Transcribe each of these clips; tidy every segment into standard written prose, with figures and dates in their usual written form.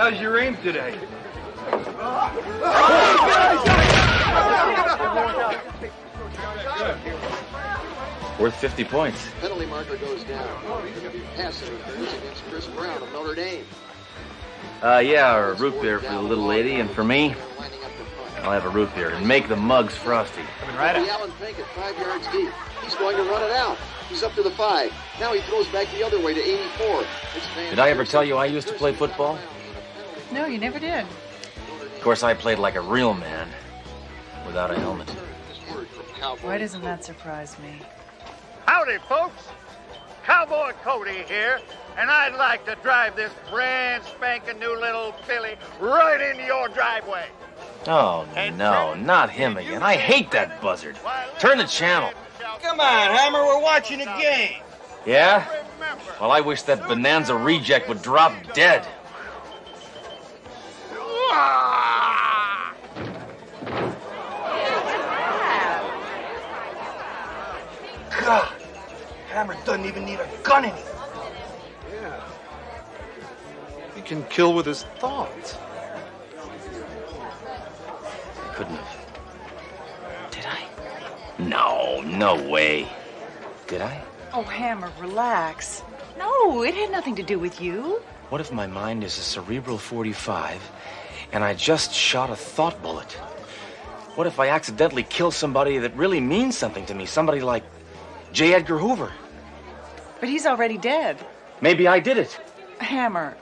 How's your aim today? Worth 50 points. Penalty marker goes down. Pass interference against Chris Brown of Notre Dame. Yeah, or a root beer for the little lady, and for me, I'll have a root beer and make the mugs frosty. Coming right up. Allen Fink at 5 yards deep. He's going to run it out. He's up to the 5. Now he throws back the other way to 84. Did I ever tell you I used to play football? No, you never did. Of course, I played like a real man, without a helmet. Why doesn't that surprise me? Howdy, folks. Cowboy Cody here, and I'd like to drive this brand spanking new little filly right into your driveway. Oh, no, not him again. I hate that buzzard. Turn the channel. Come on, Hammer, we're watching a game. Yeah? Well, I wish that Bonanza reject would drop dead. God, Hammer doesn't even need a gun anymore. Yeah. He can kill with his thoughts. I couldn't have. Did I? No way. Did I? Oh, Hammer, relax. No, it had nothing to do with you. What if my mind is a cerebral 45 and I just shot a thought bullet? What if I accidentally kill somebody that really means something to me? Somebody like J. Edgar Hoover. But he's already dead. Maybe I did it. Hammer,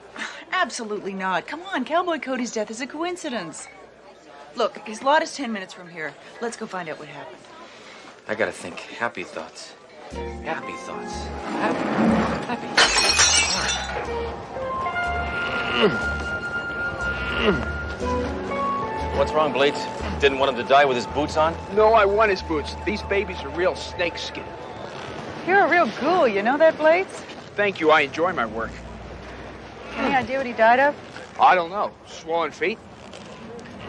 absolutely not. Come on, Cowboy Cody's death is a coincidence. Look, his lot is 10 minutes from here. Let's go find out what happened. I gotta think. Happy thoughts. Happy thoughts. Happy. What's wrong, Blades? Didn't want him to die with his boots on? No, I want his boots. These babies are real snakeskin. You're a real ghoul, you know that, Blades? Thank you, I enjoy my work. Any idea what he died of? I don't know. Swollen feet?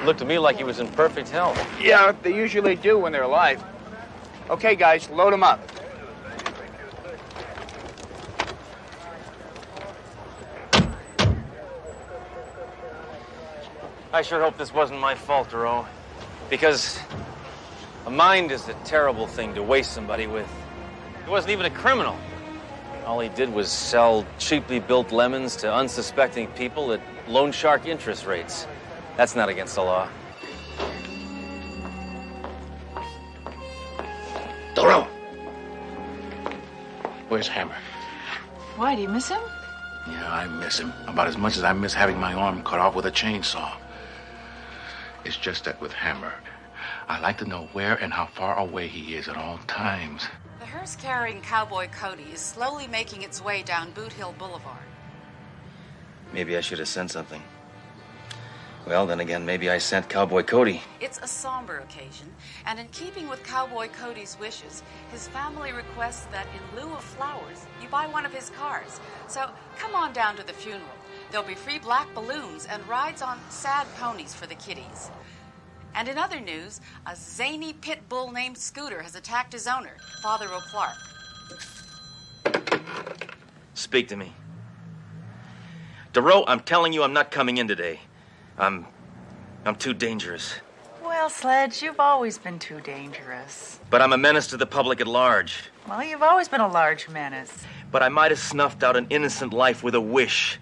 Looked to me like he was in perfect health. Yeah, they usually do when they're alive. Okay, guys, load them up. I sure hope this wasn't my fault, Duro. Because a mind is a terrible thing to waste somebody with. He wasn't even a criminal. All he did was sell cheaply built lemons to unsuspecting people at loan shark interest rates. That's not against the law. Doro! Where's Hammer? Why, do you miss him? Yeah, I miss him about as much as I miss having my arm cut off with a chainsaw. It's just that with Hammer, I like to know where and how far away he is at all times. The hearse carrying Cowboy Cody is slowly making its way down Boot Hill Boulevard. Maybe I should have sent something. Well, then again, maybe I sent Cowboy Cody. It's a somber occasion, and in keeping with Cowboy Cody's wishes, his family requests that in lieu of flowers, you buy one of his cars. So come on down to the funeral. There'll be free black balloons and rides on sad ponies for the kiddies. And in other news, a zany pit bull named Scooter has attacked his owner, Father O'Clark. Speak to me. Duro, I'm telling you I'm not coming in today. I'm too dangerous. Well, Sledge, you've always been too dangerous. But I'm a menace to the public at large. Well, you've always been a large menace. But I might have snuffed out an innocent life with a wish.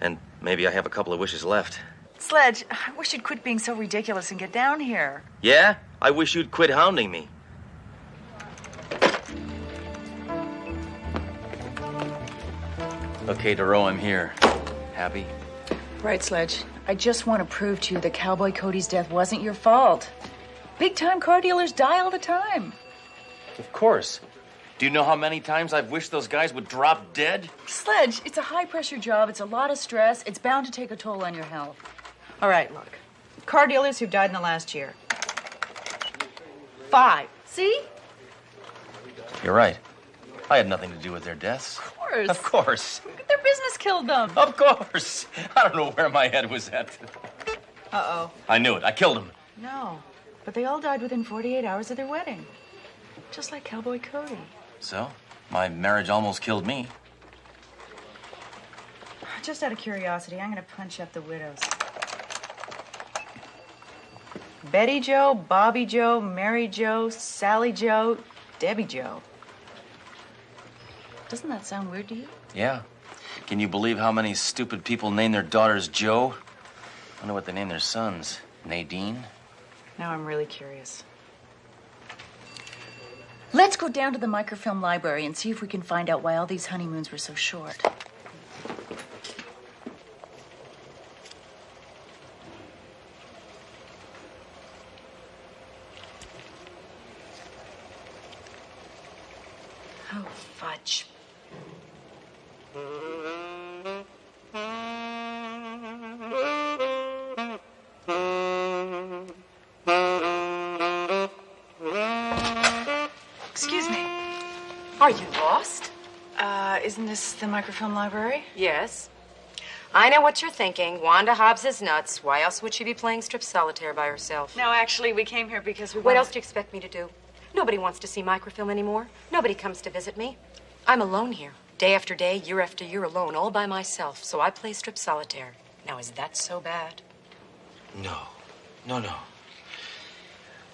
And maybe I have a couple of wishes left. Sledge, I wish you'd quit being so ridiculous and get down here. Yeah? I wish you'd quit hounding me. Okay, Duro, I'm here. Happy? Right, Sledge. I just want to prove to you that Cowboy Cody's death wasn't your fault. Big-time car dealers die all the time. Of course. Do you know how many times I've wished those guys would drop dead? Sledge, it's a high-pressure job. It's a lot of stress. It's bound to take a toll on your health. All right, look. Car dealers who've died in the last year. 5. See? You're right. I had nothing to do with their deaths. Of course. Of course. Their business killed them. Of course. I don't know where my head was at. Uh-oh. I knew it. I killed him. No, but they all died within 48 hours of their wedding. Just like Cowboy Cody. So, my marriage almost killed me. Just out of curiosity, I'm going to punch up the widows. Betty Jo, Bobby Jo, Mary Jo, Sally Jo, Debbie Jo. Doesn't that sound weird to you? Yeah. Can you believe how many stupid people name their daughters Jo? I wonder what they name their sons. Nadine? Now I'm really curious. Let's go down to the microfilm library and see if we can find out why all these honeymoons were so short. Oh, fudge. Excuse me. Are you lost? Isn't this the microfilm library? Yes. I know what you're thinking. Wanda Hobbs is nuts. Why else would she be playing strip solitaire by herself? No, actually, we came here because we What else do you expect me to do? Nobody wants to see microfilm anymore. Nobody comes to visit me. I'm alone here. Day after day, year after year, alone, all by myself. So I play strip solitaire. Now, is that so bad? No. No.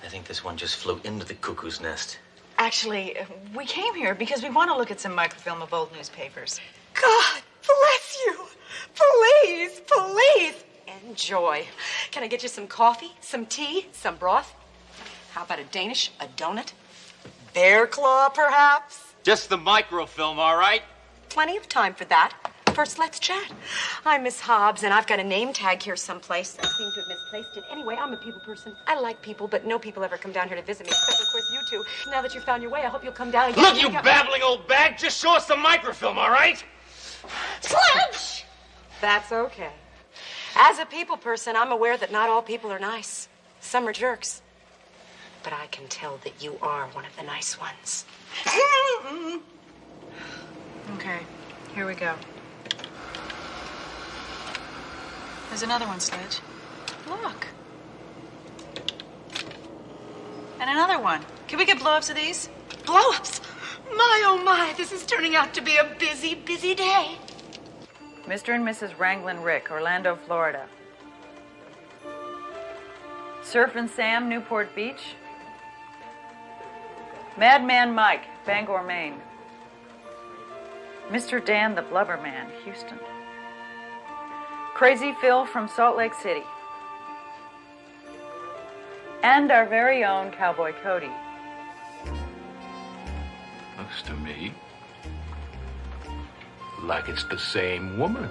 I think this one just flew into the cuckoo's nest. Actually, we came here because we want to look at some microfilm of old newspapers. God bless you. Please, please. Enjoy. Can I get you some coffee, some tea, some broth? How about a Danish, a donut? Bear claw, perhaps? Just the microfilm, all right? Plenty of time for that. First, let's chat. I'm Miss Hobbs, and I've got a name tag here someplace. I seem to have misplaced it. Anyway, I'm a people person. I like people, but no people ever come down here to visit me, except, of course, you two. Now that you've found your way, I hope you'll come down again. Look, you babbling old bag, just show us the microfilm, all right? Sledge! That's okay. As a people person, I'm aware that not all people are nice. Some are jerks. But I can tell that you are one of the nice ones. Okay, here we go. There's another one, Sledge. Look. And another one. Can we get blow-ups of these? Blow-ups? My, oh my, this is turning out to be a busy, busy day. Mr. and Mrs. Wranglin Rick, Orlando, Florida. Surf and Sam, Newport Beach. Madman Mike, Bangor, Maine. Mr. Dan the Blubber Man, Houston. Crazy Phil from Salt Lake City. And our very own Cowboy Cody. Looks to me like it's the same woman.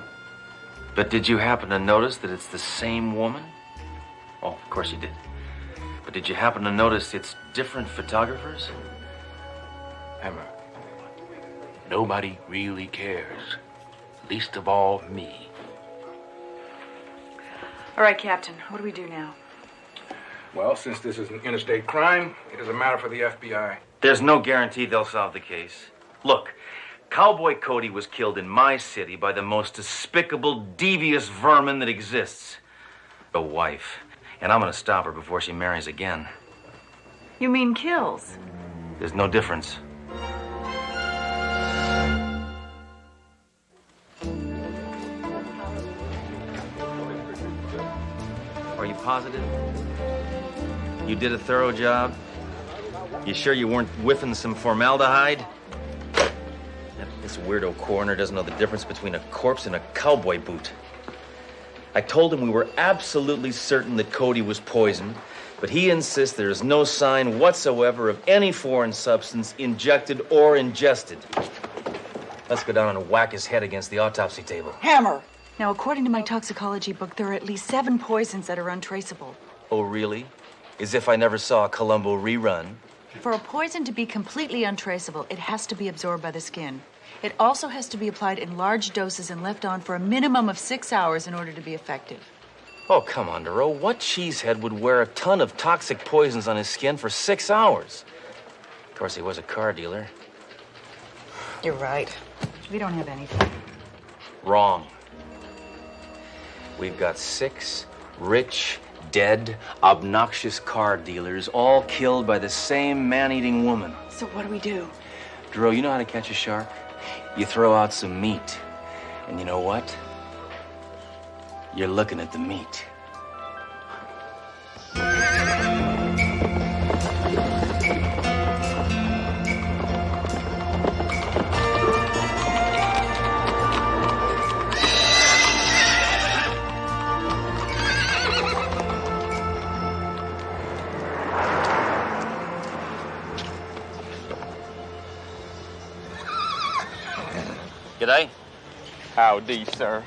But did you happen to notice that it's the same woman? Oh, of course you did. But did you happen to notice it's different photographers? Hammer, nobody really cares. Least of all me. All right, Captain, what do we do now? Well, since this is an interstate crime, it is a matter for the FBI. There's no guarantee they'll solve the case. Look, Cowboy Cody was killed in my city by the most despicable, devious vermin that exists. A wife. And I'm gonna stop her before she marries again. You mean kills? There's no difference. Are you positive? You did a thorough job? You sure you weren't whiffing some formaldehyde? This weirdo coroner doesn't know the difference between a corpse and a cowboy boot. I told him we were absolutely certain that Cody was poisoned, but he insists there is no sign whatsoever of any foreign substance injected or ingested. Let's go down and whack his head against the autopsy table. Hammer! Now, according to my toxicology book, there are at least 7 poisons that are untraceable. Oh, really? As if I never saw a Columbo rerun. For a poison to be completely untraceable, it has to be absorbed by the skin. It also has to be applied in large doses and left on for a minimum of 6 hours in order to be effective. Oh, come on, Duro. What cheesehead would wear a ton of toxic poisons on his skin for 6 hours? Of course, he was a car dealer. You're right. We don't have anything. Wrong. We've got 6 rich, dead, obnoxious car dealers, all killed by the same man-eating woman. So what do we do? Duro, you know how to catch a shark? You throw out some meat. And you know what? You're looking at the meat. G'day. Howdy, sir.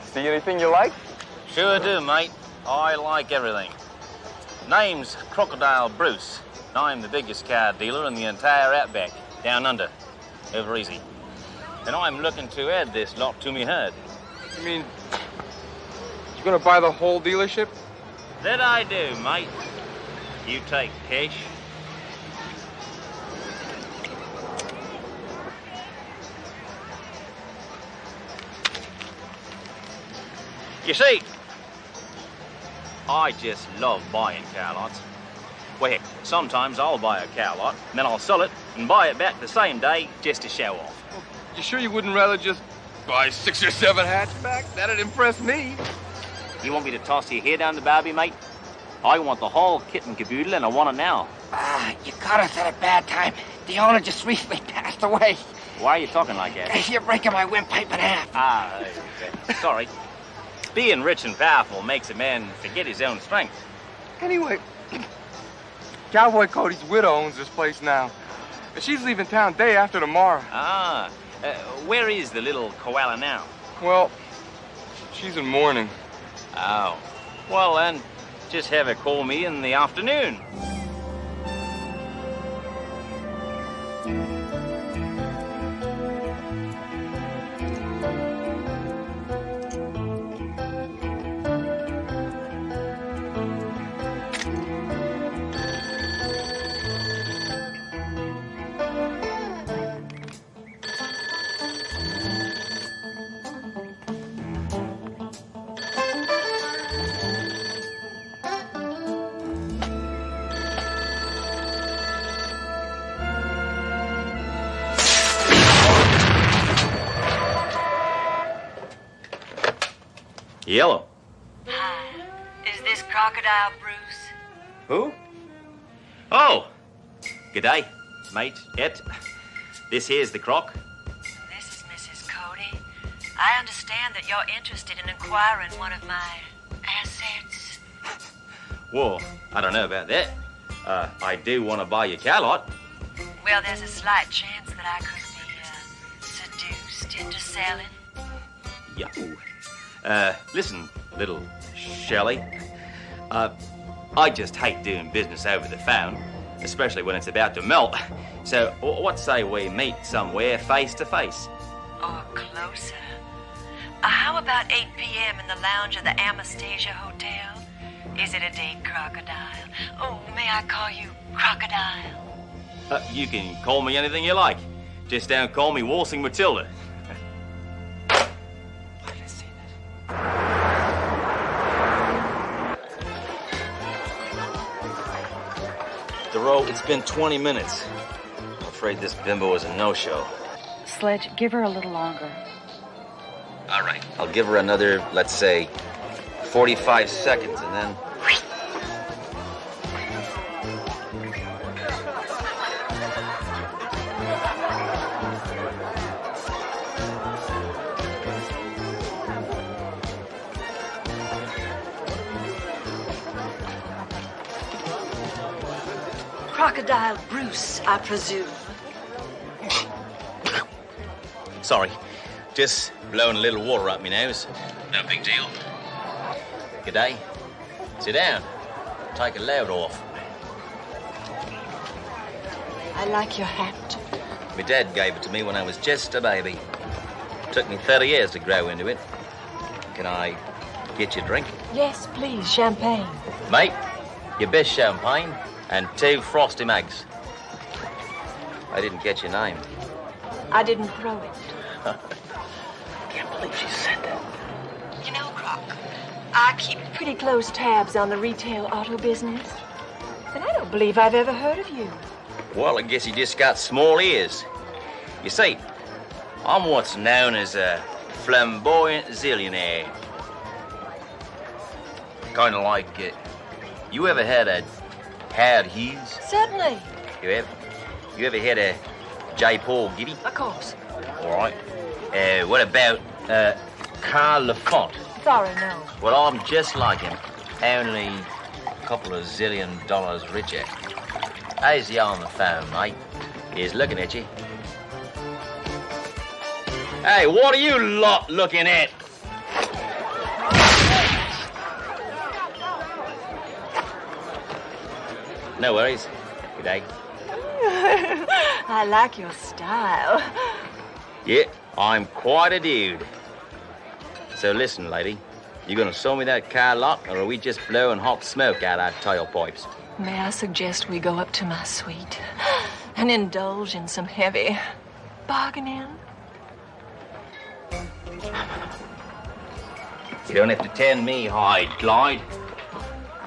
See anything you like? Sure do, mate. I like everything. Name's Crocodile Bruce. I'm the biggest car dealer in the entire outback, down under, over easy. And I'm looking to add this lot to me herd. You mean you're gonna buy the whole dealership? That I do, mate. You take cash. You see, I just love buying car lots. Well, heck, sometimes I'll buy a car lot, and then I'll sell it and buy it back the same day just to show off. You sure you wouldn't rather just buy 6 or 7 hatchbacks? That'd impress me. You want me to toss your hair down the barbie, mate? I want the whole kit and caboodle, and I want it now. You caught us at a bad time. The owner just recently passed away. Why are you talking like that? You're breaking my windpipe in half. Okay. Sorry. Being rich and powerful makes a man forget his own strength. Anyway, Cowboy Cody's widow owns this place now. And she's leaving town day after tomorrow. Where is the little koala now? Well, she's in mourning. Oh. Well, then, just have her call me in the afternoon. Yellow. Hi. Is this Crocodile Bruce? Who? Oh! G'day, mate. This here's the croc. This is Mrs. Cody. I understand that you're interested in acquiring one of my assets. Well, I don't know about that. I do want to buy your cow lot. Well, there's a slight chance that I could be seduced into selling. Yo. Listen, little Shelley. I just hate doing business over the phone, especially when it's about to melt. So, what say we meet somewhere face to face? Or closer. How about 8 p.m. in the lounge of the Anastasia Hotel? Is it a date, Crocodile? Oh, may I call you Crocodile? You can call me anything you like. Just don't call me Waltzing Matilda. It's been 20 minutes. I'm afraid this bimbo is a no-show. Sledge, give her a little longer. All right. I'll give her another, let's say, 45 seconds, and then... Crocodile Bruce, I presume. Sorry. Just blowing a little water up my nose. No big deal. G'day. Sit down. Take a load off. I like your hat. My dad gave it to me when I was just a baby. Took me 30 years to grow into it. Can I get you a drink? Yes, please, champagne. Mate, your best champagne and 2 frosty mugs. I didn't get your name. I didn't throw it. Can't believe she said that. You know, Croc, I keep pretty close tabs on the retail auto business. And I don't believe I've ever heard of you. Well, I guess you just got small ears. You see, I'm what's known as a flamboyant zillionaire. Kind of like, you ever had a Howard Hughes? Certainly. You ever had a J. Paul Getty? Of course. All right. What about Carl Lafont? Sorry, no. Well, I'm just like him, only a couple of $zillion richer. How's he on the phone, mate? He's looking at you. Hey, what are you lot looking at? No worries. Good day. I like your style. Yeah, I'm quite a dude. So listen, lady. You gonna sell me that car lot, or are we just blowing hot smoke out our tailpipes? May I suggest we go up to my suite and indulge in some heavy bargaining? You don't have to tend me hide, Clyde.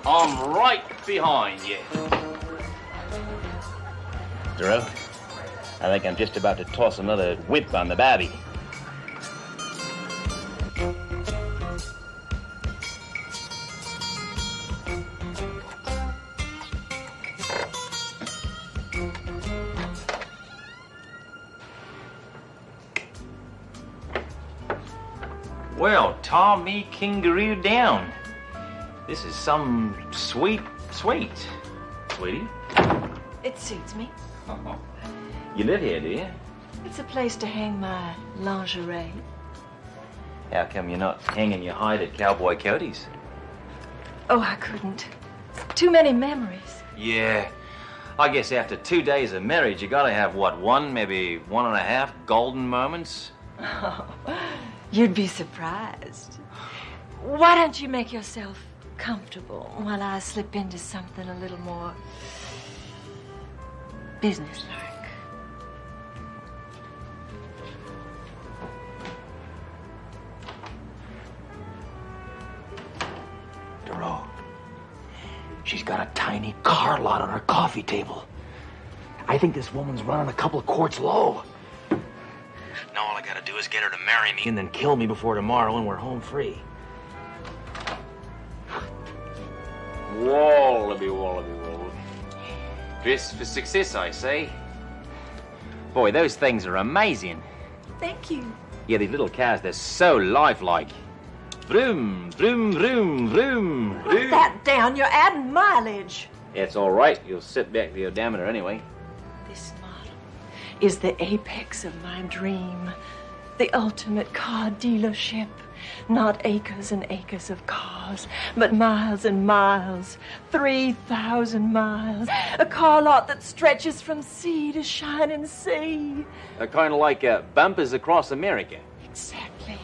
I'm right behind you. Duro, I think I'm just about to toss another whip on the babby. Well, Tom me kangaroo down. This is some sweet. Sweetie? It suits me. You live here, do you? It's a place to hang my lingerie. How come you're not hanging your hide at Cowboy Cody's? Oh, I couldn't. Too many memories. Yeah. I guess after 2 days of marriage, you gotta have, what, one, maybe 1.5 golden moments? Oh, you'd be surprised. Why don't you make yourself comfortable while I slip into something a little more businesslike? Duro, she's got a tiny car lot on her coffee table. I think this woman's running a couple of quarts low. Now all I gotta do is get her to marry me and then kill me before tomorrow and we're home free. Wallaby. Dress for success, I say. Boy, those things are amazing. Thank you. Yeah, these little cars, they're so lifelike. Vroom, vroom, vroom, vroom. Put that down. You're adding mileage. It's all right. You'll sit back the odometer anyway. This model is the apex of my dream. The ultimate car dealership. Not acres and acres of cars, but miles and miles. 3,000 miles. A car lot that stretches from sea to shining sea. They're kind of like bumpers across America. Exactly.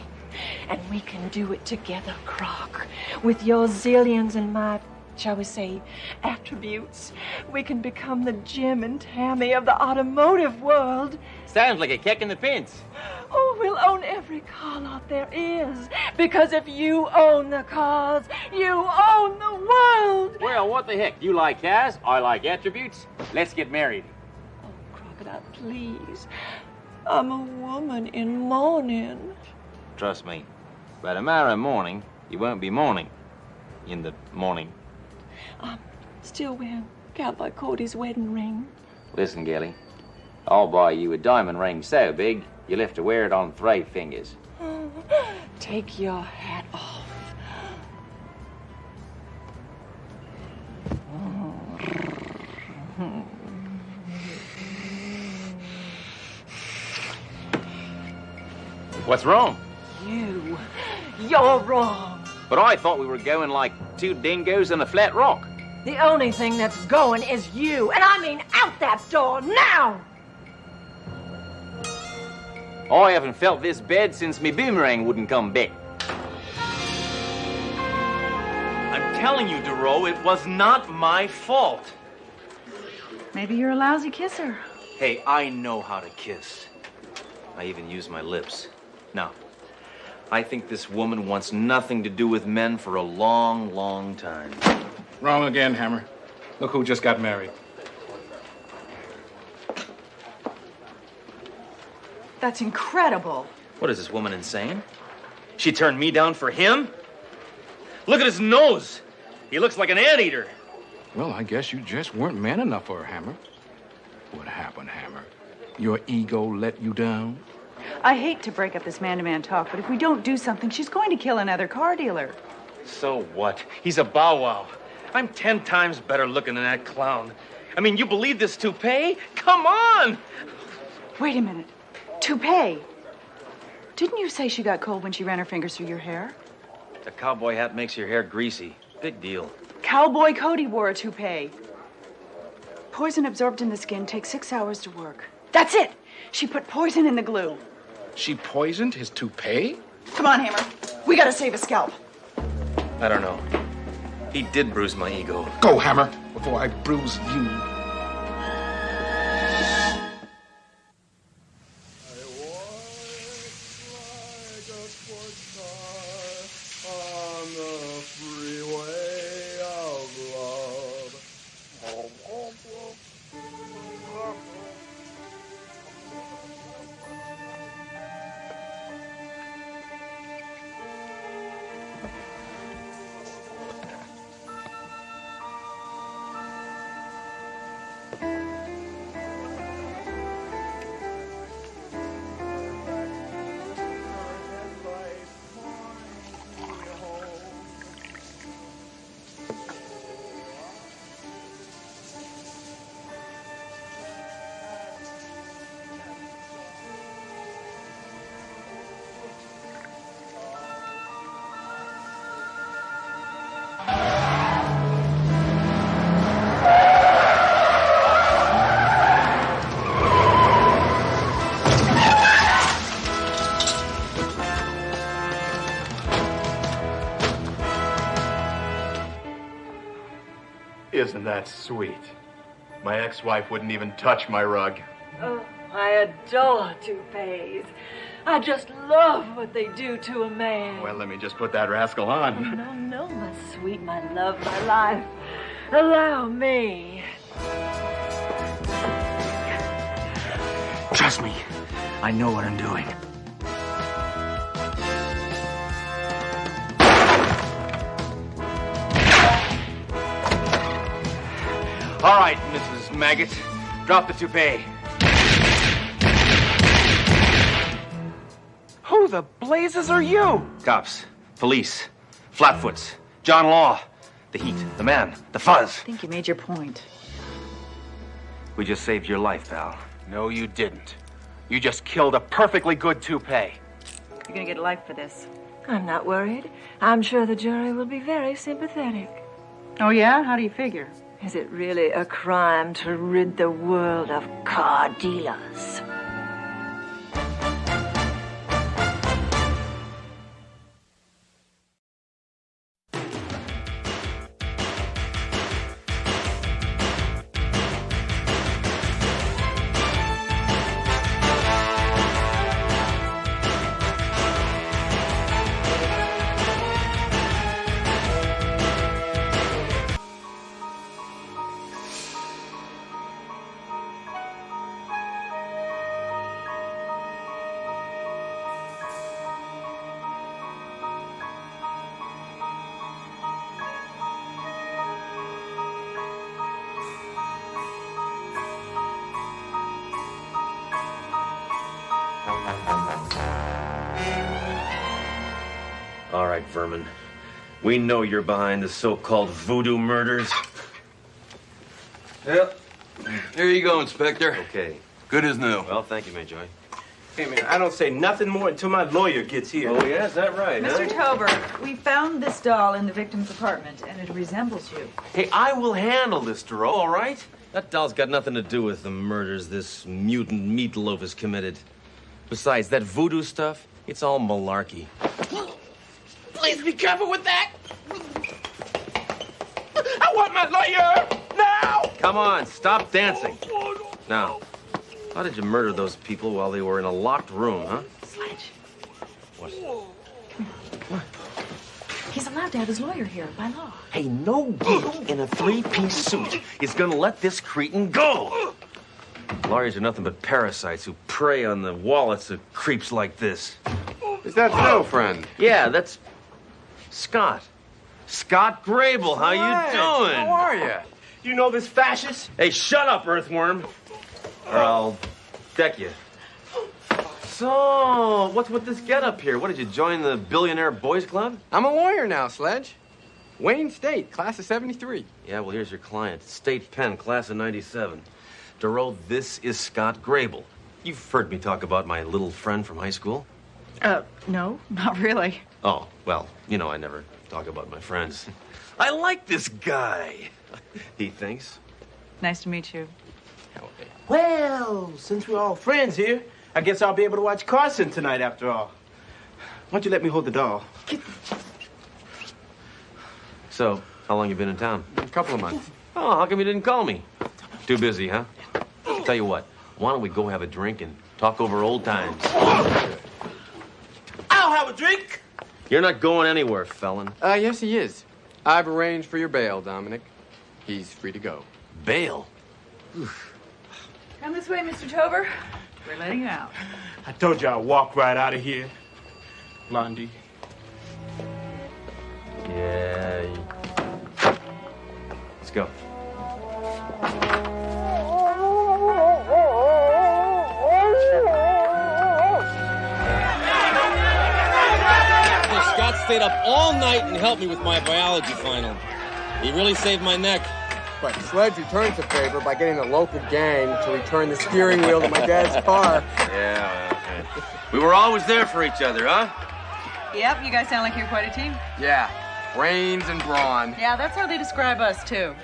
And we can do it together, Croc. With your zillions and my, shall we say, attributes. We can become the Jim and Tammy of the automotive world. Sounds like a kick in the pants. Oh, we'll own every car lot there is. Because if you own the cars, you own the world. Well, what the heck? You like cars, I like attributes. Let's get married. Oh, Crocodile, please. I'm a woman in mourning. Trust me, by tomorrow morning, you won't be mourning in the morning. I'm still wearing Cowboy Cody's wedding ring. Listen, Gilly, I'll buy you a diamond ring so big, you'll have to wear it on 3 fingers. Oh, take your hat off. What's wrong? You're wrong. But I thought we were going like 2 dingoes in a flat rock. The only thing that's going is you. And I mean out that door now! I haven't felt this bad since me boomerang wouldn't come back. I'm telling you, Duro, it was not my fault. Maybe you're a lousy kisser. Hey, I know how to kiss. I even use my lips. Now, I think this woman wants nothing to do with men for a long, long time. Wrong again, Hammer. Look who just got married. That's incredible. What is this woman insane? She turned me down for him? Look at his nose. He looks like an anteater. Well, I guess you just weren't man enough for her, Hammer. What happened, Hammer? Your ego let you down? I hate to break up this man-to-man talk, but if we don't do something, she's going to kill another car dealer. So what? He's a bow wow. I'm 10 times better looking than that clown. I mean, you believe this toupee? Come on! Wait a minute. Toupee? Didn't you say she got cold when she ran her fingers through your hair? A cowboy hat makes your hair greasy. Big deal. Cowboy Cody wore a toupee. Poison absorbed in the skin takes 6 hours to work. That's it! She put poison in the glue. She poisoned his toupee? Come on, Hammer. We gotta save a scalp. I don't know. He did bruise my ego. Go, Hammer, before I bruise you. Isn't that sweet? My ex-wife wouldn't even touch my rug. Oh, I adore toupees. I just love what they do to a man. Well, let me just put that rascal on. Oh, no, no, my sweet, my love, my life. Allow me. Trust me, I know what I'm doing. All right, Mrs. Maggot. Drop the toupee. Who the blazes are you? Cops, police, flatfoots, John Law, the heat, the man, the fuzz. I think you made your point. We just saved your life, pal. No, you didn't. You just killed a perfectly good toupee. You're gonna get life for this. I'm not worried. I'm sure the jury will be very sympathetic. Oh, yeah? How do you figure? Is it really a crime to rid the world of car dealers? All right, vermin. We know you're behind the so-called voodoo murders. Yep. Here you go, Inspector. Okay. Good as new. Well, thank you, Mayjoy. Hey, man, I don't say nothing more until my lawyer gets here. Oh, yeah? Is that right, Mr. Tober, we found this doll in the victim's apartment, and it resembles you. Hey, I will handle this, Duro, all right? That doll's got nothing to do with the murders this mutant meatloaf has committed. Besides, that voodoo stuff, it's all malarkey. Please be careful with that. I want my lawyer now. Come on, stop dancing. Now, how did you murder those people while they were in a locked room, huh? Sledge. What? He's allowed to have his lawyer here by law. Hey, no geek in a three-piece suit is gonna let this cretin go. Lawyers are nothing but parasites who prey on the wallets of creeps like this. Is that so, friend? Yeah, that's Scott. Scott Grable, how you doing? How are you? You know this fascist? Hey, shut up, Earthworm, or I'll deck you. So, what's with this get-up here? What, did you join the Billionaire Boys Club? I'm a lawyer now, Sledge. Wayne State, class of 73. Yeah, well, here's your client. State Penn, class of 97. Duro, this is Scott Grable. You've heard me talk about my little friend from high school? No, not really. Oh, well, you know I never talk about my friends. I like this guy, he thinks. Nice to meet you. Well, since we're all friends here, I guess I'll be able to watch Carson tonight after all. Why don't you let me hold the doll? So, how long you been in town? A couple of months. Oh, how come you didn't call me? Too busy, huh? Tell you what, why don't we go have a drink and talk over old times? I'll have a drink. You're not going anywhere, felon. Yes, he is. I've arranged for your bail, Dominic. He's free to go. Bail? Come this way, Mr. Tover. We're letting you out. I told you I'd walk right out of here, Blondie. Yeah. Let's go. Scott stayed up all night and helped me with my biology final. He really saved my neck. But Sledge returns the favor by getting a local gang to return the steering wheel to my dad's car. Yeah, well, we were always there for each other, huh? Yep, you guys sound like you're quite a team. Yeah, brains and brawn. Yeah, that's how they describe us, too.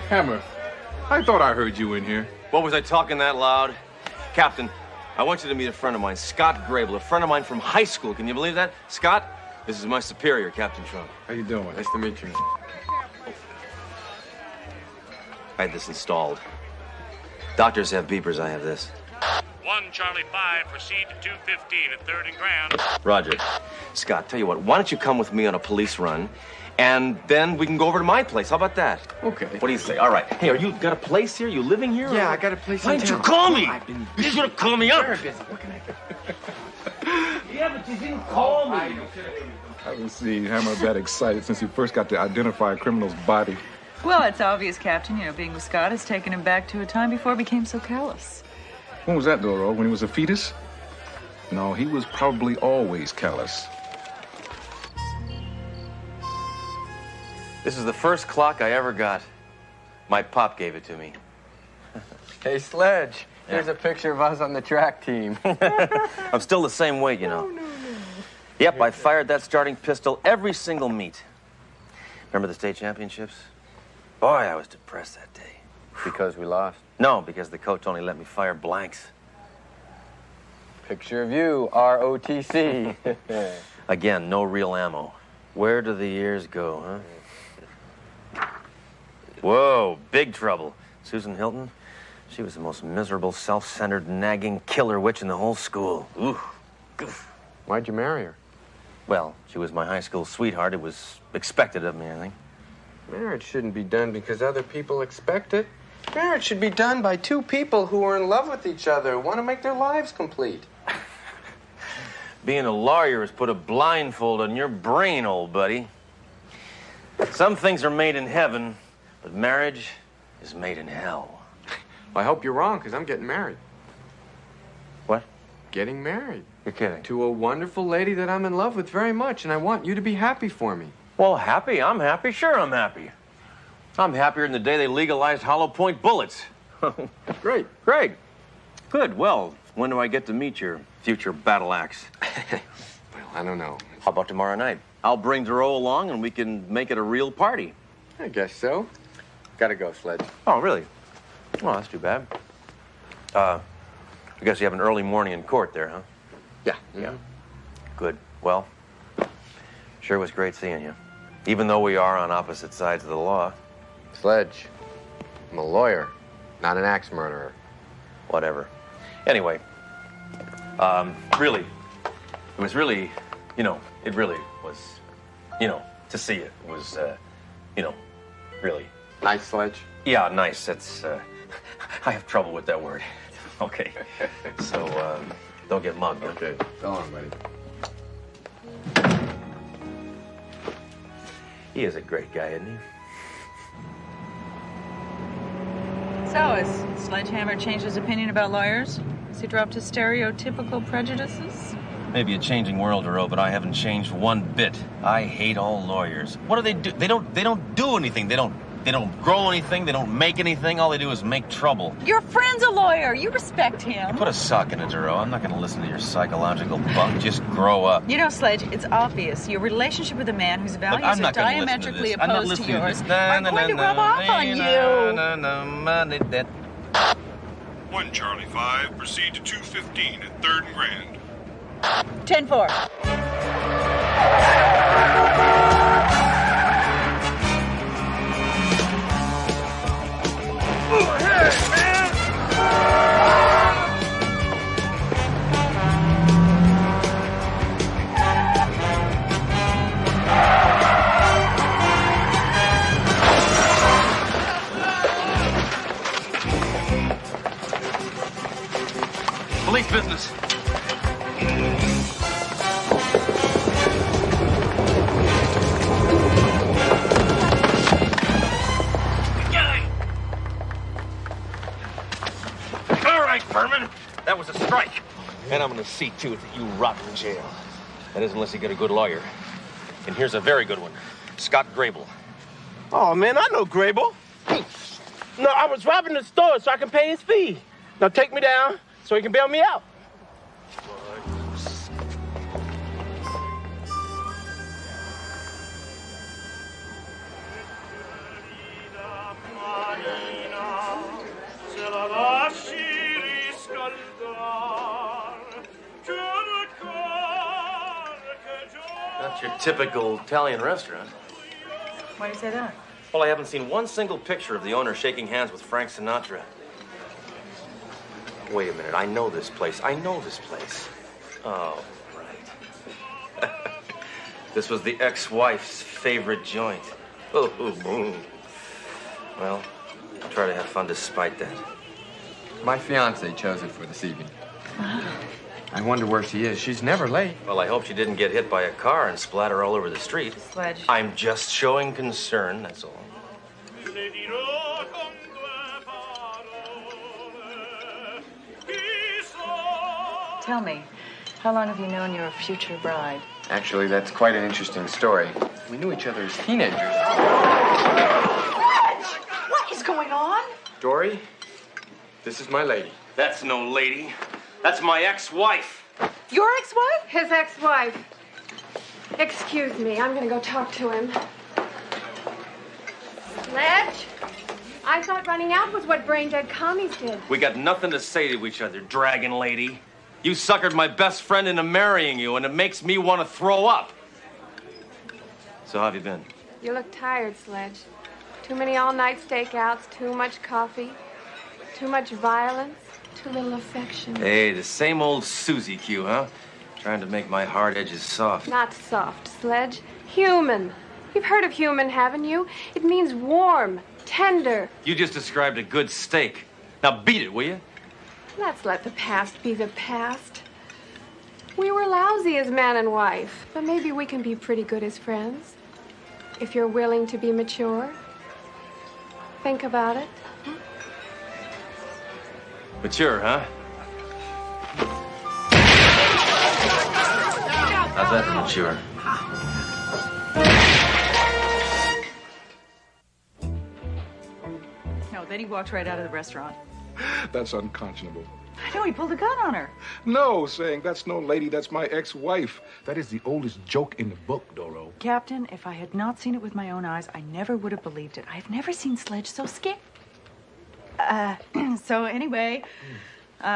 Hammer, I thought I heard you in here. What, was I talking that loud? Captain, I want you to meet a friend of mine, Scott Grable, a friend of mine from high school. Can you believe that? Scott, this is my superior, Captain Trump. How you doing? Nice to meet you. I had this installed. Doctors have beepers, I have this. 1 Charlie 5, proceed to 215 at 3rd and Grand. Roger. Scott, tell you what, why don't you come with me on a police run, and then we can go over to my place. How about that? Okay. What do you say? All right. Hey, you got a place here? You living here? Yeah, I got a place Why in didn't you town. call me? You should have called me up. Very busy. What can I do? Yeah, but you didn't call me. I haven't seen Hammer that excited since he first got to identify a criminal's body. Well, it's obvious, Captain. You know, being with Scott has taken him back to a time before he became so callous. When was that, Doro? When he was a fetus? No, he was probably always callous. This is the first clock I ever got. My pop gave it to me. Hey, Sledge, here's a picture of us on the track team. I'm still the same weight, you know. Yep, I fired that starting pistol every single meet. Remember the state championships? Boy, I was depressed that day. Because we lost. No, because the coach only let me fire blanks. Picture of you, ROTC. Again, no real ammo. Where do the years go, huh? Whoa, big trouble. Susan Hilton, she was the most miserable, self-centered, nagging killer witch in the whole school. Ooh. Why'd you marry her? Well, she was my high school sweetheart. It was expected of me, I think. Marriage shouldn't be done because other people expect it. Marriage should be done by two people who are in love with each other, want to make their lives complete. Being a lawyer has put a blindfold on your brain, old buddy. Some things are made in heaven, but marriage is made in hell. Well, I hope you're wrong, because I'm getting married. What? Getting married. You're kidding. To a wonderful lady that I'm in love with very much, and I want you to be happy for me. Well, happy? I'm happy. Sure, I'm happy. I'm happier than the day they legalized hollow point bullets. Great. Great. Good. Well, when do I get to meet your future battle axe? Well, I don't know. How about tomorrow night? I'll bring Duro along and we can make it a real party. I guess so. Gotta go, Sledge. Oh, really? Well, that's too bad. I guess you have an early morning in court there, huh? Yeah. Yeah. Good. Well, sure was great seeing you. Even though we are on opposite sides of the law. Sledge, I'm a lawyer, not an axe murderer. Whatever. Anyway, really, it was really, it really was, to see it was You know, really. Nice, Sledge? Yeah, nice. That's, I have trouble with that word. Okay. So, don't get mugged. Okay. Go on, buddy. He is a great guy, isn't he? So, has Sledgehammer changed his opinion about lawyers? Has he dropped his stereotypical prejudices? Maybe a changing world, Duro, but I haven't changed one bit. I hate all lawyers. What do? They don't do anything. They don't grow anything. They don't make anything. All they do is make trouble. Your friend's a lawyer. You respect him. Put a sock in it, Duro. I'm not going to listen to your psychological bunk. Just grow up. You know, Sledge, it's obvious. Your relationship with a man whose values are diametrically opposed to yours are going to rub off on you. 1 Charlie 5, proceed to 215 at 3rd and Grand. 10-4. Police business. All right, Furman. That was a strike. And I'm going to see to it that you rot in jail. That is, unless you get a good lawyer. And here's a very good one. Scott Grable. Oh, man, I know Grable. No, I was robbing the store so I can pay his fee. Now take me down so he can bail me out. That's your typical Italian restaurant. Why do you say that? Well, I haven't seen one single picture of the owner shaking hands with Frank Sinatra. Wait a minute, I know this place. Oh, right. This was the ex-wife's favorite joint. Oh, well, try to have fun despite that. My fiance chose it for this evening. I wonder where she is. She's never late. Well, I hope she didn't get hit by a car and splatter all over the street. Sledge. I'm just showing concern, that's all. Tell me, how long have you known your future bride? Actually, that's quite an interesting story. We knew each other as teenagers. What is going on? Dory, this is my lady. That's no lady. That's my ex-wife. Your ex-wife? His ex-wife. Excuse me, I'm gonna go talk to him. Sledge? I thought running out was what brain-dead commies did. We got nothing to say to each other, dragon lady. You suckered my best friend into marrying you, and it makes me want to throw up. So how have you been? You look tired, Sledge. Too many all-night stakeouts, too much coffee, too much violence, too little affection. Hey, the same old Susie Q, huh? Trying to make my hard edges soft. Not soft, Sledge. Human. You've heard of human, haven't you? It means warm, tender. You just described a good steak. Now beat it, will you? Let's let the past be the past. We were lousy as man and wife, but maybe we can be pretty good as friends. If you're willing to be mature. Think about it. Mature, huh? How's that for mature? No, then he walked right out of the restaurant. That's unconscionable. I know, he pulled a gun on her. No, saying that's no lady, that's my ex-wife. That is the oldest joke in the book, Doro. Captain, if I had not seen it with my own eyes, I never would have believed it. I've never seen Sledge so scared. So anyway,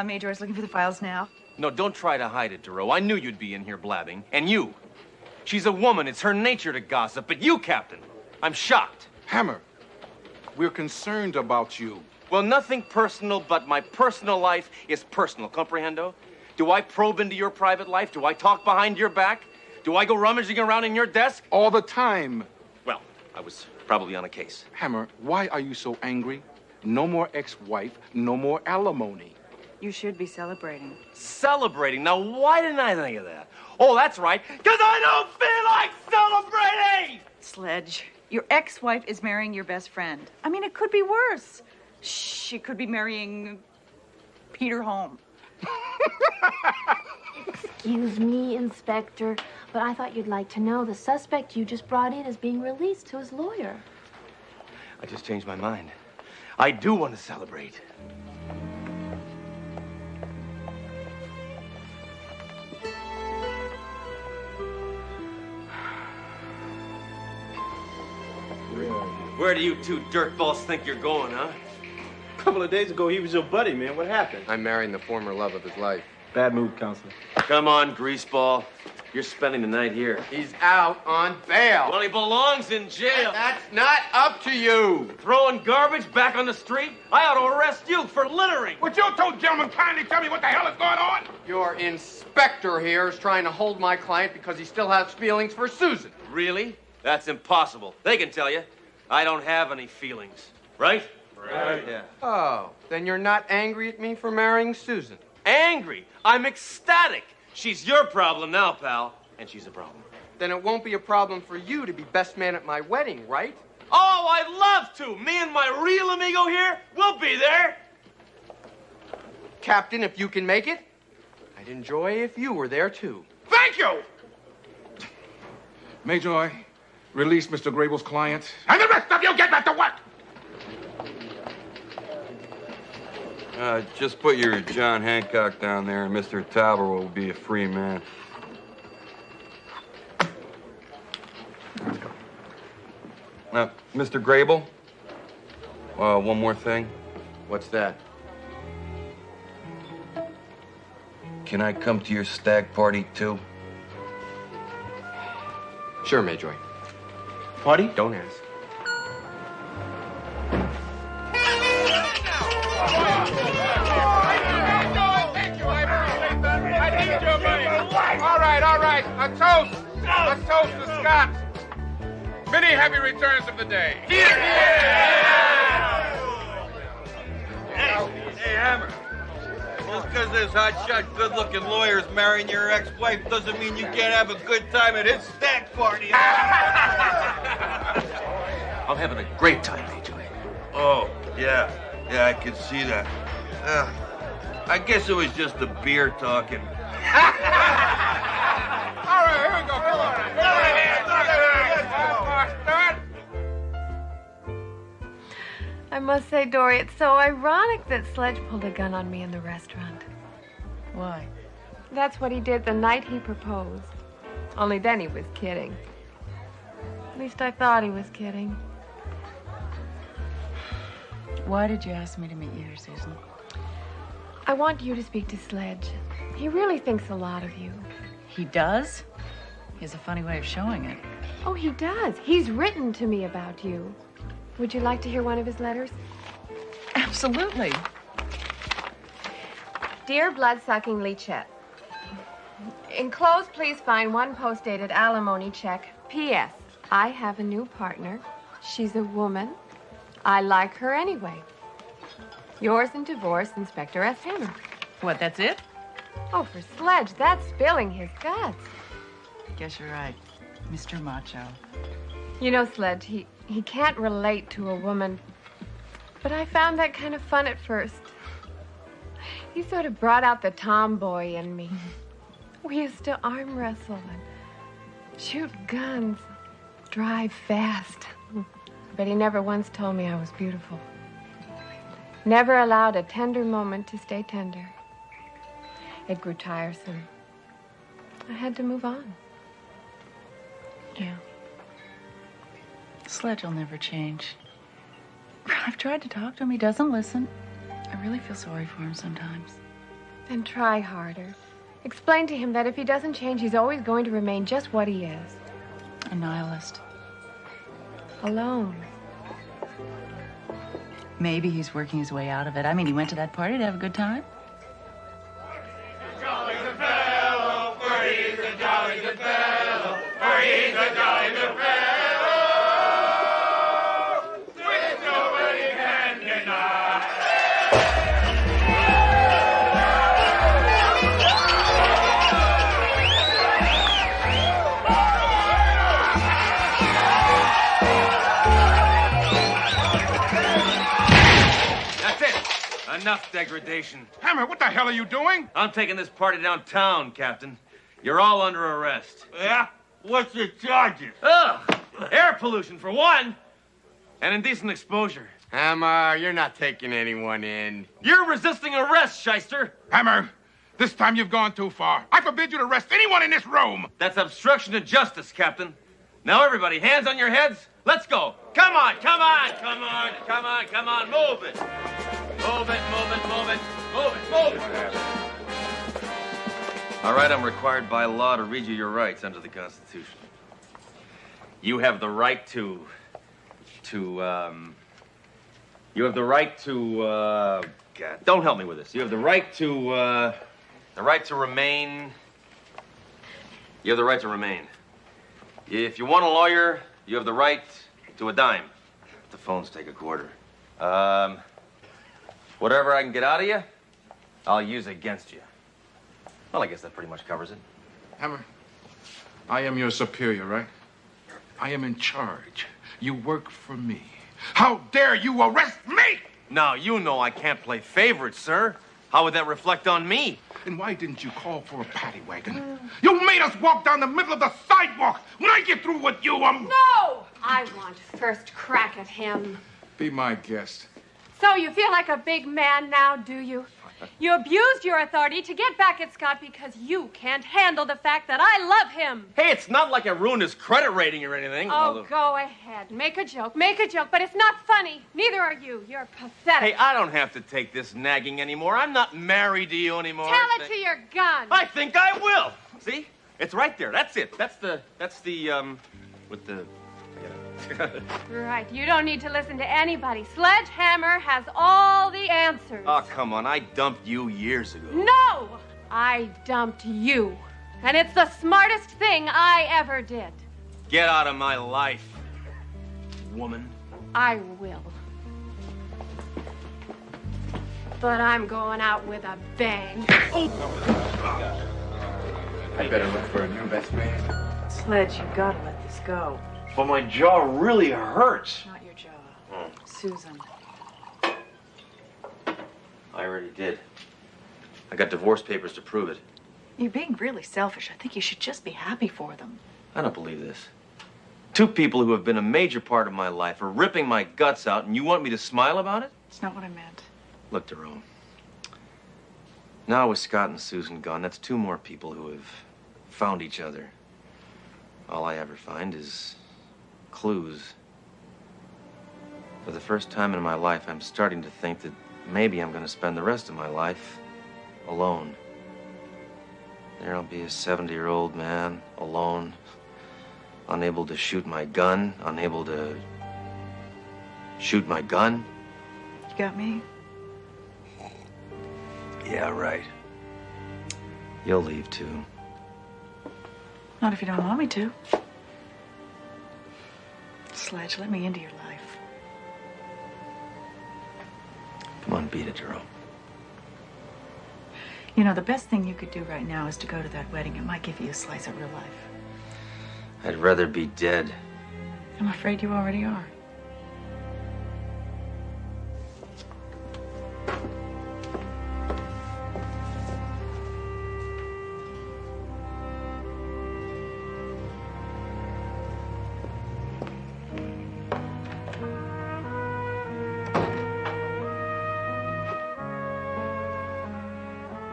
Major is looking for the files now. No, don't try to hide it, Duro. I knew you'd be in here blabbing. And you. She's a woman. It's her nature to gossip. But you, Captain, I'm shocked. Hammer, we're concerned about you. Well, nothing personal, but my personal life is personal, comprehendo? Do I probe into your private life? Do I talk behind your back? Do I go rummaging around in your desk? All the time. Well, I was probably on a case. Hammer, why are you so angry? No more ex-wife, no more alimony. You should be celebrating. Celebrating? Now, why didn't I think of that? Oh, that's right, because I don't feel like celebrating! Sledge, your ex-wife is marrying your best friend. I mean, it could be worse. She could be marrying Peter Holm. Excuse me, Inspector, but I thought you'd like to know the suspect you just brought in is being released to his lawyer. I just changed my mind. I do want to celebrate. Where do you two dirtballs think you're going, huh? A couple of days ago, he was your buddy, man. What happened? I'm marrying the former love of his life. Bad mood, counselor. Come on, greaseball. You're spending the night here. He's out on bail. Well, he belongs in jail. That's not up to you. Throwing garbage back on the street? I ought to arrest you for littering. Would you two gentlemen kindly tell me what the hell is going on? Your inspector here is trying to hold my client because he still has feelings for Susan. Really? That's impossible. They can tell you. I don't have any feelings. Right? Right. Yeah. Oh, then you're not angry at me for marrying Susan? Angry? I'm ecstatic. She's your problem now, pal. And she's a problem. Then it won't be a problem for you to be best man at my wedding, right? Oh, I'd love to. Me and my real amigo here, we'll be there. Captain, if you can make it, I'd enjoy if you were there, too. Thank you! Major, release Mr. Grable's client. And the rest of you get back to work! Just put your John Hancock down there, and Mr. Talbot will be a free man. Now, Mr. Grable, one more thing. What's that? Can I come to your stag party, too? Sure, Major. Party? Don't ask. All right. A toast to Scott. Many happy returns of the day. Hey, Hammer. Just because there's hotshot, good-looking lawyers marrying your ex-wife doesn't mean you can't have a good time at his stag party. I'm having a great time, Major. Oh, yeah, I can see that. I guess it was just the beer talking. All right, here we go. Come on. I must say, Dory, it's so ironic that Sledge pulled a gun on me in the restaurant. Why? That's what he did the night he proposed. Only then he was kidding. At least I thought he was kidding. Why did you ask me to meet you here, Susan? I want you to speak to Sledge. He really thinks a lot of you. He does? He has a funny way of showing it. Oh, he does. He's written to me about you. Would you like to hear one of his letters? Absolutely. Dear blood-sucking Leachette, enclosed, please find one post-dated alimony check. P.S. I have a new partner. She's a woman. I like her anyway. Yours in divorce, Inspector S. Hammer. What, that's it? Oh, for Sledge, that's spilling his guts. Guess you're right. Mr. Macho. You know, Sledge, he can't relate to a woman. But I found that kind of fun at first. He sort of brought out the tomboy in me. We used to arm wrestle and shoot guns, drive fast. But he never once told me I was beautiful. Never allowed a tender moment to stay tender. It grew tiresome. I had to move on. Yeah. Sledge will never change. I've tried to talk to him. He doesn't listen. I really feel sorry for him sometimes. Then try harder. Explain to him that if he doesn't change, he's always going to remain just what he is. A nihilist. Alone. Maybe he's working his way out of it. I mean, he went to that party to have a good time. Jolly good fellow, for he's a jolly good fellow, for he's a jolly good fellow. enough degradation. Hammer, what the hell are you doing? I'm taking this party downtown, Captain. You're all under arrest. Yeah? What's the charges? Ugh! Air pollution, for one, and indecent exposure. Hammer, you're not taking anyone in. You're resisting arrest, shyster. Hammer, this time you've gone too far. I forbid you to arrest anyone in this room. That's obstruction of justice, Captain. Now, everybody, hands on your heads. Let's go. Come on, come on, come on, come on, come on. Move it. Move it, move it, move it, move it, move it. All right, I'm required by law to read you your rights under the Constitution. You have the right to God, don't help me with this. You have the right to remain. You have the right to remain. If you want a lawyer, you have the right to a dime. The phones take a quarter. Whatever I can get out of you, I'll use against you. Well, I guess that pretty much covers it. Hammer, I am your superior, right? I am in charge. You work for me. How dare you arrest me? Now, you know I can't play favorites, sir. How would that reflect on me? And why didn't you call for a paddy wagon? You made us walk down the middle of the sidewalk. When I get through with you, No! I want first crack at him. Be my guest. So you feel like a big man now, do you? You abused your authority to get back at Scott because you can't handle the fact that I love him. Hey, it's not like I ruined his credit rating or anything. Oh, go ahead. Make a joke, but it's not funny. Neither are you. You're pathetic. Hey, I don't have to take this nagging anymore. I'm not married to you anymore. Tell it to your gun. I think I will. See? It's right there. That's it. That's the, with the... Right. You don't need to listen to anybody. Sledgehammer has all the answers. Oh, come on. I dumped you years ago. No! I dumped you. And it's the smartest thing I ever did. Get out of my life, woman. I will. But I'm going out with a bang. I better look for a new best man. Sledge, you gotta let this go. But my jaw really hurts. Not your jaw. Susan. I already did. I got divorce papers to prove it. You're being really selfish. I think you should just be happy for them. I don't believe this. Two people who have been a major part of my life are ripping my guts out, and you want me to smile about it? It's not what I meant. Look, Jerome. Now with Scott and Susan gone, that's two more people who have found each other. All I ever find is clues. For the first time in my life, I'm starting to think that maybe I'm going to spend the rest of my life alone. There I'll be a 70-year-old man, alone, unable to shoot my gun, unable to shoot my gun. You got me? Yeah, right. You'll leave, too. Not if you don't want me to. Sledge, let me into your life. Come on, beat it, Jerome. You know, the best thing you could do right now is to go to that wedding. It might give you a slice of real life. I'd rather be dead. I'm afraid you already are.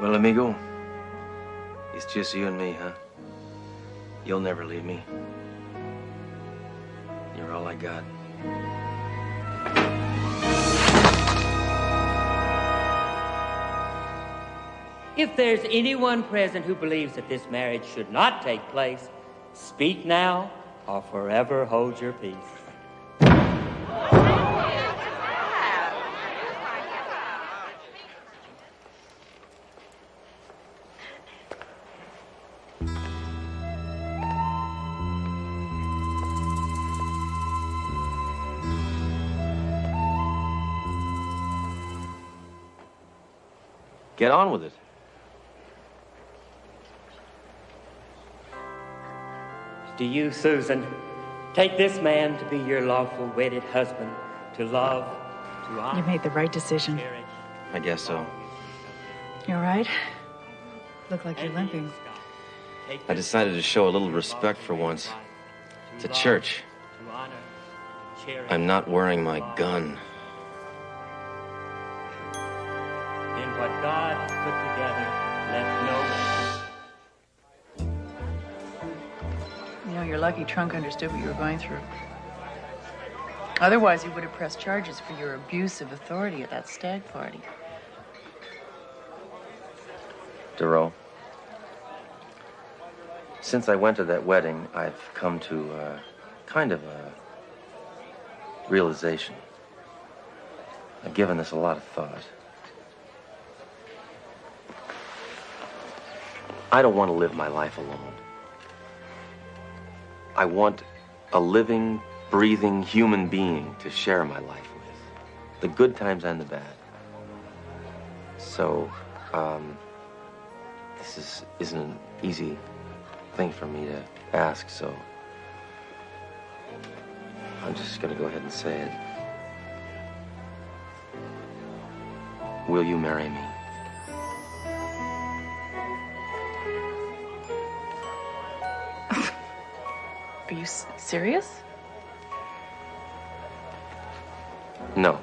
Well, amigo, it's just you and me, huh? You'll never leave me. You're all I got. If there's anyone present who believes that this marriage should not take place, speak now or forever hold your peace. Get on with it. Do you, Susan, take this man to be your lawful wedded husband, to love, to honor? You made the right decision. I guess so. You all right? Look like you're limping. I decided to show a little respect for once. To church. I'm not wearing my gun. In what God has put together, let no man. You know, your lucky Trunk understood what you were going through. Otherwise, he would have pressed charges for your abuse of authority at that stag party. Duro, since I went to that wedding, I've come to kind of a realization. I've given this a lot of thought. I don't want to live my life alone. I want a living, breathing human being to share my life with. The good times and the bad. So, this isn't an easy thing for me to ask, so I'm just gonna go ahead and say it. Will you marry me? Are you serious? No.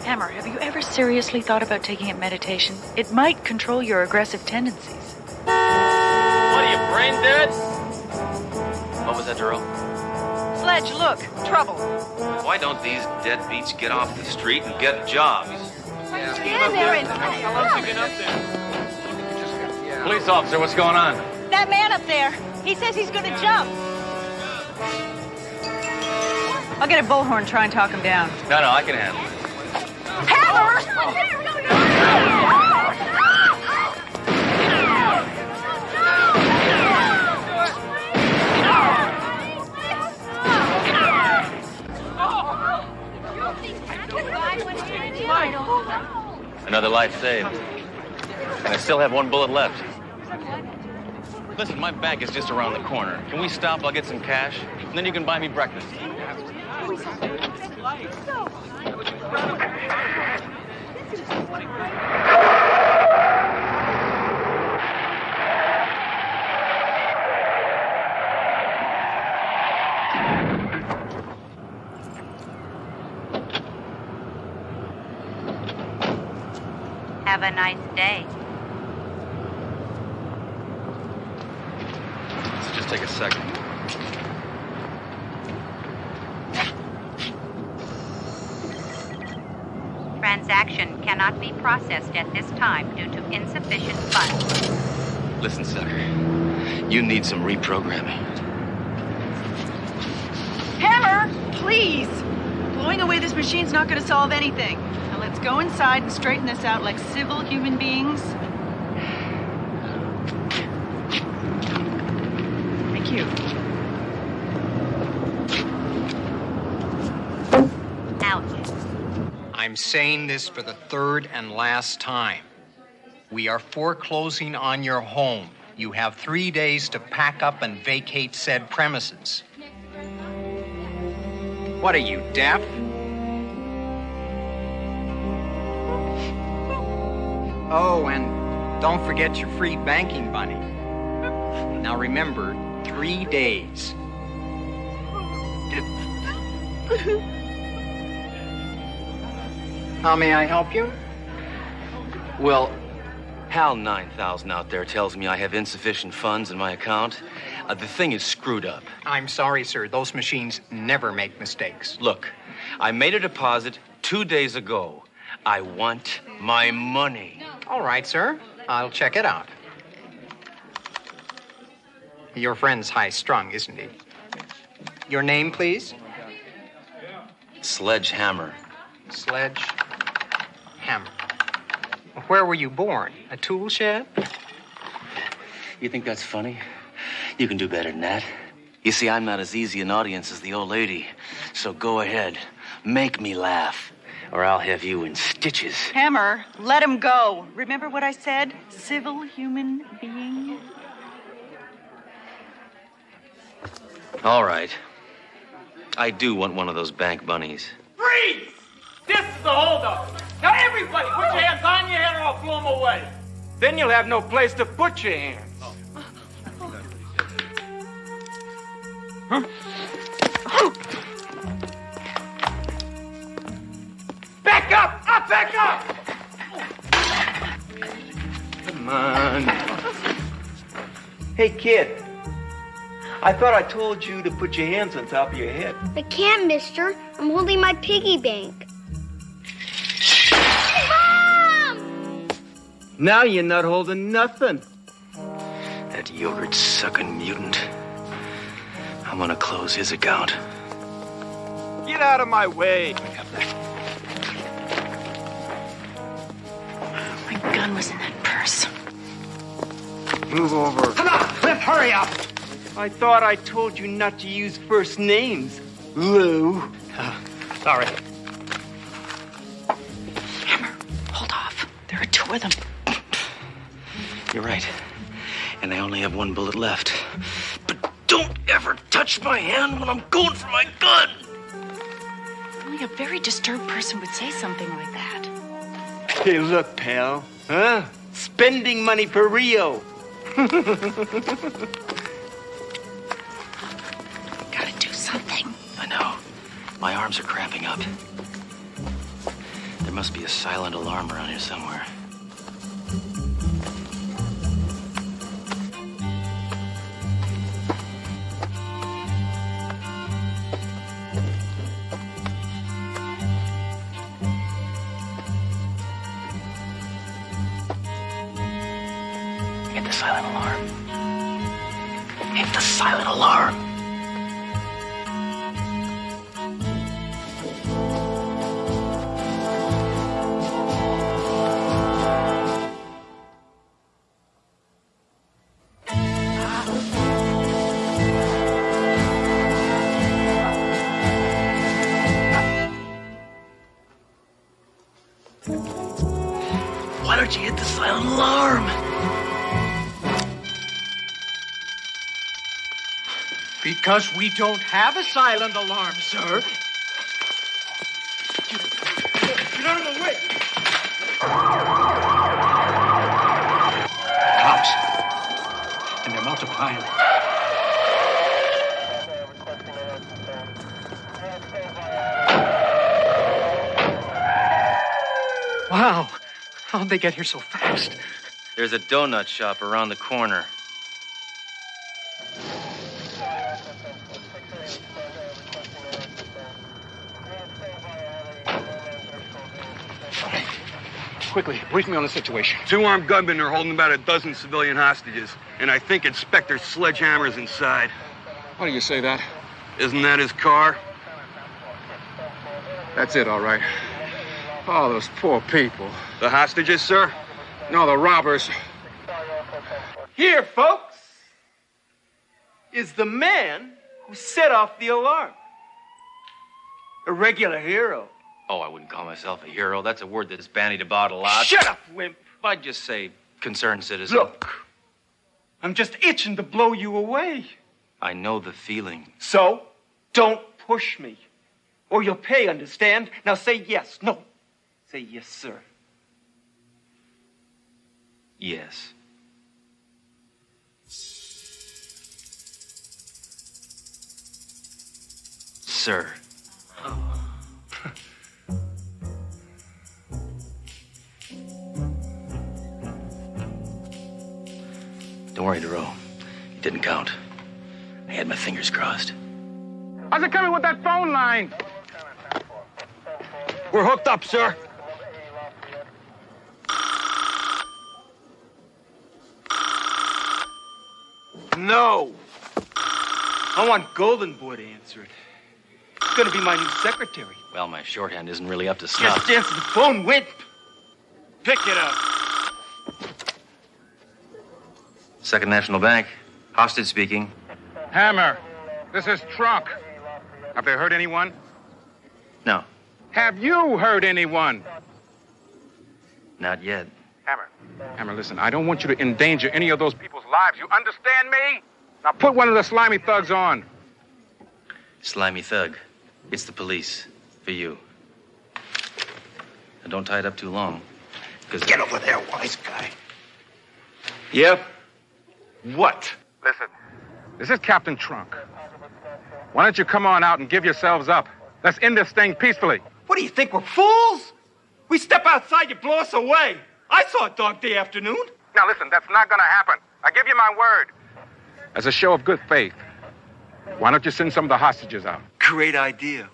Hammer, have you ever seriously thought about taking up meditation? It might control your aggressive tendencies. What are you, brain dead? What was that, Duro? Sledge, look, trouble. Why don't these deadbeats get off the street and get jobs? Stand there and How long have you been up there? Police officer, what's going on? that man up there. He says he's going to jump. I'll get a bullhorn and try and talk him down. No, I can handle it. Hammer! Another life saved. And I still have one bullet left. Listen, my bank is just around the corner. Can we stop? I'll get some cash. And then you can buy me breakfast. Have a nice day. So just take a second. Transaction cannot be processed at this time due to insufficient funds. Listen, sucker. You need some reprogramming. Hammer, please! Blowing away this machine's not going to solve anything. Now let's go inside and straighten this out like civil human beings. Thank you. Out. I'm saying this for the third and last time. We are foreclosing on your home. You have 3 days to pack up and vacate said premises. What are you, deaf? Oh, and don't forget your free banking money. Now remember, 3 days. How may I help you? Well, Hal 9000 out there tells me I have insufficient funds in my account. The thing is screwed up. I'm sorry, sir. Those machines never make mistakes. Look, I made a deposit 2 days ago. I want my money. All right, sir. I'll check it out. Your friend's high-strung, isn't he? Your name, please? Sledgehammer. Sledge Hammer. Where were you born? A tool shed? You think that's funny? You can do better than that. You see, I'm not as easy an audience as the old lady. So go ahead, make me laugh, or I'll have you in stitches. Hammer, let him go. Remember what I said? Civil human being. All right. I do want one of those bank bunnies. Freeze! This is the holdup. Now, everybody, put your hands on your head or I'll blow them away. Then you'll have no place to put your hands. Back up! Back up! Come on. Hey, kid. I thought I told you to put your hands on top of your head. I can't, mister. I'm holding my piggy bank. Mom! Now you're not holding nothing. That yogurt-sucking mutant. I'm gonna close his account. Get out of my way. My gun was in that purse. Move over. Come on, Cliff, hurry up. I thought I told you not to use first names, Lou. Sorry. Hammer, hold off. There are two of them. You're right. And I only have one bullet left. But don't ever touch my hand when I'm going for my gun! Only a very disturbed person would say something like that. Hey, look, pal. Huh? Spending money for Rio. Gotta do something. I know. My arms are cramping up. There must be a silent alarm around here somewhere. Hit the silent alarm. Hit the silent alarm. Why don't you hit the silent alarm? Because we don't have a silent alarm, sir. Get out of the way. Cops. And they're multiplying. Wow. How'd they get here so fast? There's a donut shop around the corner. Quickly, brief me on the situation. Two armed gunmen are holding about a dozen civilian hostages, and I think Inspector Sledgehammer's inside. Why do you say that? Isn't that his car? That's it, all right. Oh, those poor people. The hostages, sir? No, the robbers. Here, folks, is the man who set off the alarm. A regular hero. Oh, I wouldn't call myself a hero. That's a word that's bandied about a lot. Shut up, wimp. I'd just say concerned citizen. Look, I'm just itching to blow you away. I know the feeling. So, don't push me. Or you'll pay, understand? Now say yes. No. Say yes, sir. Yes. Sir. Don't worry, DeRoe. It didn't count. I had my fingers crossed. How's it coming with that phone line? We're hooked up, sir. No. I want Golden Boy to answer it. He's gonna be my new secretary. Well, my shorthand isn't really up to snuff. Just answer the phone, wimp. Pick it up. Second National Bank. Hostage speaking. Hammer, this is Trunk. Have they heard anyone? No, Have you heard anyone? not yet. Hammer, listen, I don't want you to endanger any of those people's lives. You understand me? Now put one of the slimy thugs on. Slimy thug. It's the police. For you. And don't tie it up too long. Because Get over there, wise guy. Yep. What? Listen, this is Captain Trunk. Why don't you come on out and give yourselves up? Let's end this thing peacefully. What do you think, we're fools? We step outside, you blow us away. I saw a dog day afternoon. Now listen, that's not gonna happen. I give you my word. As a show of good faith, why don't you send some of the hostages out? Great idea.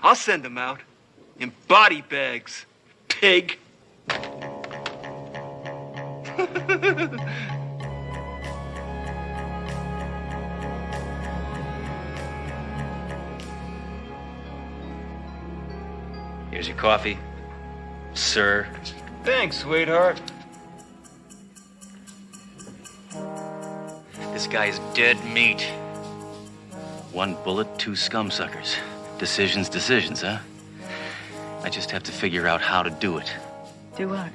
I'll send them out. In body bags. Pig. here's your coffee, sir. Thanks, sweetheart. This guy is dead meat. One bullet, two scumsuckers. Decisions, huh? I just have to figure out how to do it. Do what?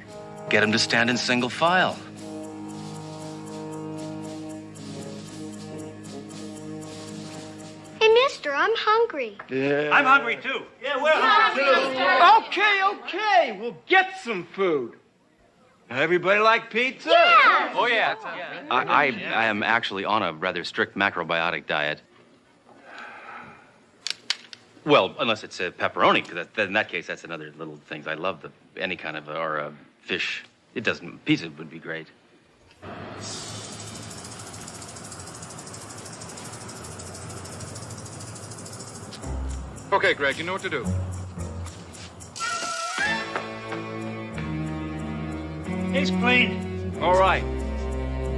Get him to stand in single file. Hey, mister, I'm hungry. Yeah. I'm hungry too. Yeah, we're hungry too. Okay. We'll get some food. Everybody like pizza? Yeah. Oh, yeah. I am actually on a rather strict macrobiotic diet. Well, unless it's a pepperoni, because in that case, that's another little thing. I love any kind of, or fish. It doesn't, pizza would be great. Okay, Greg, you know what to do. It's clean. All right.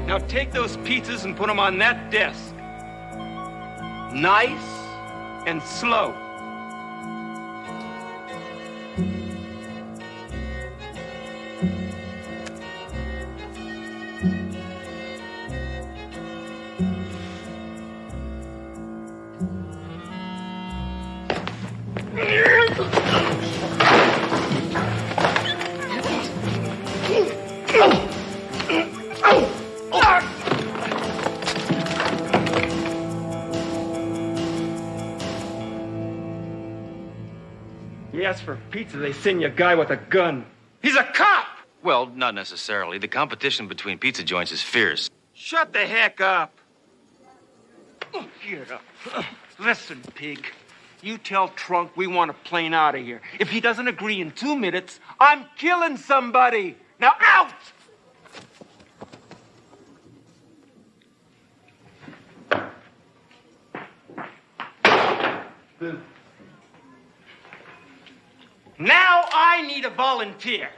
Now take those pizzas and put them on that desk. Nice and slow. You ask for pizza, they send you a guy with a gun. He's a cop! Well, not necessarily. The competition between pizza joints is fierce. Shut the heck up. Get up. Listen, pig. You tell Trunk we want a plane out of here. If he doesn't agree in 2 minutes, I'm killing somebody. Now out! Now I need a volunteer.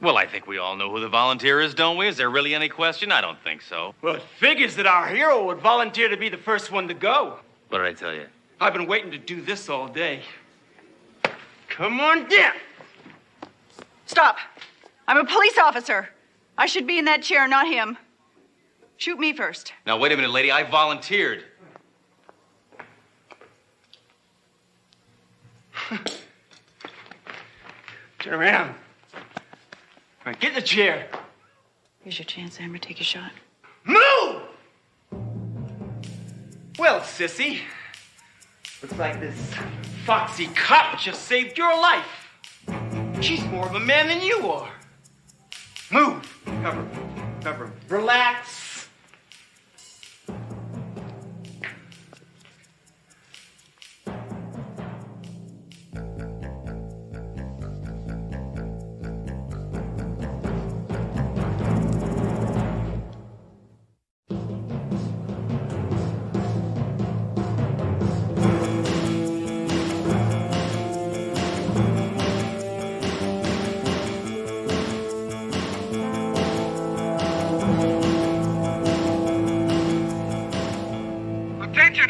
Well, I think we all know who the volunteer is, don't we? Is there really any question? I don't think so. Well, it figures that our hero would volunteer to be the first one to go. What did I tell you? I've been waiting to do this all day. Come on down. Stop. I'm a police officer. I should be in that chair, not him. Shoot me first. Now, wait a minute, lady. I volunteered. Turn around. All right, get in the chair. Here's your chance, Hammer. Take a shot. Move! Well, sissy, looks like this foxy cop just saved your life. She's more of a man than you are. Move. Cover. Relax.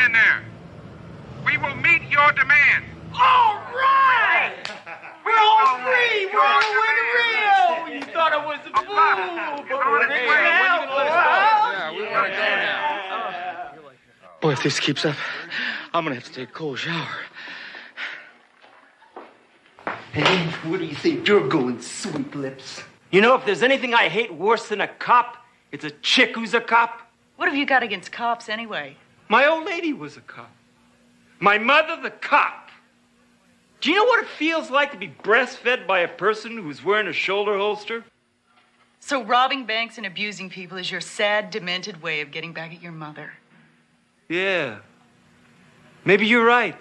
in there. We will meet your demand. All right! We're all free! We're on the way to Rio! You thought I was a fool, but we're rich now! Yeah, we want to go now. Boy, if this keeps up, I'm gonna have to take a cold shower. Hey, where do you think you're going, sweet lips? You know, if there's anything I hate worse than a cop, it's a chick who's a cop. What have you got against cops anyway? My old lady was a cop. My mother, the cop. Do you know what it feels like to be breastfed by a person who's wearing a shoulder holster? So robbing banks and abusing people is your sad, demented way of getting back at your mother. Yeah. Maybe you're right.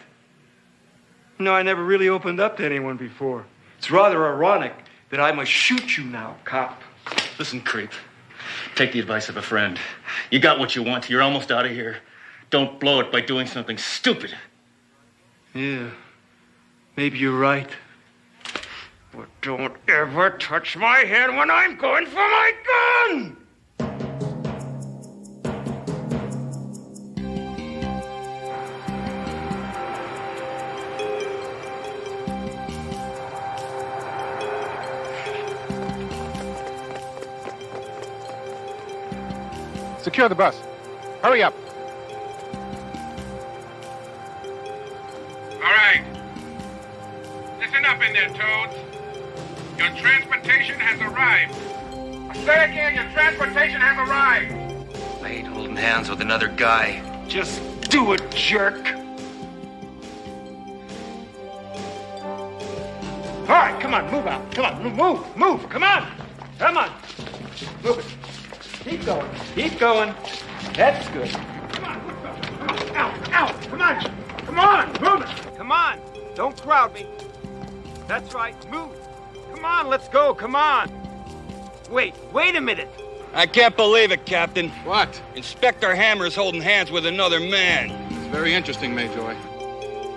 No, I never really opened up to anyone before. It's rather ironic that I must shoot you now, cop. Listen, creep. Take the advice of a friend. You got what you want. You're almost out of here. Don't blow it by doing something stupid. Yeah. Maybe you're right. But don't ever touch my head when I'm going for my gun! Secure the bus. Hurry up. All right. Listen up in there, Toads. Your transportation has arrived. I say again, your transportation has arrived. I hate holding hands with another guy. Just do it, jerk. All right, come on, move out. Come on, move. Come on. Move it. Keep going. Keep going. That's good. Come on. Ow. Come on. Move it. Come on. Don't crowd me. That's right. Move. Come on, let's go. Come on. Wait a minute. I can't believe it, Captain. What? Inspector Hammer's holding hands with another man. It's very interesting, Mayjoy.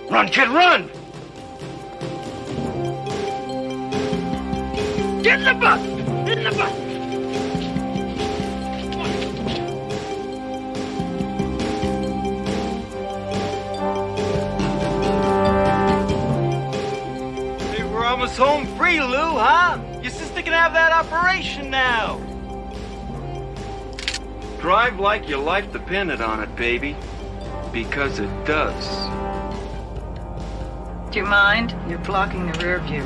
Run, kid, run! Get in the bus! We're almost home free, Lou, huh? Your sister can have that operation now. Drive like your life depended on it, baby. Because it does. Do you mind? You're blocking the rear view.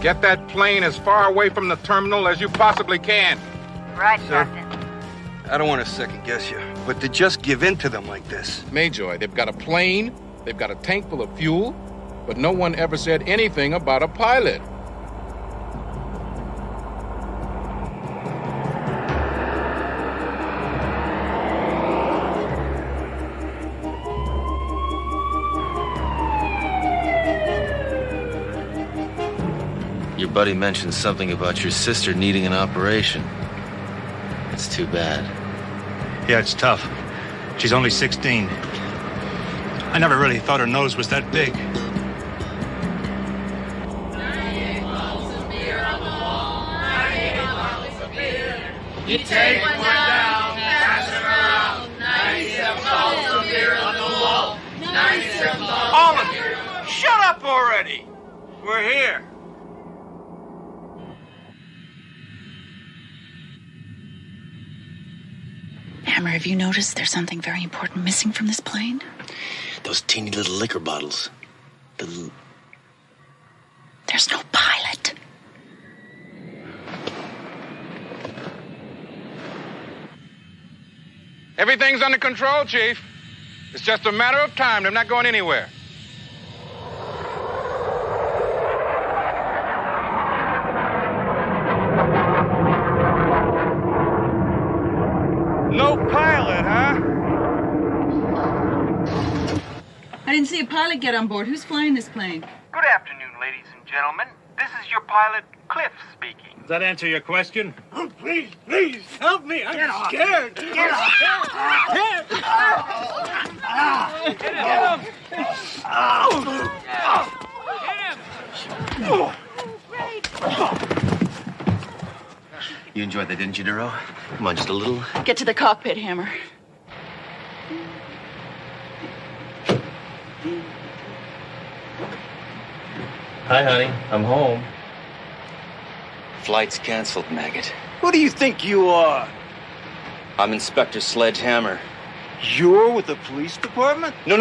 Get that plane as far away from the terminal as you possibly can. Right, Sir? Captain. I don't want to second guess you, but to just give in to them like this. Mayjoy, they've got a plane, they've got a tank full of fuel, but no one ever said anything about a pilot. Your buddy mentioned something about your sister needing an operation. It's too bad. Yeah, it's tough. She's only 16. I never really thought her nose was that big. You take one down, pass it around. 97 bottles of beer on the wall. 97 bottles. All of you, shut up already. We're here. Hammer, have you noticed there's something very important missing from this plane? Those teeny little liquor bottles. There's no pilot. Everything's under control, Chief. It's just a matter of time. They're not going anywhere. No pilot, huh? I didn't see a pilot get on board. Who's flying this plane? Good afternoon, ladies and gentlemen. This is your pilot, Cliff, speaking. Does that answer your question? Oh, please, help me. I'm scared. Get off. Get him. You enjoyed that, didn't you, Duro? Come on, just a little. Get to the cockpit, Hammer. Hi, honey. I'm home. Flight's canceled, maggot. Who do you think you are? I'm Inspector Sledgehammer. You're with the police department? No.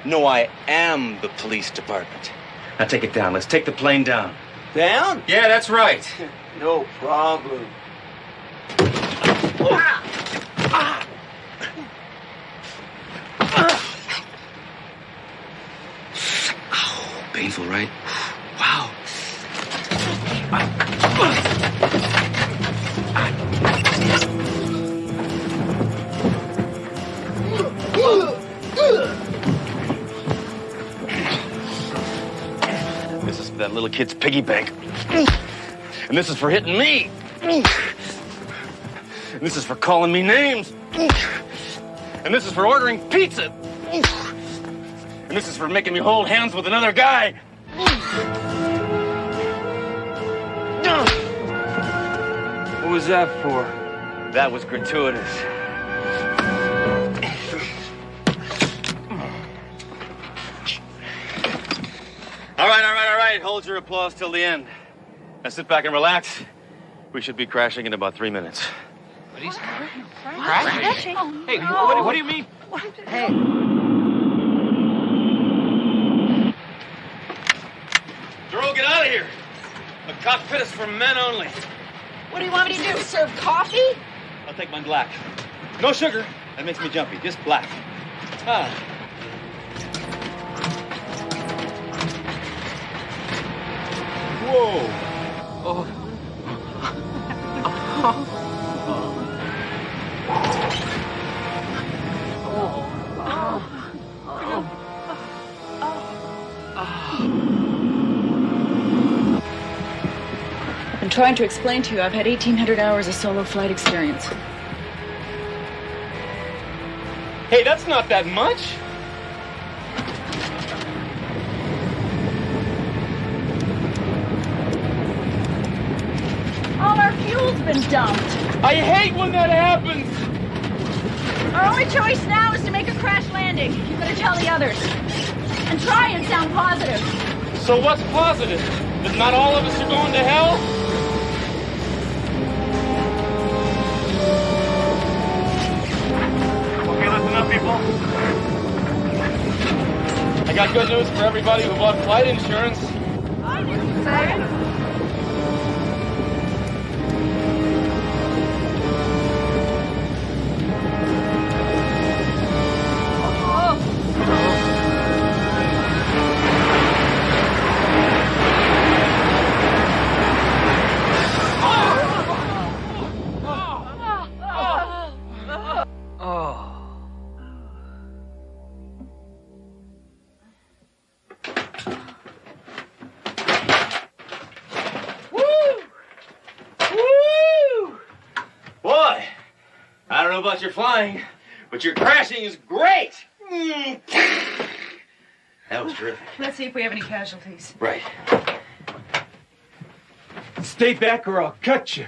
No, I am the police department. Now take it down. Let's take the plane down. Down? Yeah, that's right. No problem. Painful, right? Wow. This is for that little kid's piggy bank. And this is for hitting me. And this is for calling me names. And this is for ordering pizza. And this is for making me hold hands with another guy. What was that for? That was gratuitous. All right. Hold your applause till the end. Now sit back and relax. We should be crashing in about 3 minutes. What is Crashing? Hey, what do you mean? Hey. Drew, get out of here. The cockpit is for men only. What do you want me to do? Serve coffee? I'll take mine black. No sugar. That makes me jumpy. Just black. Whoa. I'm trying to explain to you, I've had 1,800 hours of solo flight experience. Hey, that's not that much. All our fuel's been dumped. I hate when that happens. Our only choice now is to make a crash landing. You better tell the others. And try and sound positive. So what's positive? That not all of us are going to hell? Okay, listen up, people. I got good news for everybody who bought flight insurance. Boy, I don't know about your flying, but your crashing is great. That was terrific. Let's see if we have any casualties. Right. Stay back or I'll cut you.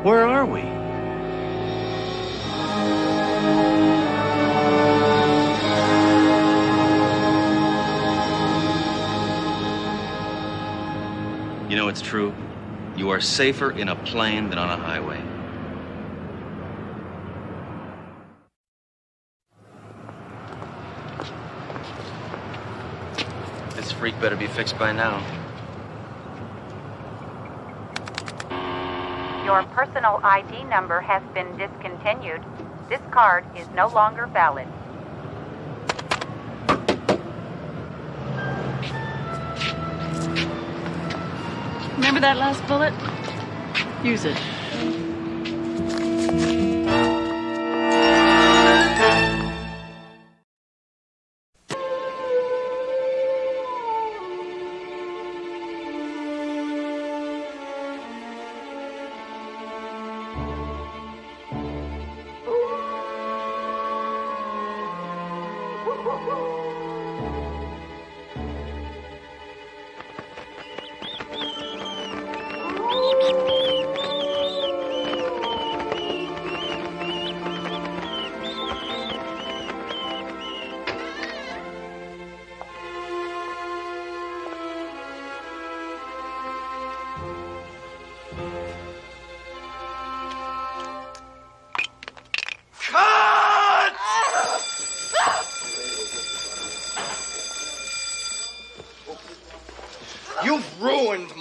Where are we? You know, it's true. You are safer in a plane than on a highway. This freak better be fixed by now. Your personal ID number has been discontinued. This card is no longer valid. Remember that last bullet? Use it.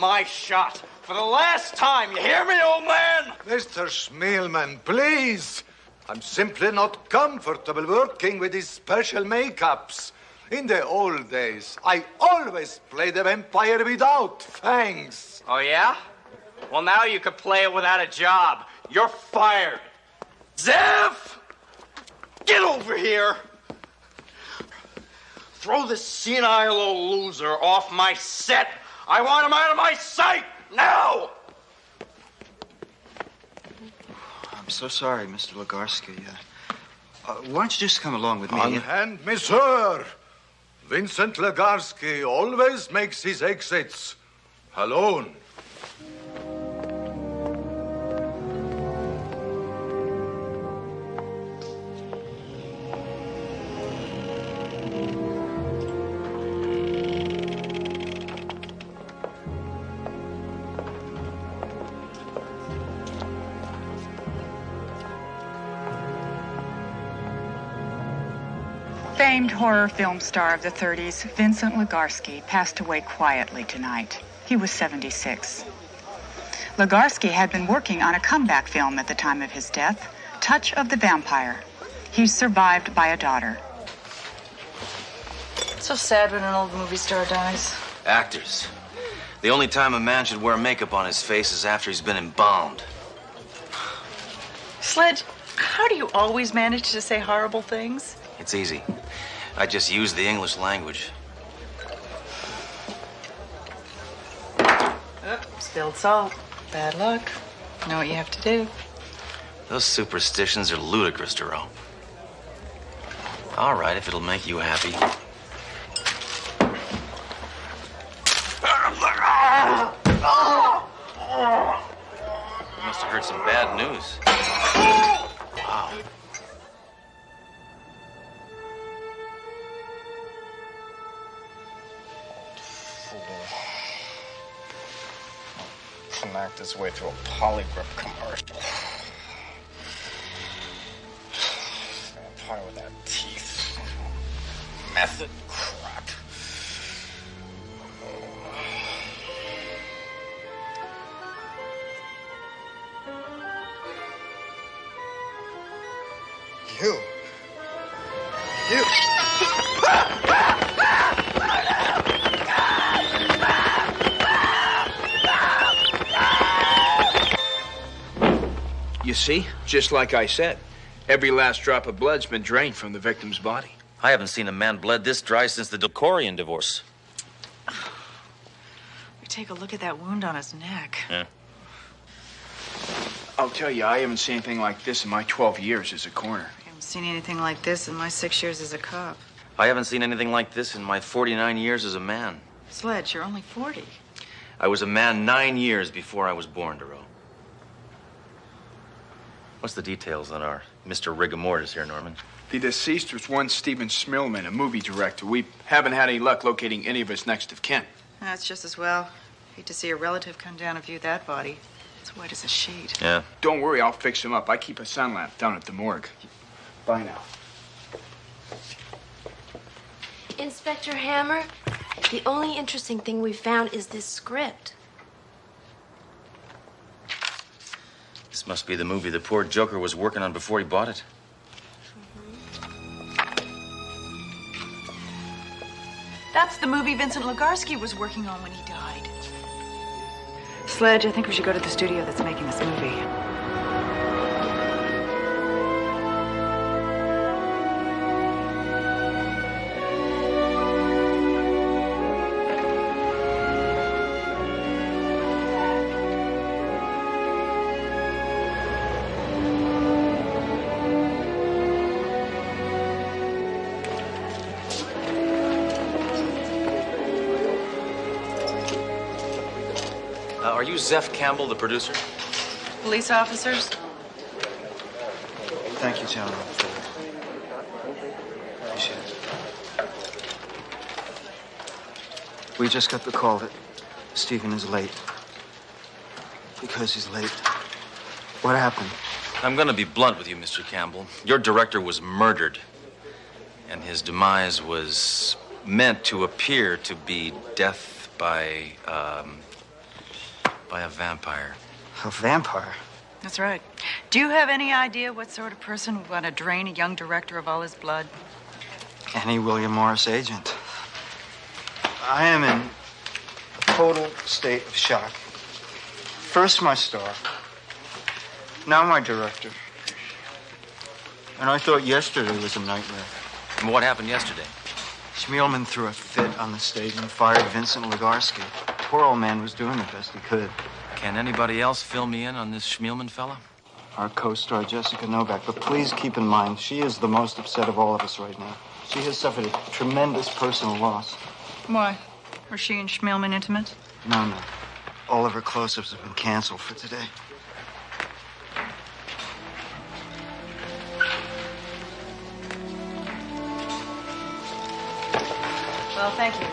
my shot. For the last time, you hear me, old man? Mr. Schmeelman, please. I'm simply not comfortable working with these special makeups. In the old days, I always played the vampire without fangs. Oh, yeah? Well, now you could play it without a job. You're fired. Zev! Get over here! Throw this senile old loser off my set. I want him out of my sight, now! I'm so sorry, Mr. Legarsky. Why don't you just come along with me? Unhand me, sir. Vincent Legarsky always makes his exits alone. Famed horror film star of the 30s, Vincent Legarsky, passed away quietly tonight. He was 76. Legarsky had been working on a comeback film at the time of his death, Touch of the Vampire. He's survived by a daughter. It's so sad when an old movie star dies. Actors. The only time a man should wear makeup on his face is after he's been embalmed. Sledge, how do you always manage to say horrible things? It's easy. I just use the English language. Oh, spilled salt. Bad luck. Know what you have to do. Those superstitions are ludicrous, Duro. All right, if it'll make you happy. You must have heard some bad news. Wow. Can act his way through a polygrip commercial. Vampire without teeth. Method crap. You. You see, just like I said, every last drop of blood's been drained from the victim's body. I haven't seen a man bled this dry since the Delcorian divorce. We take a look at that wound on his neck. Yeah. I'll tell you, I haven't seen anything like this in my 12 years as a coroner. I haven't seen anything like this in my 6 years as a cop. I haven't seen anything like this in my 49 years as a man. Sledge, you're only 40. I was a man 9 years before I was born, Duro. What's the details on our Mr. Rigor Mortis here, Norman? The deceased was one Stephen Smilman, a movie director. We haven't had any luck locating any of his next of kin. That's just as well. Hate to see a relative come down and view that body. It's white as a sheet. Yeah. Don't worry, I'll fix him up. I keep a sun lamp down at the morgue. Bye now. Inspector Hammer, the only interesting thing we found is this script. This must be the movie the poor Joker was working on before he bought it. That's the movie Vincent Legarsky was working on when he died. Sledge, I think we should go to the studio that's making this movie. Are you Zeph Campbell, the producer? Police officers? Thank you, gentlemen. Appreciate it. We just got the call that Stephen is late. Because he's late. What happened? I'm going to be blunt with you, Mr. Campbell. Your director was murdered. And his demise was meant to appear to be death by, by a vampire. A vampire? That's right. Do you have any idea what sort of person would want to drain a young director of all his blood? Any William Morris agent. I am in a total state of shock. First my star, now my director. And I thought yesterday was a nightmare. And what happened yesterday? Schmielman threw a fit on the stage and fired Vincent Legarsky. Poor old man was doing the best he could. Can anybody else fill me in on this Schmielman fella? Our co-star, Jessica Novak. But please keep in mind, she is the most upset of all of us right now. She has suffered a tremendous personal loss. Why? Were she and Schmielman intimate? No. All of her close-ups have been canceled for today. Well, thank you.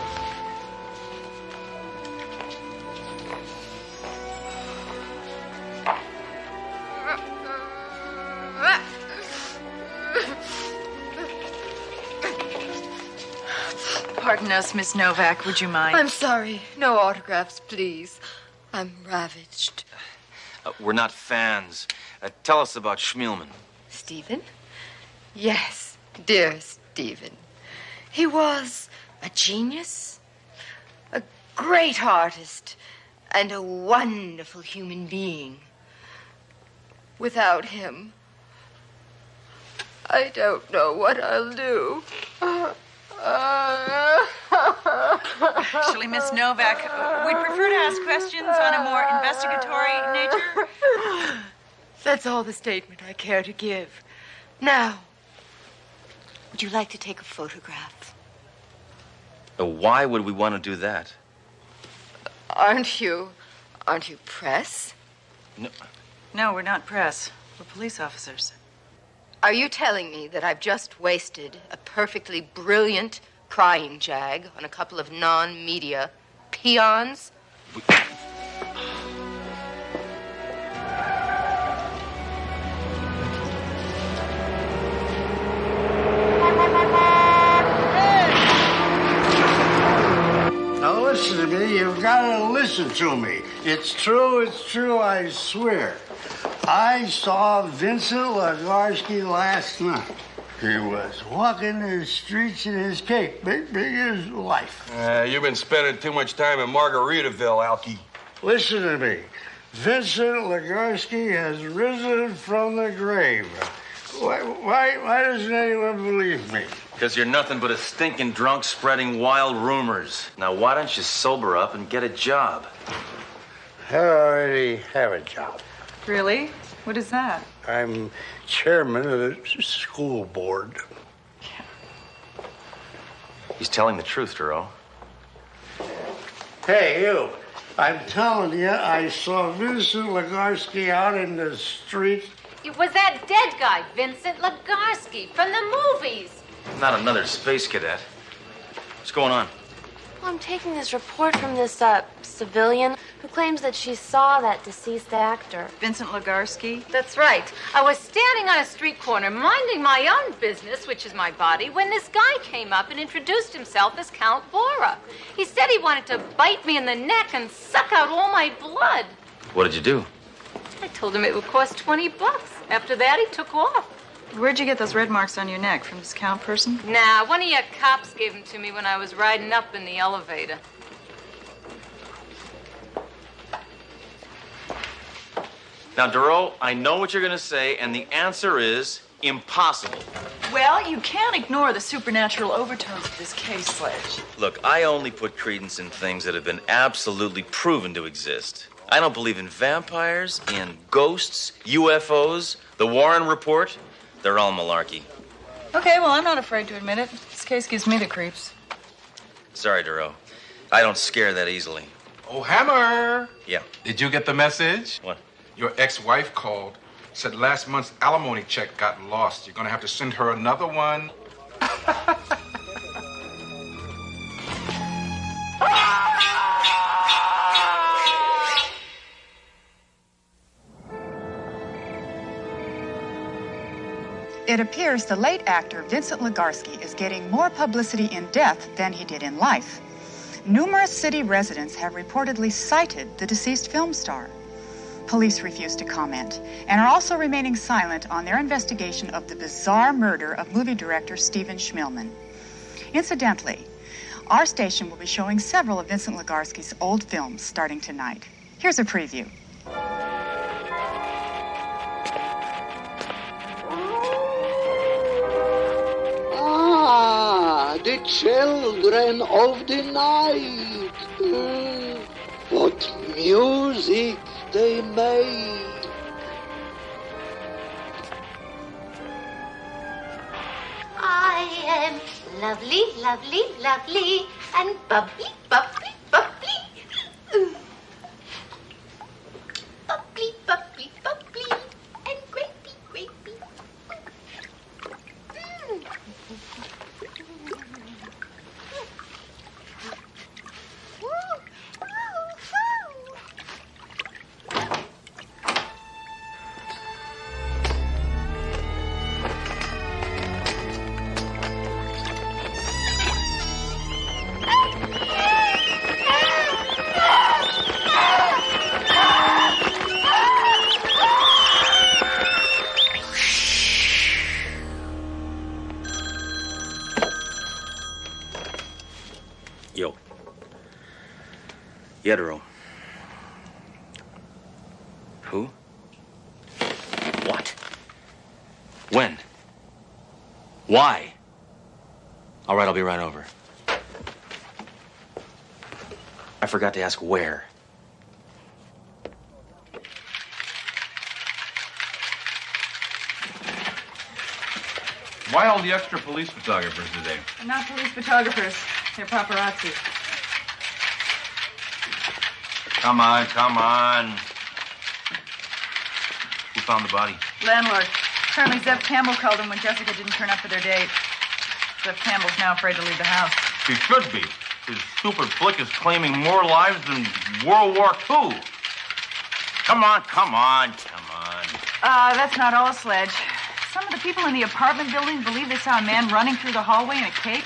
Pardon us, Miss Novak. Would you mind? I'm sorry. No autographs, please. I'm ravaged. We're not fans. Tell us about Schmielman. Stephen? Yes, dear Stephen. He was a genius, a great artist, and a wonderful human being. Without him, I don't know what I'll do. Actually, Miss Novak, we'd prefer to ask questions on a more investigatory nature. That's all the statement I care to give. Now, would you like to take a photograph? Why would we want to do that? Aren't you press? No, we're not press. We're police officers. Are you telling me that I've just wasted a perfectly brilliant crying jag on a couple of non-media peons? Now listen to me, you've got to listen to me. It's true, I swear. I saw Vincent Legarsky last night. He was walking the streets in his cape, big as life. You've been spending too much time in Margaritaville, Alky. Listen to me. Vincent Legarsky has risen from the grave. Why doesn't anyone believe me? Because you're nothing but a stinking drunk spreading wild rumors. Now, why don't you sober up and get a job? I already have a job. Really? What is that? I'm chairman of the school board. He's telling the truth, Duro. Hey, you. I'm telling you, I saw Vincent Legarsky out in the street. It was that dead guy, Vincent Legarsky, from the movies. Not another space cadet. What's going on? Well, I'm taking this report from this civilian who claims that she saw that deceased actor. Vincent Legarsky? That's right. I was standing on a street corner minding my own business, which is my body, when this guy came up and introduced himself as Count Bora. He said he wanted to bite me in the neck and suck out all my blood. What did you do? I told him it would cost $20. After that, he took off. Where'd you get those red marks on your neck? From this Count person? Nah, one of your cops gave them to me when I was riding up in the elevator. Now, Duro, I know what you're going to say, and the answer is impossible. Well, you can't ignore the supernatural overtones of this case, Sledge. Look, I only put credence in things that have been absolutely proven to exist. I don't believe in vampires, in ghosts, UFOs, the Warren Report. They're all malarkey. Okay, well, I'm not afraid to admit it. This case gives me the creeps. Sorry, Duro. I don't scare that easily. Oh, Hammer! Yeah. Did you get the message? What? Your ex-wife called. Said last month's alimony check got lost. You're gonna have to send her another one. It appears the late actor Vincent Legarsky is getting more publicity in death than he did in life. Numerous city residents have reportedly cited the deceased film star. Police refuse to comment and are also remaining silent on their investigation of the bizarre murder of movie director Stephen Schmilman. Incidentally, our station will be showing several of Vincent Legarsky's old films starting tonight. Here's a preview. Ah, the children of the night. What music they made. I am lovely, lovely, lovely, and bubbly, bubbly, bubbly. Bubbly, bubbly, bubbly, and grapey, grapey. Yo. Yetero. Who? What? When? Why? All right, I'll be right over. I forgot to ask where. Why all the extra police photographers today? They're not police photographers. They're paparazzi. Come on, come on. Who found the body? Landlord. Apparently Zev Campbell called him when Jessica didn't turn up for their date. Zev Campbell's now afraid to leave the house. He should be. His stupid flick is claiming more lives than World War II. Come on, come on, come on. That's not all, Sledge. Some of the people in the apartment building believe they saw a man running through the hallway in a cape.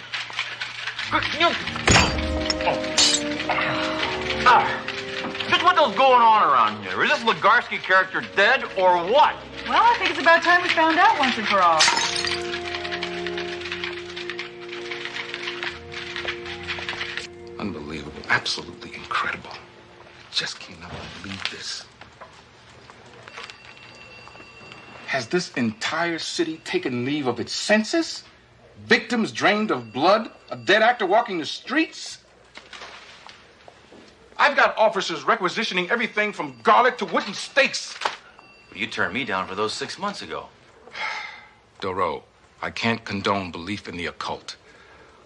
Just what the hell's going on around here? Is this Legarsky character dead or what? Well, I think it's about time we found out once and for all. Unbelievable. Absolutely incredible. Just cannot believe this. Has this entire city taken leave of its senses? Victims drained of blood? A dead actor walking the streets? I've got officers requisitioning everything from garlic to wooden stakes. You turned me down for those 6 months ago. Doro, I can't condone belief in the occult.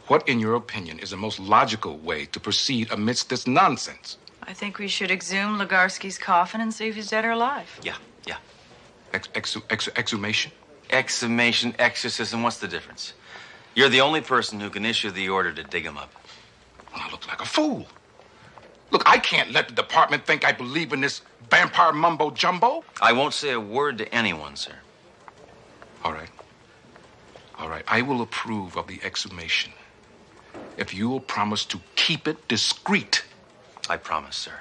What, in your opinion, is the most logical way to proceed amidst this nonsense? I think we should exhume Legarsky's coffin and see if he's dead or alive. Yeah. Exhumation? Exhumation, exorcism, what's the difference? You're the only person who can issue the order to dig him up. Well, I look like a fool. Look, I can't let the department think I believe in this vampire mumbo-jumbo. I won't say a word to anyone, sir. All right. I will approve of the exhumation if you will promise to keep it discreet. I promise, sir.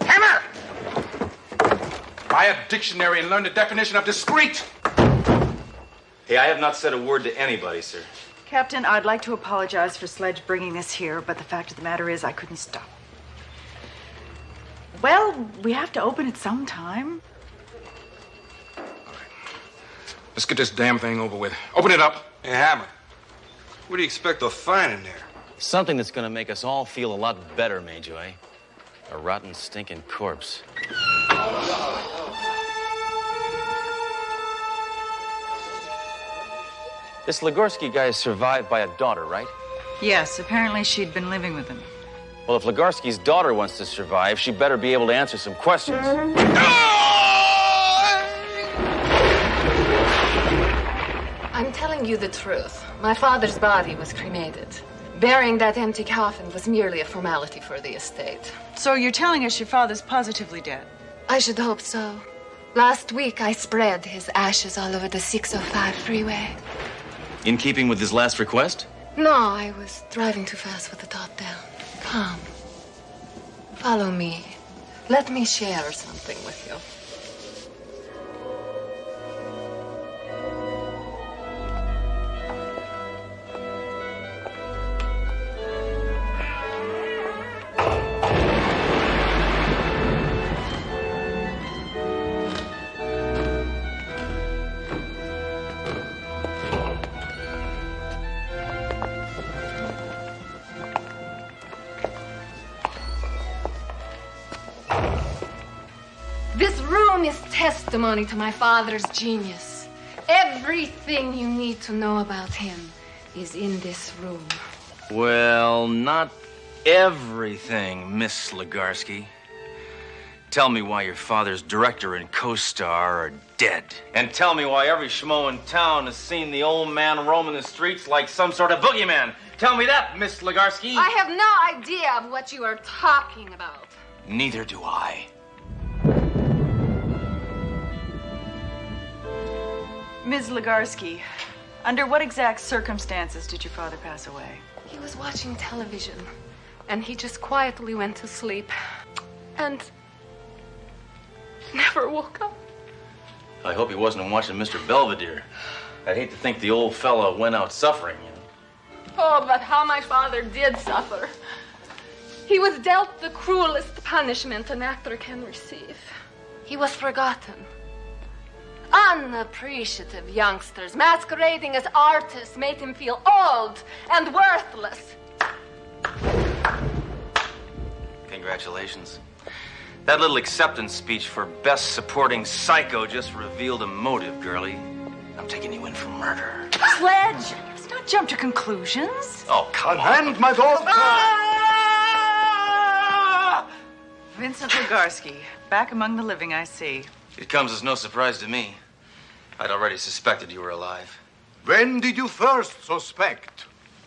Hammer! Buy a dictionary and learn the definition of discreet. Hey, I have not said a word to anybody, sir. Captain, I'd like to apologize for Sledge bringing this here, but the fact of the matter is I couldn't stop. Well, we have to open it sometime. Let's get this damn thing over with. Open it up. Hey, Hammer, what do you expect to find in there? Something that's gonna make us all feel a lot better, Major, eh? A rotten, stinking corpse. This Legarsky guy is survived by a daughter, right? Yes, apparently she'd been living with him. Well, if Legarsky's daughter wants to survive, she better be able to answer some questions. telling you the truth. My father's body was cremated. Burying that empty coffin was merely a formality for the estate. So you're telling us your father's positively dead? I should hope so. Last week, I spread his ashes all over the 605 freeway. In keeping with his last request? No, I was driving too fast with the top down. Come. Follow me. Let me share something with you. This room is testimony to my father's genius. Everything you need to know about him is in this room. Well, not everything, Miss Legarsky. Tell me why your father's director and co-star are dead. And tell me why every schmo in town has seen the old man roaming the streets like some sort of boogeyman. Tell me that, Miss Legarsky. I have no idea of what you are talking about. Neither do I. Ms. Legarsky, under what exact circumstances did your father pass away? He was watching television, and he just quietly went to sleep. And never woke up. I hope he wasn't watching Mr. Belvedere. I'd hate to think the old fella went out suffering, you know. Oh, but how my father did suffer. He was dealt the cruelest punishment an actor can receive. He was forgotten. Unappreciative youngsters masquerading as artists made him feel old and worthless. Congratulations. That little acceptance speech for Best Supporting Psycho just revealed a motive, girlie. I'm taking you in for murder. Sledge! Let's not jump to conclusions. Oh, come on. And my daughter! Vincent Legarsky, back among the living, I see. It comes as no surprise to me. I'd already suspected you were alive. When did you first suspect?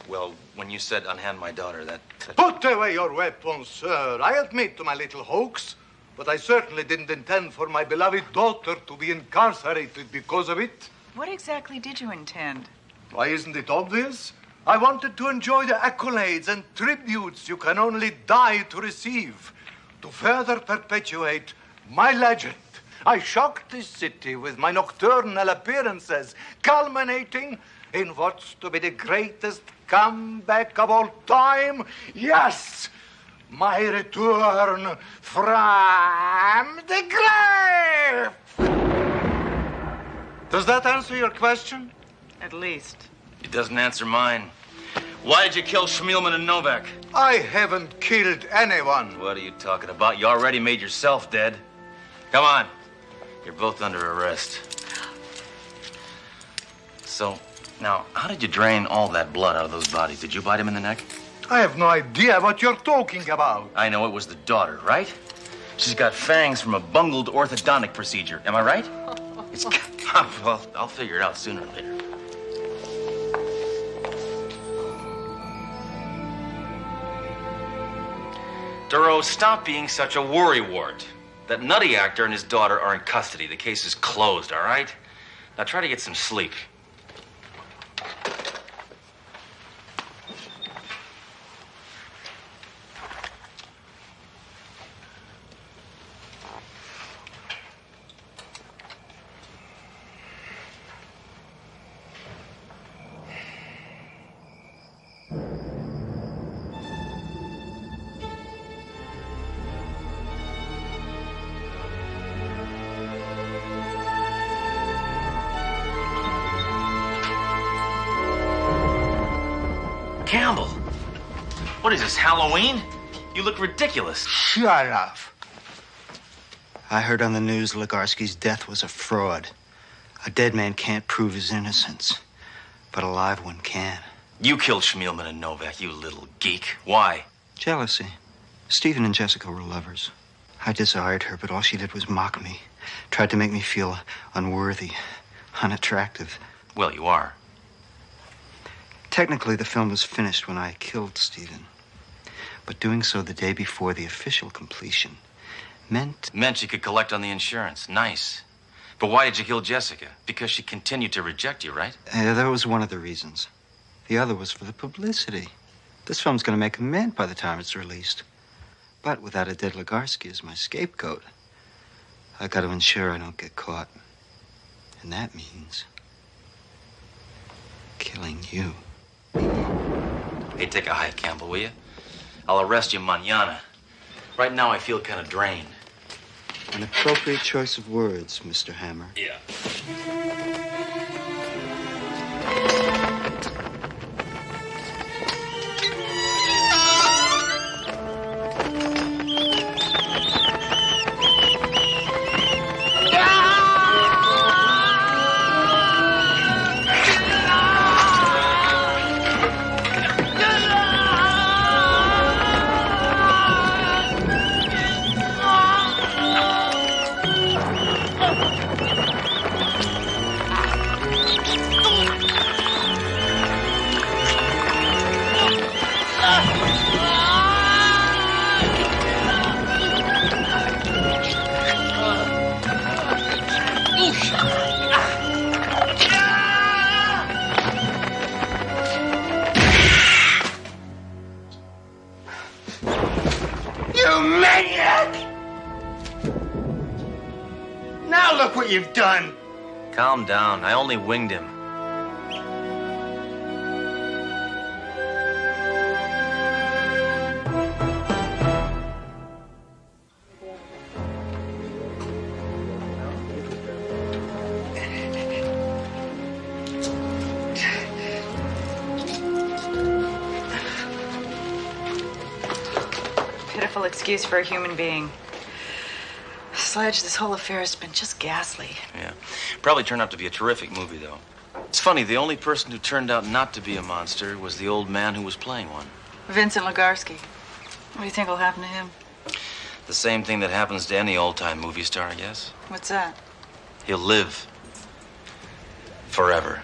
Well, when you said unhand my daughter, that... Put away your weapons, sir. I admit to my little hoax, but I certainly didn't intend for my beloved daughter to be incarcerated because of it. What exactly did you intend? Why, isn't it obvious? I wanted to enjoy the accolades and tributes you can only die to receive, to further perpetuate my legend. I shocked this city with my nocturnal appearances, culminating in what's to be the greatest comeback of all time. Yes, my return from the grave. Does that answer your question? At least. It doesn't answer mine. Why did you kill Schmielman and Novak? I haven't killed anyone. What are you talking about? You already made yourself dead. Come on. You're both under arrest. So, now, how did you drain all that blood out of those bodies? Did you bite him in the neck? I have no idea what you're talking about. I know it was the daughter, right? She's got fangs from a bungled orthodontic procedure. Am I right? It's... Well, I'll figure it out sooner or later. Duro, stop being such a worrywart. That nutty actor and his daughter are in custody. The case is closed, all right? Now try to get some sleep. Campbell, what is this, Halloween? You look ridiculous. Shut up. I heard on the news Legarsky's death was a fraud. A dead man can't prove his innocence, but a live one can. You killed Schmielman and Novak, you little geek. Why? Jealousy. Stephen and Jessica were lovers. I desired her, but all she did was mock me. Tried to make me feel unworthy, unattractive. Well, you are. Technically, the film was finished when I killed Stephen. But doing so the day before the official completion meant you could collect on the insurance. Nice. But why did you kill Jessica? Because she continued to reject you, right? That was one of the reasons. The other was for the publicity. This film's going to make a mint by the time it's released. But without a dead Legarsky as my scapegoat, I got to ensure I don't get caught. And that means killing you. Hey, take a hike, Campbell, will you? I'll arrest you mañana. Right now, I feel kind of drained. An appropriate choice of words, Mr. Hammer. Yeah. What you've done. Calm down. I only winged him. Pitiful excuse for a human being. Sledge, this whole affair has been just ghastly. Yeah. Probably turned out to be a terrific movie, though. It's funny, the only person who turned out not to be a monster was the old man who was playing one. Vincent Legarsky. What do you think will happen to him? The same thing that happens to any old-time movie star, I guess. What's that? He'll live. Forever.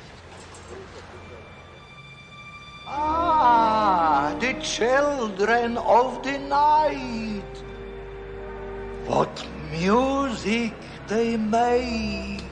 Ah, the children of the night. What music they make.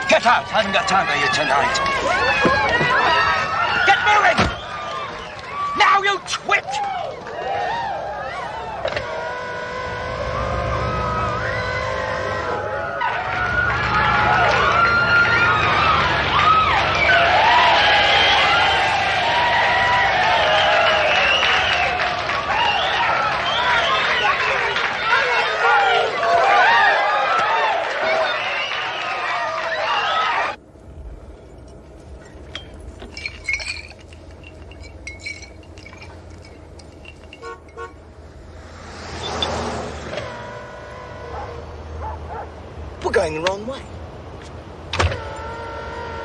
Get out! I haven't got time for you tonight. Get moving! Now, you twit! Going the wrong way.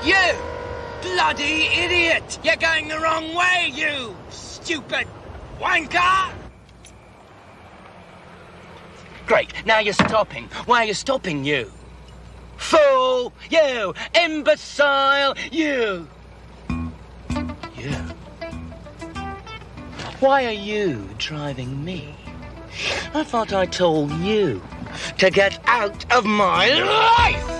You bloody idiot! You're going the wrong way, you stupid Wanker! Great, now you're stopping. Why are you stopping, you? Fool! You! Imbecile! You! You? Why are you driving me? I thought I told you to get out of my life!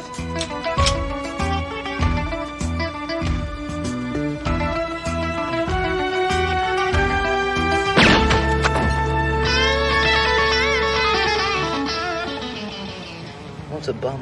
What's a bum?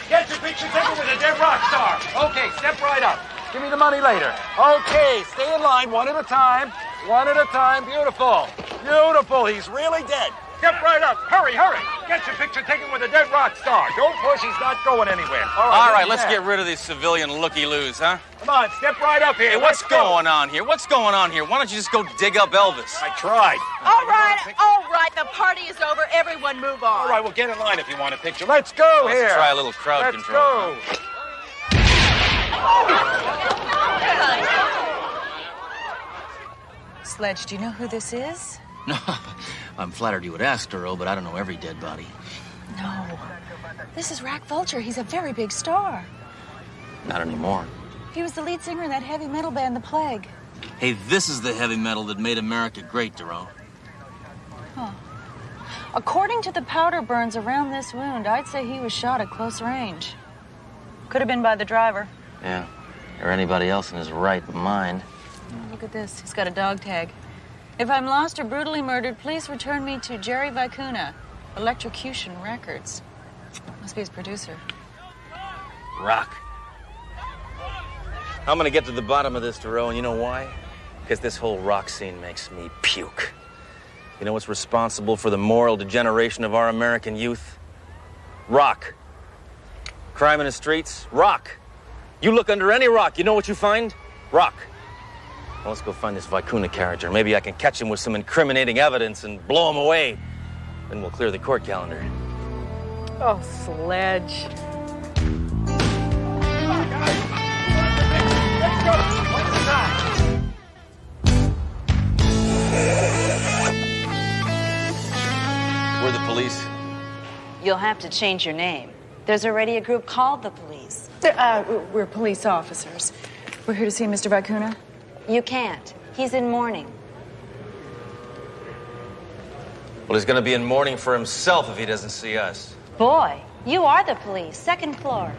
Get your picture taken with a dead rock star. Okay, step right up. Give me the money later. Okay, stay in line one at a time. One at a time. Beautiful. Beautiful. He's really dead. Step right up. Hurry, hurry. Get your picture taken with a dead rock star. Don't push. He's not going anywhere. All right, let's get rid of these civilian looky-loos, huh? Come on, step right up here. Hey, what's going on here? What's going on here? Why don't you just go dig up Elvis? I tried. All right. The party is over. Everyone move on. All right, well, get in line if you want a picture. Let's go here. Let's try a little crowd control. Let's go. Sledge, do you know who this is? No, I'm flattered you would ask, Duro, but I don't know every dead body. No. This is Rack Vulture. He's a very big star. Not anymore. He was the lead singer in that heavy metal band, The Plague. Hey, this is the heavy metal that made America great, Duro. Huh. According to the powder burns around this wound, I'd say he was shot at close range. Could have been by the driver. Yeah, or anybody else in his right mind. Oh, look at this. He's got a dog tag. If I'm lost or brutally murdered, please return me to Jerry Vicuna, Electrocution Records. Must be his producer. Rock. I'm gonna get to the bottom of this, Duro, and you know why? Because this whole rock scene makes me puke. You know what's responsible for the moral degeneration of our American youth? Rock. Crime in the streets? Rock. You look under any rock, you know what you find? Rock. Well, let's go find this Vicuna character. Maybe I can catch him with some incriminating evidence and blow him away. Then we'll clear the court calendar. Oh, Sledge. We're the police. You'll have to change your name. There's already a group called the police. We're police officers. We're here to see Mr. Vicuna. You can't. He's in mourning. Well, he's gonna be in mourning for himself if he doesn't see us. Boy, you are the police. Second floor.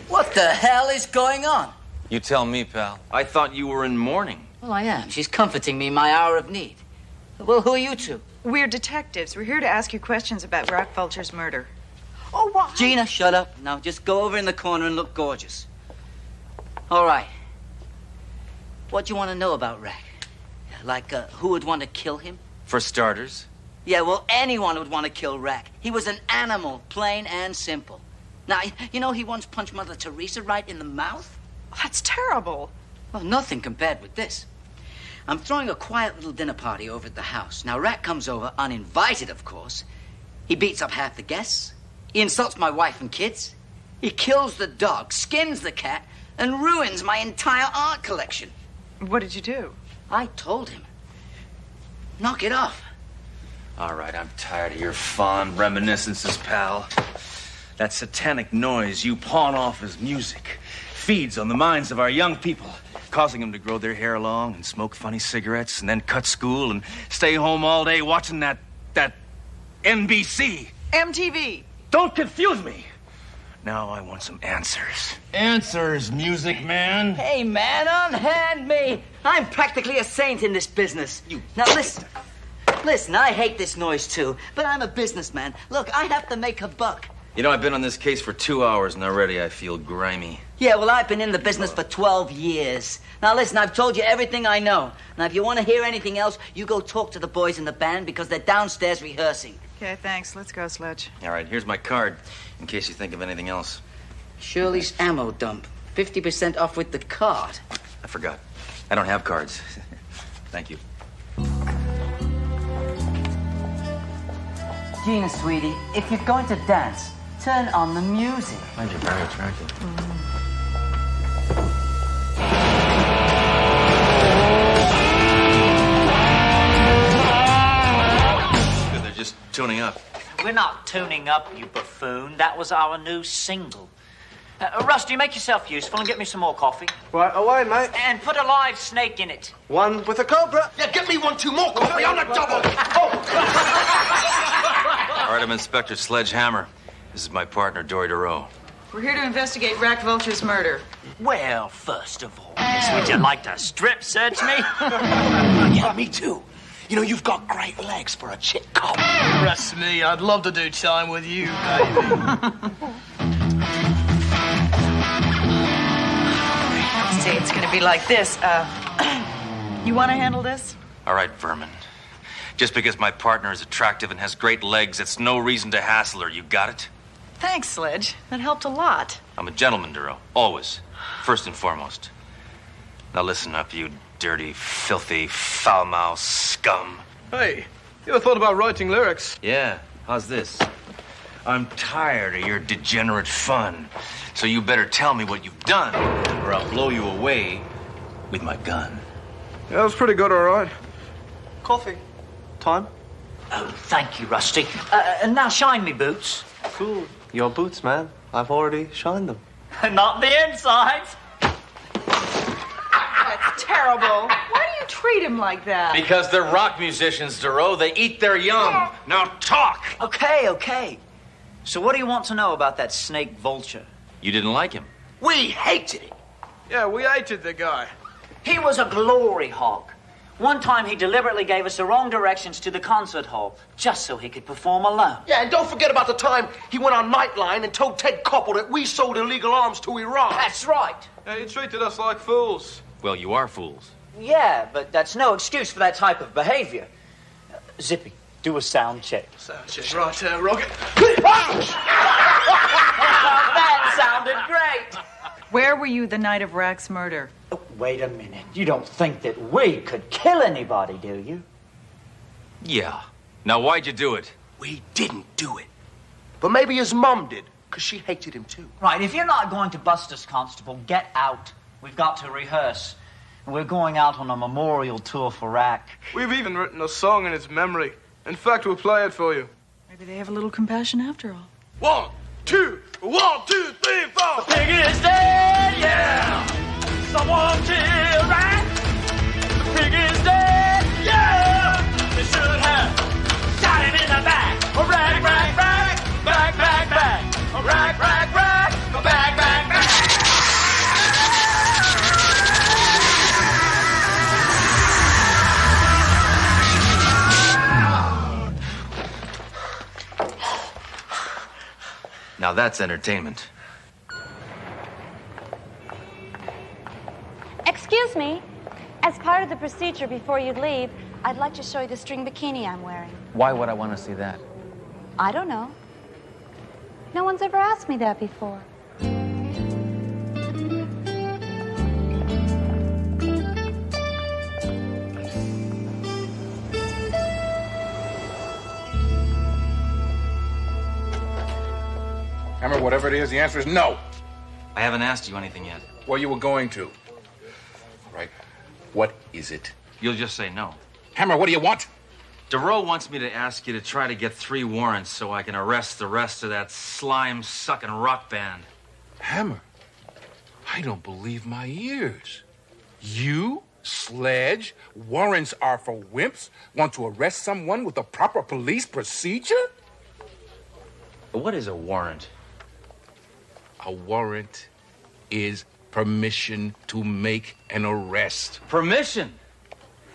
What the hell is going on? You tell me, pal. I thought you were in mourning. Well, I am. She's comforting me in my hour of need. Well, who are you two? We're detectives. We're here to ask you questions about Rack Vulture's murder. Oh, what? Gina, shut up. Now, just go over in the corner and look gorgeous. All right. What do you want to know about Rack? Like, who would want to kill him? For starters. Yeah, well, anyone would want to kill Rack. He was an animal, plain and simple. Now, you know he once punched Mother Teresa right in the mouth? That's terrible. Well, nothing compared with this. I'm throwing a quiet little dinner party over at the house. Now, Rack comes over, uninvited, of course. He beats up half the guests. He insults my wife and kids. He kills the dog, skins the cat, and ruins my entire art collection. What did you do? I told him. Knock it off. All right, I'm tired of your fond reminiscences, pal. That satanic noise you pawn off as music feeds on the minds of our young people, causing them to grow their hair long and smoke funny cigarettes and then cut school and stay home all day watching that NBC. MTV. Don't confuse me. Now I want some answers. Answers, music man. Hey, man, unhand me. I'm practically a saint in this business. Now, listen. Listen, I hate this noise, too, but I'm a businessman. Look, I have to make a buck. You know, I've been on this case for 2 hours, and already I feel grimy. Yeah, well, I've been in the business for 12 years. Now, listen, I've told you everything I know. Now, if you want to hear anything else, you go talk to the boys in the band because they're downstairs rehearsing. Okay, thanks. Let's go, Sledge. All right, here's my card, in case you think of anything else. Shirley's ammo dump. 50% off with the card. I forgot. I don't have cards. Thank you. Gina, sweetie, if you're going to dance, turn on the music. I find you very attractive. Good, they're just tuning up. We're not tuning up, you buffoon. That was our new single. Rusty, make yourself useful and get me some more coffee. Right away, mate. And put a live snake in it. One with a cobra. Yeah, get me 1, 2 more coffee on a double. All right, I'm Inspector Sledgehammer. This is my partner, Dory DeRoe. We're here to investigate Rack Vulture's murder. Well, first of all, Miss, would you like to strip search me? Yeah, me too. You know, you've got great legs for a chick cop. Trust me, I'd love to do time with you, baby. See, it's gonna be like this. You wanna handle this? All right, Vermin. Just because my partner is attractive and has great legs, it's no reason to hassle her. You got it? Thanks, Sledge. That helped a lot. I'm a gentleman, DeRoe. Always. First and foremost. Now listen up, you dirty, filthy, foul-mouthed scum. Hey, you ever thought about writing lyrics? Yeah, how's this? I'm tired of your degenerate fun. So you better tell me what you've done, or I'll blow you away with my gun. Yeah, that was pretty good, all right. Coffee. Time? Oh, thank you, Rusty. And now shine me boots. Cool. Your boots, man. I've already shined them. Not the insides. That's terrible. Why do you treat him like that? Because they're rock musicians, DeRoe. They eat their young. Now talk! Okay. So what do you want to know about that snake vulture? You didn't like him. We hated it. Yeah, we hated the guy. He was a glory hog. One time he deliberately gave us the wrong directions to the concert hall, just so he could perform alone. Yeah, and don't forget about the time he went on Nightline and told Ted Koppel that we sold illegal arms to Iran. That's right. Yeah, he treated us like fools. Well, you are fools. Yeah, but that's no excuse for that type of behavior. Zippy, do a sound check. Sound check. Right, Rocket. That sounded great. Where were you the night of Rack's murder? Oh, wait a minute. You don't think that we could kill anybody, do you? Yeah. Now, why'd you do it? We didn't do it. But maybe his mom did, because she hated him too. Right, if you're not going to bust us, Constable, get out. We've got to rehearse. We're going out on a memorial tour for Rack. We've even written a song in his memory. In fact, we'll play it for you. Maybe they have a little compassion after all. 1, 2, 1, 2, 3, 4. The pig is dead, yeah! Someone kill Rack! The pig is dead, yeah! They should have shot him in the back! Rack, rack, rack! Back, back, back! Rack, rack, rack! Back, back, back! Now that's entertainment. Excuse me. As part of the procedure before you leave, I'd like to show you the string bikini I'm wearing. Why would I want to see that? I don't know. No one's ever asked me that before. Hammer, whatever it is, the answer is no. I haven't asked you anything yet. Well, you were going to. All right. What is it? You'll just say no. Hammer, what do you want? DeRoe wants me to ask you to try to get 3 warrants so I can arrest the rest of that slime-sucking rock band. Hammer, I don't believe my ears. You, Sledge, warrants are for wimps, want to arrest someone with a proper police procedure? What is a warrant? A warrant is permission to make an arrest. Permission?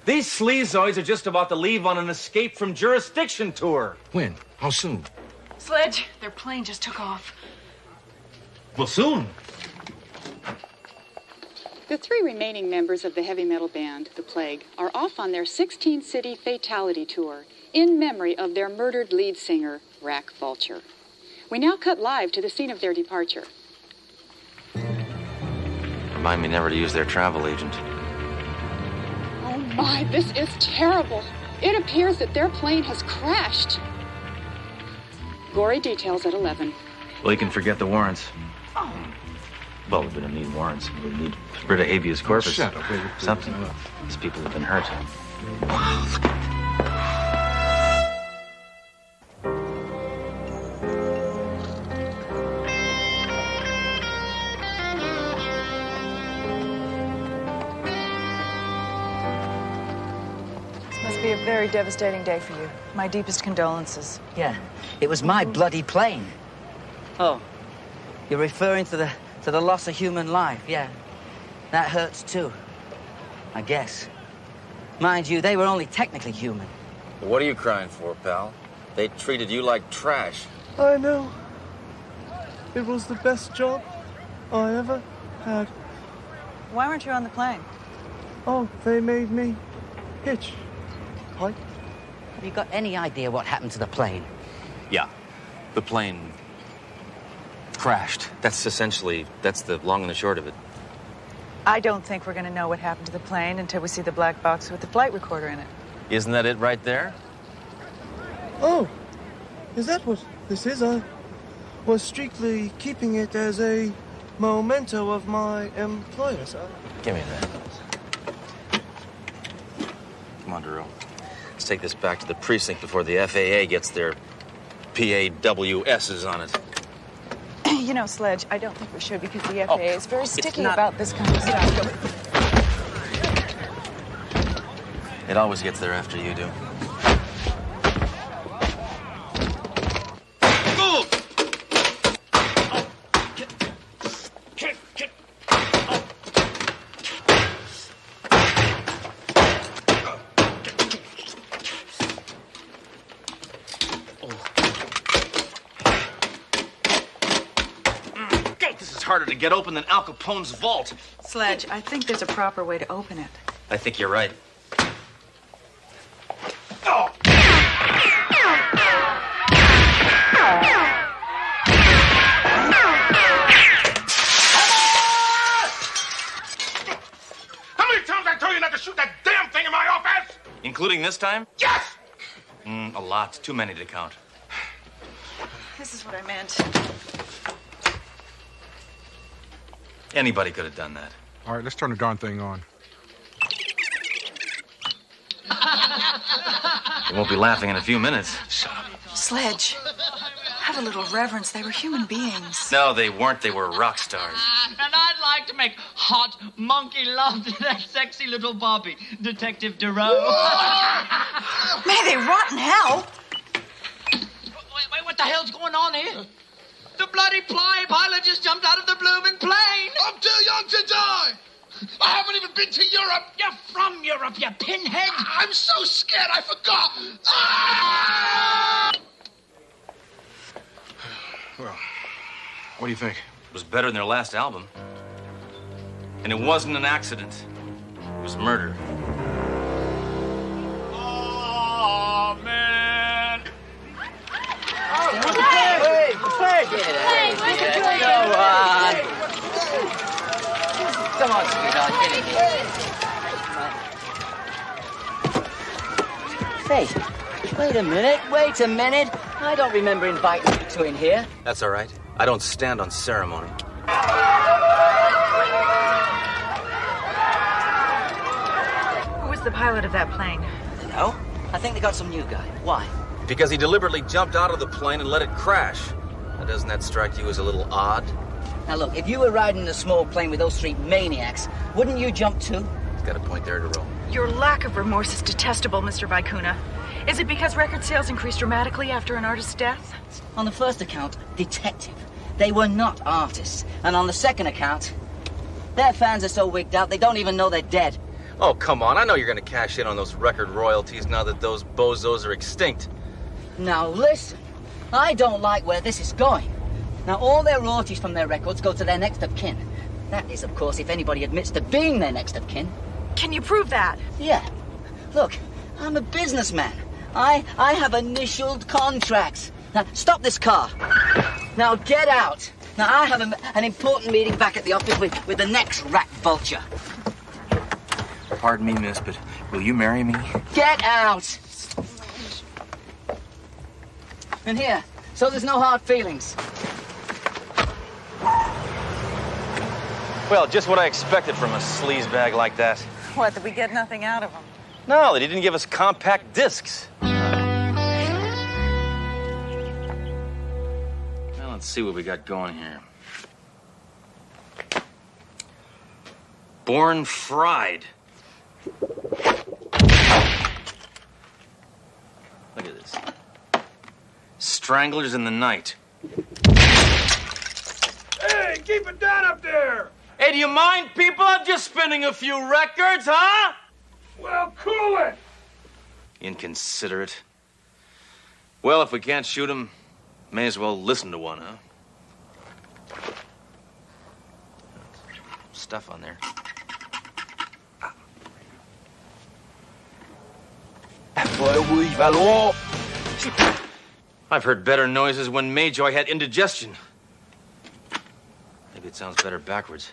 These sleazoids are just about to leave on an escape from jurisdiction tour. When? How soon? Sledge, their plane just took off. Well, soon. The 3 remaining members of the heavy metal band, The Plague, are off on their 16-city fatality tour in memory of their murdered lead singer, Rack Vulture. We now cut live to the scene of their departure. Remind me never to use their travel agent. Oh my, this is terrible. It appears that their plane has crashed. Gory details at 11. Well, you can forget the warrants. Well, we're going to need warrants. We need writ of habeas corpus. Shut up, baby. Something. These people have been hurt. This must be a very devastating day for you. My deepest condolences. Yeah, it was my bloody plane. Oh, you're referring to the loss of human life, yeah. That hurts too, I guess. Mind you, they were only technically human. What are you crying for, pal? They treated you like trash. I know. It was the best job I ever had. Why weren't you on the plane? Oh, they made me hitch. Hike. Have you got any idea what happened to the plane? Yeah. The plane crashed. That's the long and the short of it. I don't think we're going to know what happened to the plane until we see the black box with the flight recorder in it. Isn't that it right there? Oh, is that what this is? I was strictly keeping it as a memento of my employers. Give me that. Come on, Drew. Let's take this back to the precinct before the FAA gets their PAWSs on it. You know, Sledge, I don't think we should because the FAA is very sticky not- about this kind of stuff. It always gets there after you do. This is harder to get open than Al Capone's vault. Sledge, I think there's a proper way to open it. I think you're right. How many times I told you not to shoot that damn thing in my office? Including this time? Yes! A lot. Too many to count. This is what I meant. Anybody could have done that. All right, let's turn the darn thing on. They won't be laughing in a few minutes. Sledge, have a little reverence. They were human beings. No, they weren't. They were rock stars. And I'd like to make hot monkey love to that sexy little Bobby, Detective Duro. May they rot in hell. Wait, what the hell's going on here? The bloody pilot just jumped out of the blooming plane. I'm too young to die. I haven't even been to Europe. You're from Europe, you pinhead. I'm so scared I forgot. Ah! Well, what do you think? It was better than their last album. And it wasn't an accident. It was murder. Oh, man. Hey, Go on. Come on, sweetheart, get in here. Hey, wait a minute. I don't remember inviting you two in here. That's all right. I don't stand on ceremony. Who was the pilot of that plane? No, I think they got some new guy. Why? Because he deliberately jumped out of the plane and let it crash. Now, doesn't that strike you as a little odd? Now look, if you were riding a small plane with those three maniacs, wouldn't you jump too? He's got a point there to roll. Your lack of remorse is detestable, Mr. Vicuna. Is it because record sales increased dramatically after an artist's death? On the first account, detective. They were not artists. And on the second account, their fans are so wigged out they don't even know they're dead. Oh, come on. I know you're going to cash in on those record royalties now that those bozos are extinct. Now listen, I don't like where this is going. Now, all their royalties from their records go to their next of kin. That is, of course, if anybody admits to being their next of kin. Can you prove that? Yeah. Look, I'm a businessman. I have initialed contracts. Now, stop this car. Now, get out. Now, I have an important meeting back at the office with the next rat vulture. Pardon me, miss, but will you marry me? Get out! And here, so there's no hard feelings. Well, just what I expected from a sleazebag like that. What, did we get nothing out of him? No, they didn't give us compact discs. Well, let's see what we got going here. Born Fried. Look at this. Stranglers in the Night. Hey, keep it down up there! Hey, do you mind, people? I'm just spinning a few records, huh? Well, cool it! Inconsiderate. Well, if we can't shoot him, may as well listen to one, huh? Stuff on there. I've heard better noises when Mayjoy had indigestion. Maybe it sounds better backwards.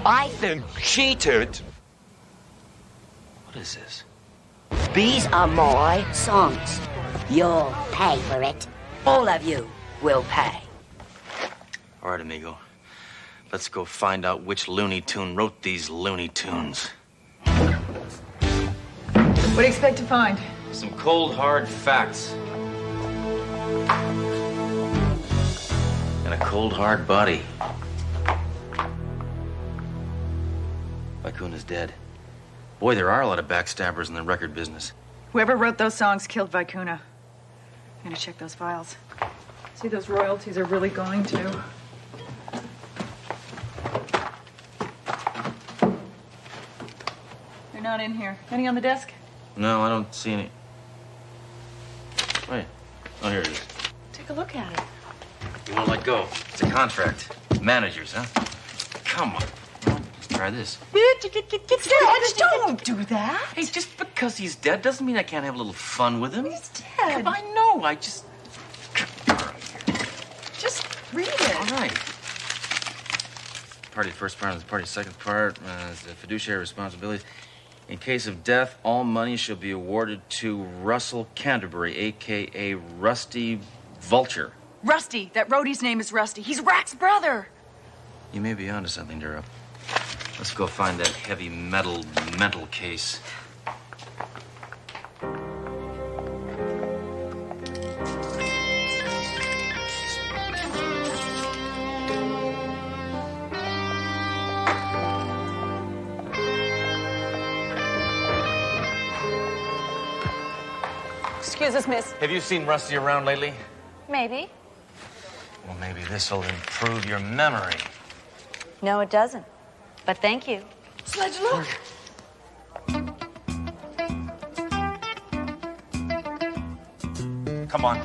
I've been cheated. What is this? These are my songs. You'll pay for it. All of you will pay. All right, amigo. Let's go find out which Looney Tune wrote these Looney Tunes. What do you expect to find? Some cold, hard facts. And a cold, hard body. Vicuna's dead. Boy, there are a lot of backstabbers in the record business. Whoever wrote those songs killed Vicuna. I'm gonna check those files. See, those royalties are really going to. They're not in here. Any on the desk? No, I don't see any. Wait. Oh, here it is. Take a look at it. You won't let go. It's a contract. Managers, huh? Come on. Let's try this. Sledge, don't do that. Hey, just because he's dead doesn't mean I can't have a little fun with him. He's dead. I know. I just... Just read it. All right. Party first part, the party's second part is the fiduciary responsibilities. In case of death, all money shall be awarded to Russell Canterbury, a.k.a. Rusty Vulture. Rusty. That roadie's name is Rusty. He's Rack's brother. You may be onto something, Dura. Let's go find that heavy metal mental case. Excuse us, miss. Have you seen Rusty around lately? Maybe. Well, maybe this'll improve your memory. No, it doesn't. But thank you. Sledge, look. Come on.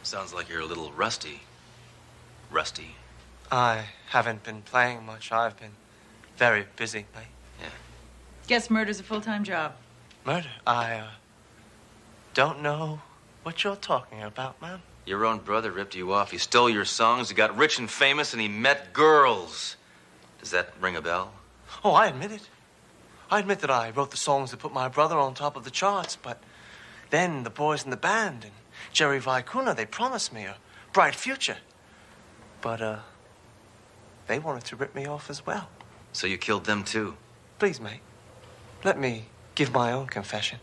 Sounds like you're a little rusty. Rusty. I haven't been playing much. I've been very busy, mate. Yeah. Guess murder's a full-time job. Murder? I don't know what you're talking about, ma'am. Your own brother ripped you off. He stole your songs, he got rich and famous, and he met girls. Does that ring a bell? Oh, I admit it. I admit that I wrote the songs that put my brother on top of the charts, but then the boys in the band and Jerry Vicuna, they promised me a bright future. But, they wanted to rip me off as well. So you killed them, too? Please, mate, let me give my own confession.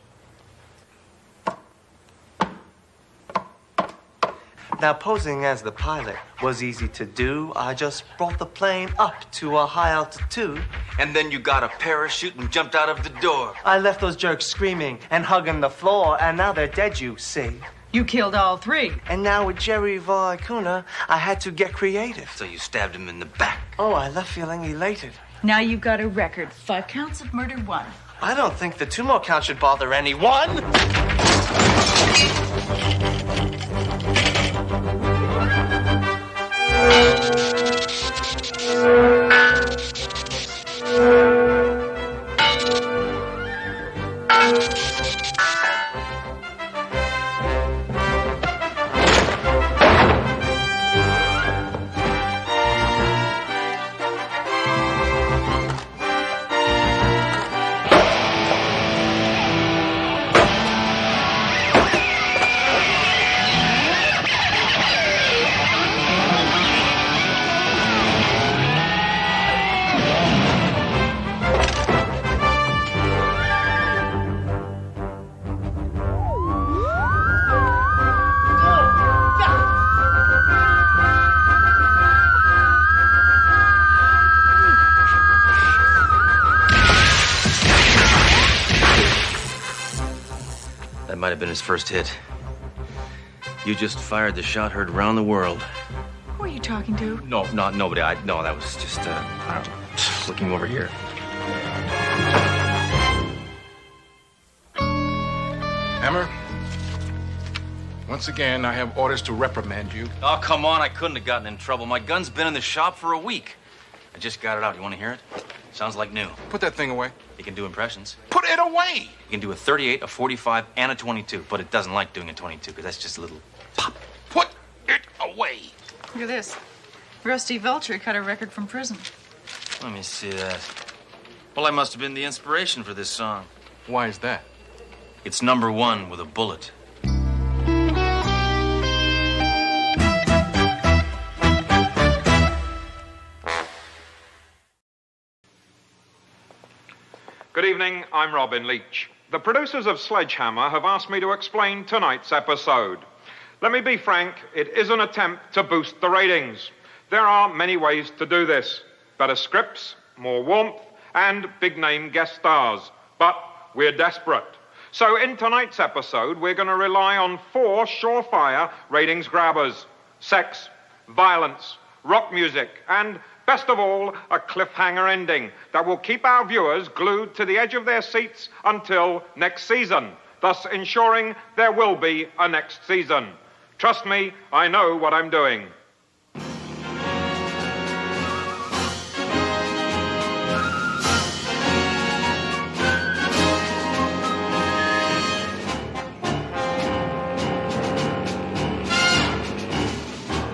Now, posing as the pilot was easy to do. I just brought the plane up to a high altitude. And then you got a parachute and jumped out of the door. I left those jerks screaming and hugging the floor, and now they're dead, you see. You killed all three. And now with Jerry Vicuna, I had to get creative. So you stabbed him in the back. Oh, I left feeling elated. Now you've got a record. 5 counts of murder, 1. I don't think the 2 more counts should bother anyone. That might have been his first hit. You just fired the shot heard around the world. Who are you talking to? No, not nobody. No, that was just, I don't know, just looking over here. Hammer, once again, I have orders to reprimand you. Oh, come on. I couldn't have gotten in trouble. My gun's been in the shop for a week. I just got it out. You want to hear it? Sounds like new. Put that thing away. It can do impressions. Put it away! It can do a 38, a 45, and a 22, but it doesn't like doing a 22 because that's just a little pop. Put it away! Look at this. Rusty Vulture cut a record from prison. Let me see that. Well, I must have been the inspiration for this song. Why is that? It's number 1 with a bullet. Good evening, I'm Robin Leach. The producers of Sledgehammer have asked me to explain tonight's episode. Let me be frank, it is an attempt to boost the ratings. There are many ways to do this. Better scripts, more warmth, and big-name guest stars. But we're desperate. So in tonight's episode, we're going to rely on 4 surefire ratings grabbers. Sex, violence, rock music, and best of all, a cliffhanger ending that will keep our viewers glued to the edge of their seats until next season, thus ensuring there will be a next season. Trust me, I know what I'm doing.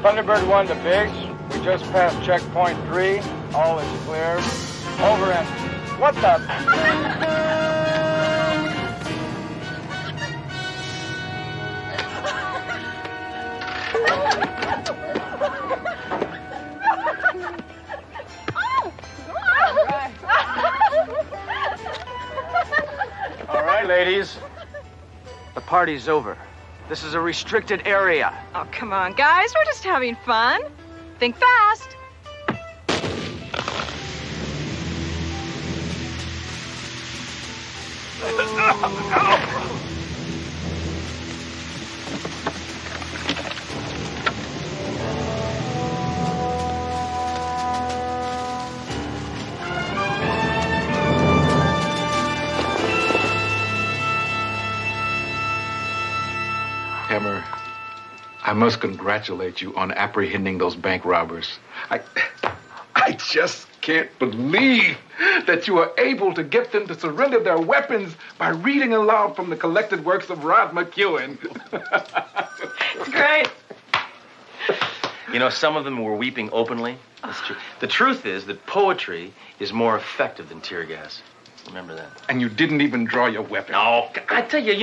Thunderbird 1 to Biggs. We just passed checkpoint 3. All is clear. Over and... What the... All right, ladies. The party's over. This is a restricted area. Oh, come on, guys. We're just having fun. Think fast. Hammer, I must congratulate you on apprehending those bank robbers. I just can't believe that you were able to get them to surrender their weapons by reading aloud from the collected works of Rod McEwen. It's great. You know, some of them were weeping openly. That's true. The truth is that poetry is more effective than tear gas. Remember that. And you didn't even draw your weapon. No, I tell you,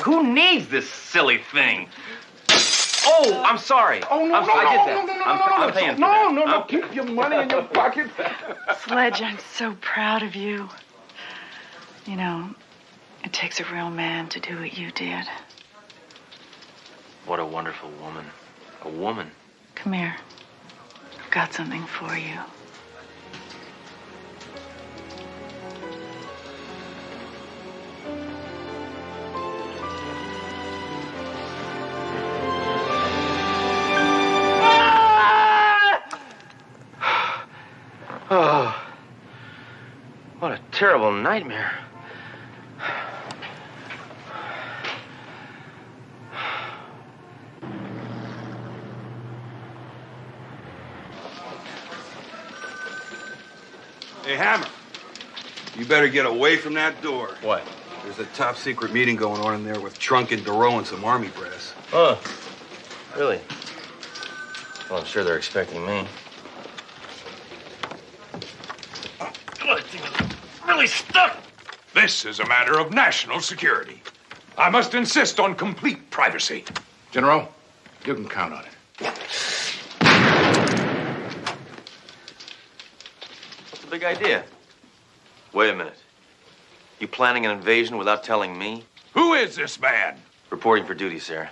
who needs this silly thing? Oh, I'm sorry. Oh, no, I did that. No, I'm paying for that. No, keep your money in your pocket. Sledge, I'm so proud of you. You know, it takes a real man to do what you did. What a wonderful woman. A woman. Come here. I've got something for you. Oh, what a terrible nightmare. Hey, Hammer, you better get away from that door. What? There's a top secret meeting going on in there with Trunk and Duro and some army brass. Oh, really? Well, I'm sure they're expecting me. Really stuck. This is a matter of national security. I must insist on complete privacy. General, you can count on it. What's the big idea? Wait a minute. You planning an invasion without telling me? Who is this man? Reporting for duty, sir.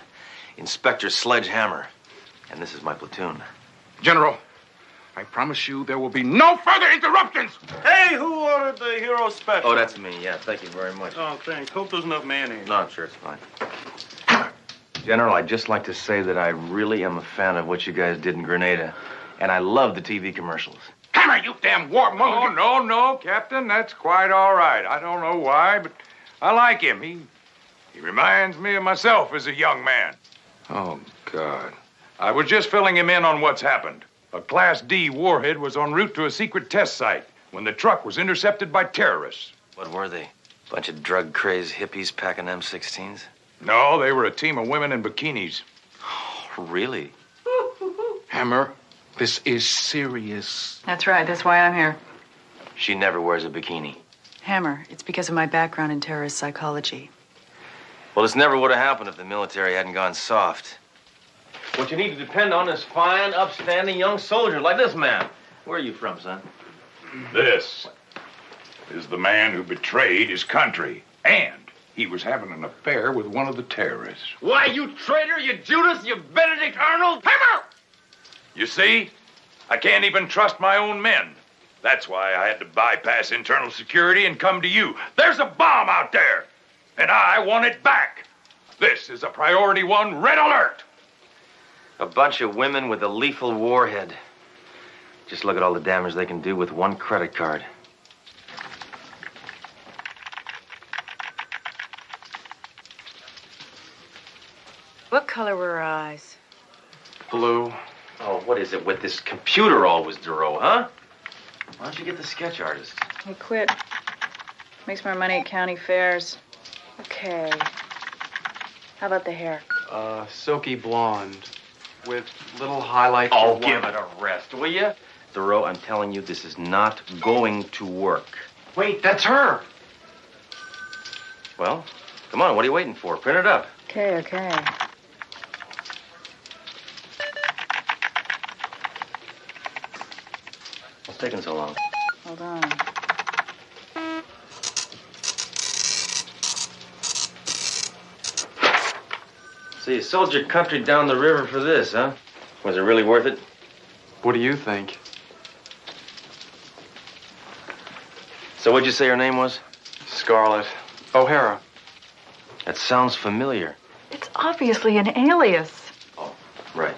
Inspector Sledge. And this is my platoon. General, I promise you there will be no further interruptions. Hey, who ordered the hero special? Oh, that's me. Yeah, thank you very much. Oh, thanks. Hope there's enough mayonnaise. No, I'm sure it's fine. General, I'd just like to say that I really am a fan of what you guys did in Grenada. And I love the TV commercials. Hammer, you damn warmonger! Oh, no, Captain. That's quite all right. I don't know why, but I like him. He reminds me of myself as a young man. Oh, God. I was just filling him in on what's happened. A Class D warhead was en route to a secret test site when the truck was intercepted by terrorists. What were they? Bunch of drug-crazed hippies packing M16s? No, they were a team of women in bikinis. Oh, really? Hammer, this is serious. That's right. That's why I'm here. She never wears a bikini. Hammer, it's because of my background in terrorist psychology. Well, this never would have happened if the military hadn't gone soft. What you need to depend on is fine, upstanding young soldiers like this man. Where are you from, son? This is the man who betrayed his country. And he was having an affair with one of the terrorists. Why, you traitor, you Judas, you Benedict Arnold! Hammer! You see, I can't even trust my own men. That's why I had to bypass internal security and come to you. There's a bomb out there, and I want it back. This is a priority 1 red alert. A bunch of women with a lethal warhead. Just look at all the damage they can do with one credit card. What color were her eyes? Blue. Oh, what is it with this computer always, Duro, huh? Why don't you get the sketch artist? He quit. Makes more money at county fairs. Okay. How about the hair? Silky blonde with little highlights. Oh, give it a rest, will you? Duro, I'm telling you, this is not going to work. Wait, that's her. Well, come on, what are you waiting for? Print it up. Okay. What's taking so long? Hold on. So you sold your country down the river for this, huh? Was it really worth it? What do you think? So what'd you say her name was? Scarlett O'Hara. That sounds familiar. It's obviously an alias. Oh, right.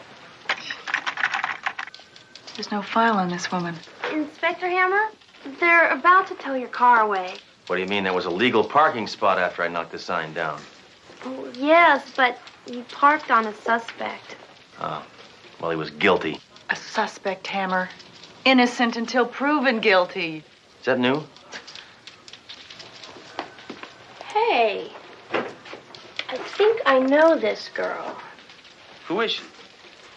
There's no file on this woman. Inspector Hammer, they're about to tow your car away. What do you mean? There was a legal parking spot after I knocked the sign down. Oh, yes, but you parked on a suspect. Oh, well, he was guilty. A suspect, Hammer. Innocent until proven guilty. Is that new? Hey, I think I know this girl. Who is she?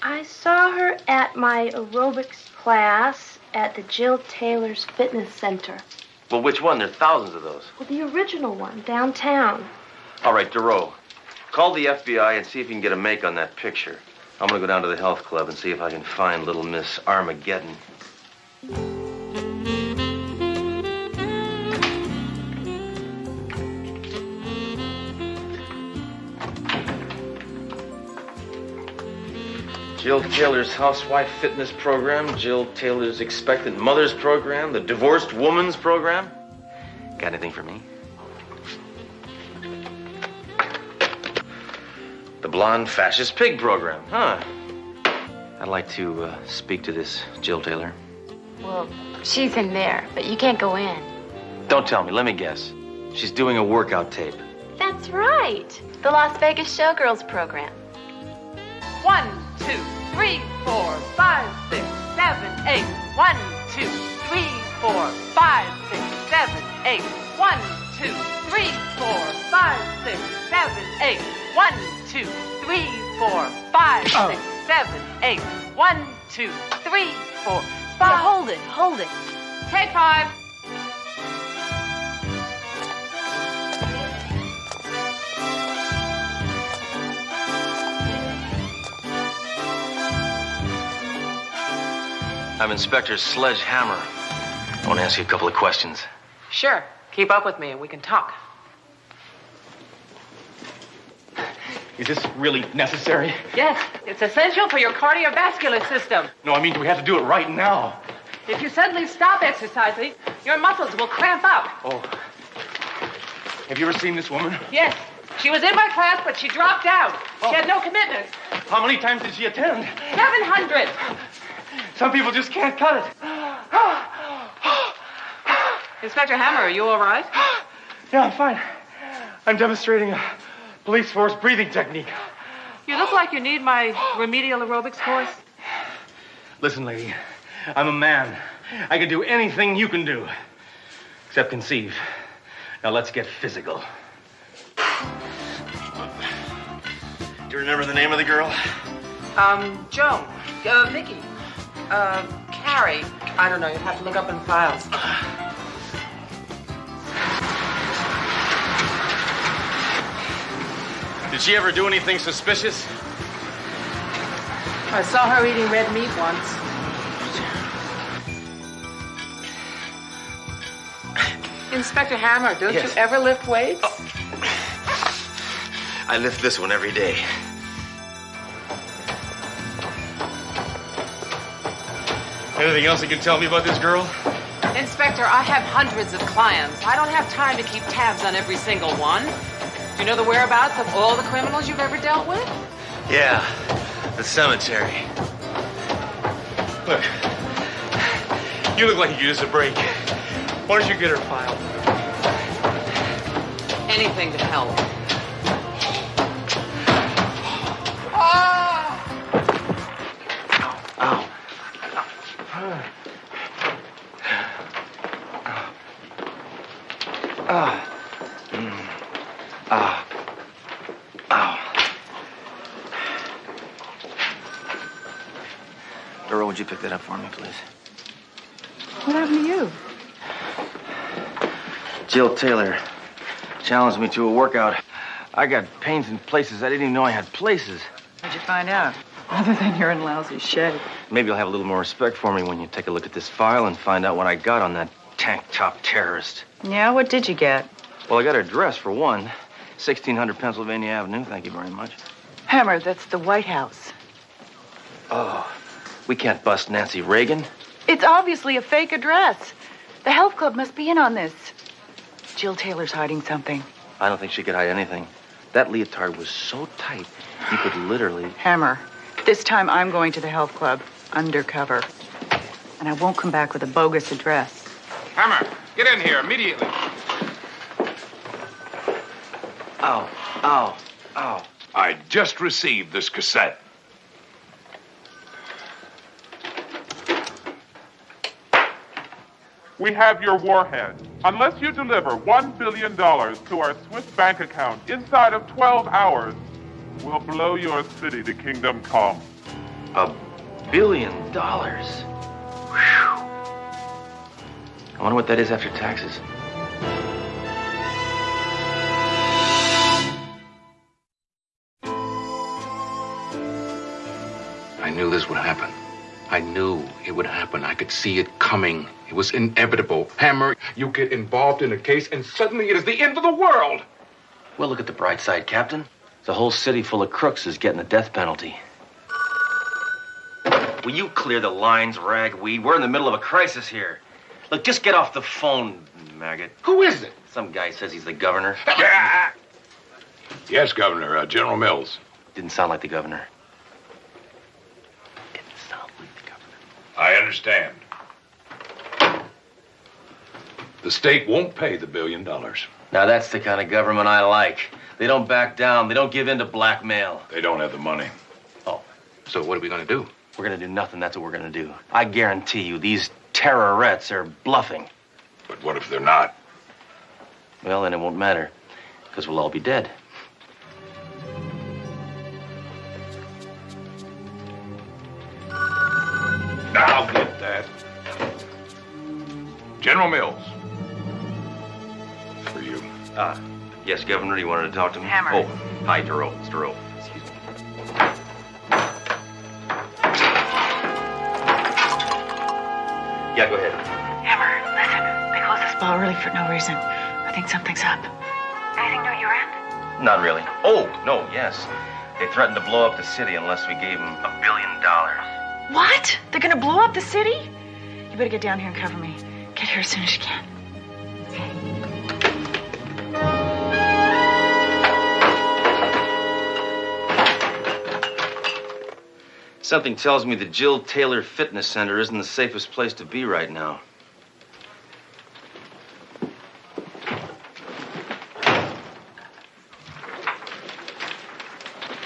I saw her at my aerobics class at the Jill Taylor's Fitness Center. Well, which one? There are thousands of those. Well, the original one, downtown. All right, Duro. Call the FBI and see if you can get a make on that picture. I'm gonna go down to the health club and see if I can find little Miss Armageddon. Jill Taylor's housewife fitness program, Jill Taylor's expectant mother's program, the divorced woman's program. Got anything for me? The blonde fascist pig program, huh? I'd like to speak to this Jill Taylor. Well, she's in there, but you can't go in. Don't tell me, let me guess. She's doing a workout tape. That's right. The Las Vegas Showgirls program. 1, 2, 3, 4, 5, 6, 7, 8. 1, 2, 3, 4, 5, 6, 7, 8. 1, 2, 3, 4, 5, 6, 7, 8. 1, 2, 3, 4, 5, 6, 7, 8. 1, 2, 3, 4, 5. Yeah, hold it. Take 5. I'm Inspector Sledge Hammer. I want to ask you a couple of questions. Sure. Keep up with me and we can talk. Is this really necessary? Yes, it's essential for your cardiovascular system. No, I mean, do we have to do it right now? If you suddenly stop exercising, your muscles will cramp up. Oh. Have you ever seen this woman? Yes, she was in my class, but she dropped out. She had no commitments. How many times did she attend? 700. Some people just can't cut it. Inspector Hammer, are you all right? Yeah, I'm fine. I'm demonstrating a police force breathing technique. You look like you need my remedial aerobics course. Listen, lady, I'm a man. I can do anything you can do, except conceive. Now let's get physical. Do you remember the name of the girl? Joan. Vicky. Carrie. I don't know. You'd have to look up in files. Did she ever do anything suspicious? I saw her eating red meat once. Inspector Hammer, don't you ever lift weights? I lift this one every day. Anything else you can tell me about this girl? Inspector, I have hundreds of clients. I don't have time to keep tabs on every single one. Do you know the whereabouts of all the criminals you've ever dealt with? Yeah, the cemetery. Look, you look like you could use a break. Why don't you get her file? Anything to help. Ow. Dora, would you pick that up for me, please? What happened to you? Jill Taylor challenged me to a workout. I got pains in places I didn't even know I had places. How'd you find out? Other than you're in lousy shape. Maybe you'll have a little more respect for me when you take a look at this file and find out what I got on that tank-top terrorist. Yeah, what did you get? Well, I got her address, for one. 1600 Pennsylvania Avenue. Thank you very much. Hammer, that's the White House. Oh, we can't bust Nancy Reagan. It's obviously a fake address. The health club must be in on this. Jill Taylor's hiding something. I don't think she could hide anything. That leotard was so tight, you could literally... Hammer, this time I'm going to the health club, undercover. And I won't come back with a bogus address. Hammer, get in here immediately. Ow, ow, ow. I just received this cassette. We have your warhead. Unless you deliver $1 billion to our Swiss bank account inside of 12 hours, we'll blow your city to kingdom come. $1 billion? Whew. I wonder what that is after taxes. I knew this would happen. I knew it would happen. I could see it coming. It was inevitable. Hammer, you get involved in a case and suddenly it is the end of the world. Well, look at the bright side, Captain. The whole city full of crooks is getting the death penalty. will you clear the lines, ragweed? We're in the middle of a crisis here. Look, just get off the phone, maggot. Who is it? Some guy says he's the governor. Yes, Governor. General Mills. Didn't sound like the governor. I understand. The state won't pay the $1 billion. Now, that's the kind of government I like. They don't back down. They don't give in to blackmail. They don't have the money. Oh. So what are we going to do? We're going to do nothing. That's what we're going to do. I guarantee you, these terrorists are bluffing. But what if they're not? Well, then it won't matter, because we'll all be dead. I'll get that. General Mills. For you. Yes, Governor, you wanted to talk to me? Hammer. Oh, hi, Duro. It's Duro. Excuse me. Yeah, go ahead. Hammer, listen. They closed this ball early for no reason. I think something's up. Anything new at your end? Not really. Oh, no, yes. They threatened to blow up the city unless we gave them $1 billion. What? They're gonna blow up the city? You better get down here and cover me. Get here as soon as you can. Something tells me the Jill Taylor Fitness Center isn't the safest place to be right now.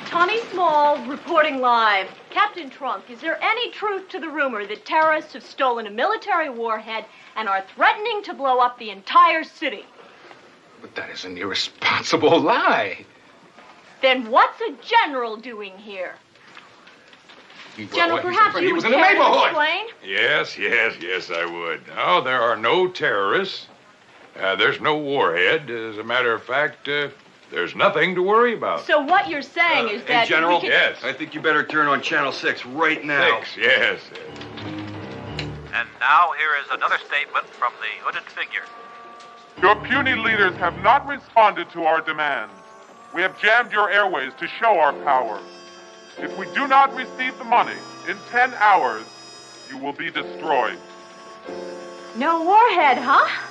Tommy Small reporting live. Captain Trunk, is there any truth to the rumor that terrorists have stolen a military warhead and are threatening to blow up the entire city? But that is an irresponsible lie. Then what's a general doing here? General, Well, perhaps he you was would in the care to neighborhood. explain? Yes, I would. No, there are no terrorists. There's no warhead. As a matter of fact, there's nothing to worry about. So what you're saying is that we can... Yes. I think you better turn on Channel 6 right now. 6, yes. And now here is another statement from the hooded figure. Your puny leaders have not responded to our demands. We have jammed your airways to show our power. If we do not receive the money in 10 hours, you will be destroyed. No warhead, huh?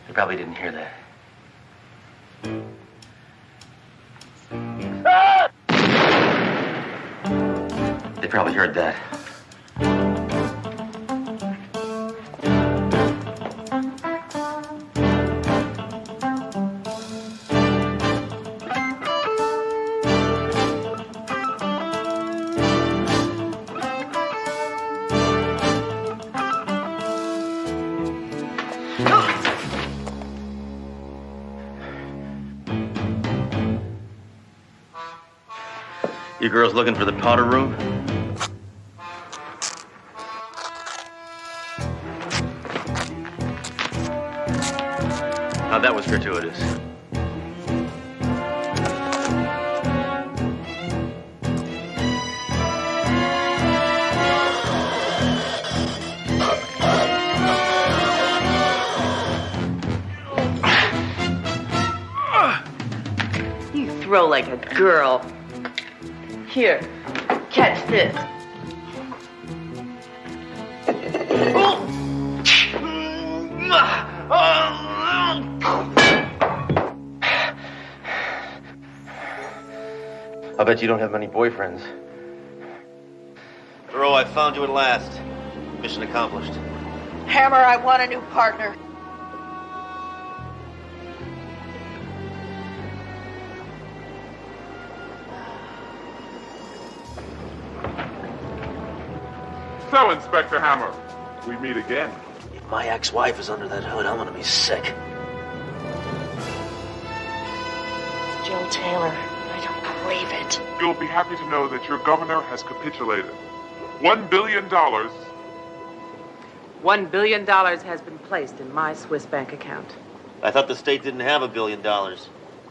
You probably didn't hear that. They probably heard that. You girls looking for the powder room? Now that was gratuitous. You throw like a girl. Here, catch this. I'll bet you don't have many boyfriends. Duro, I found you at last. Mission accomplished. Hammer, I want a new partner. So, Inspector Hammer, we meet again. If my ex-wife is under that hood, I'm gonna be sick. Jill Taylor. I don't believe it. You'll be happy to know that your governor has capitulated. $1 billion. $1 billion has been placed in my Swiss bank account. I thought the state didn't have $1 billion.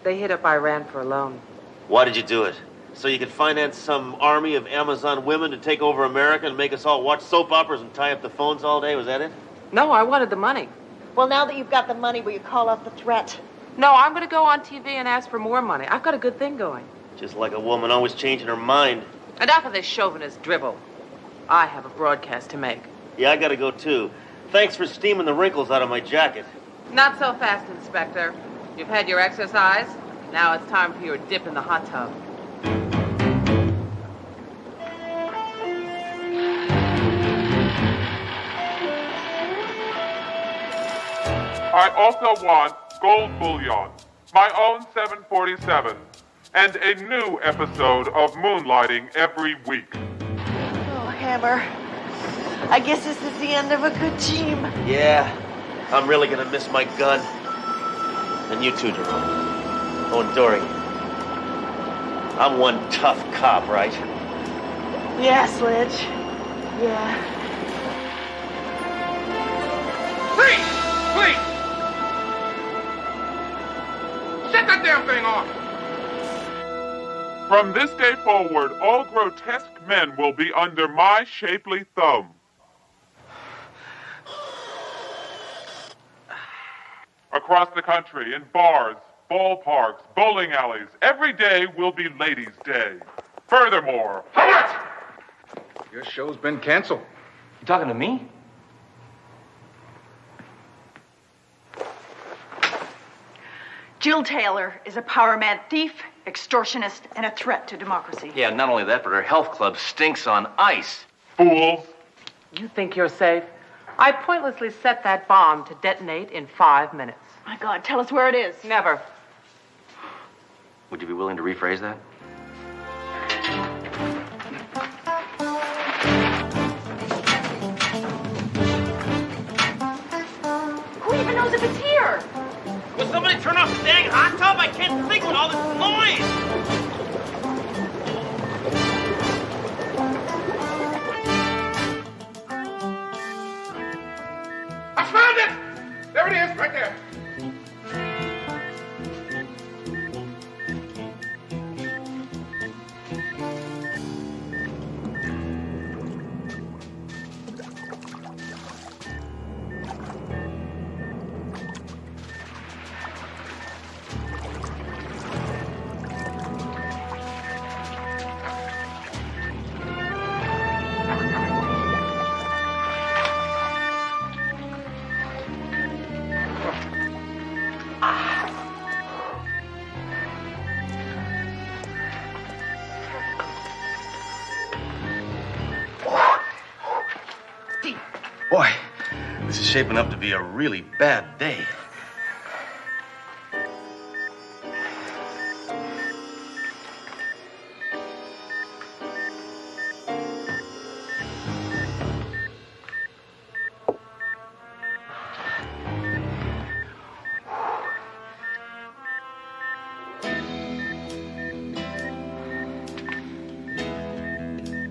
They hit up Iran for a loan. Why did you do it? So you could finance some army of Amazon women to take over America and make us all watch soap operas and tie up the phones all day? Was that it? No, I wanted the money. Well, now that you've got the money, will you call off the threat? No, I'm going to go on TV and ask for more money. I've got a good thing going. Just like a woman always changing her mind. Enough of this chauvinist dribble. I have a broadcast to make. Yeah, I gotta go too. Thanks for steaming the wrinkles out of my jacket. Not so fast, Inspector. You've had your exercise. Now it's time for your dip in the hot tub. I also want gold bullion, my own 747, and a new episode of Moonlighting every week. Oh, Hammer. I guess this is the end of a good team. Yeah, I'm really gonna miss my gun. And you too, Jerome. Oh, and Dory. I'm one tough cop, right? Yeah, Sledge. Yeah. Freeze! Please! Shut that damn thing off! From this day forward, all grotesque men will be under my shapely thumb. Across the country, in bars, ballparks, bowling alleys, every day will be Ladies' Day. Furthermore, Your show's been canceled. You talking to me? Jill Taylor is a power-mad thief, extortionist, and a threat to democracy. Yeah, not only that, but her health club stinks on ice. Fools. You think you're safe? I pointlessly set that bomb to detonate in 5 minutes. My God, tell us where it is. Never. Would you be willing to rephrase that? Who even knows if it's here? Will somebody turn off the dang hot tub? I can't think with all this noise! I found it! There it is, right there. Boy, this is shaping up to be a really bad day.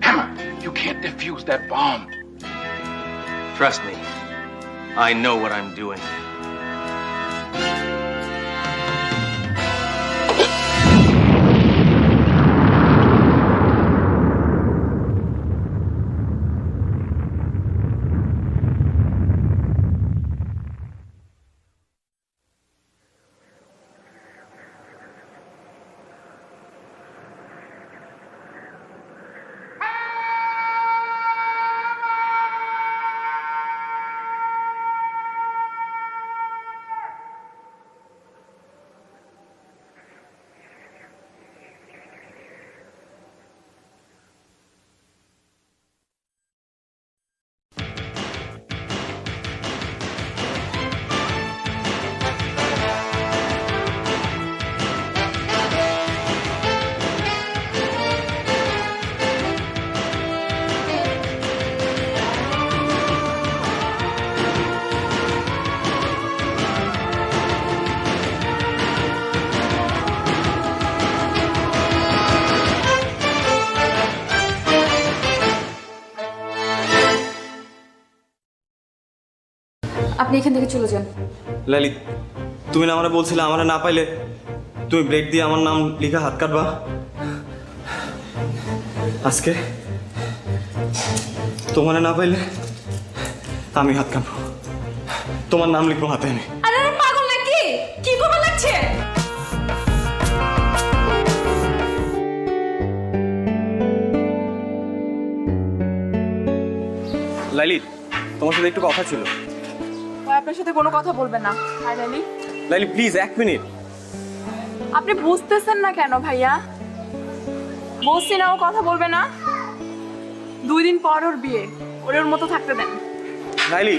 Hammer, you can't defuse that bomb. Trust me, I know what I'm doing. আপনি এখান থেকে চলে যান। লাইলি, তুমি না আমারে বলছিলে আমারে না পাইলে তুমি ব্লেড দিয়ে আমার নাম লিখে হাত কাটবা। আজকে তোমারে না পাইলে আমি হাত কাটবো, তোমার নাম লিখবো হাতে আমি। আরে পাগল নাকি? কি করবে লাগছে? লাইলি, তোমার সাথে একটু কথা ছিল। আপনার সাথে কোনো কথা বলবেন না। Hi Laili. Laili please, 1 minute. আপনি বুঝতেছেন না কেন ভাইয়া? বলছি না ও কথা বলবে না। 2 দিন পর ওর বিয়ে, ওর মতো থাকতে দেন। লাইলি,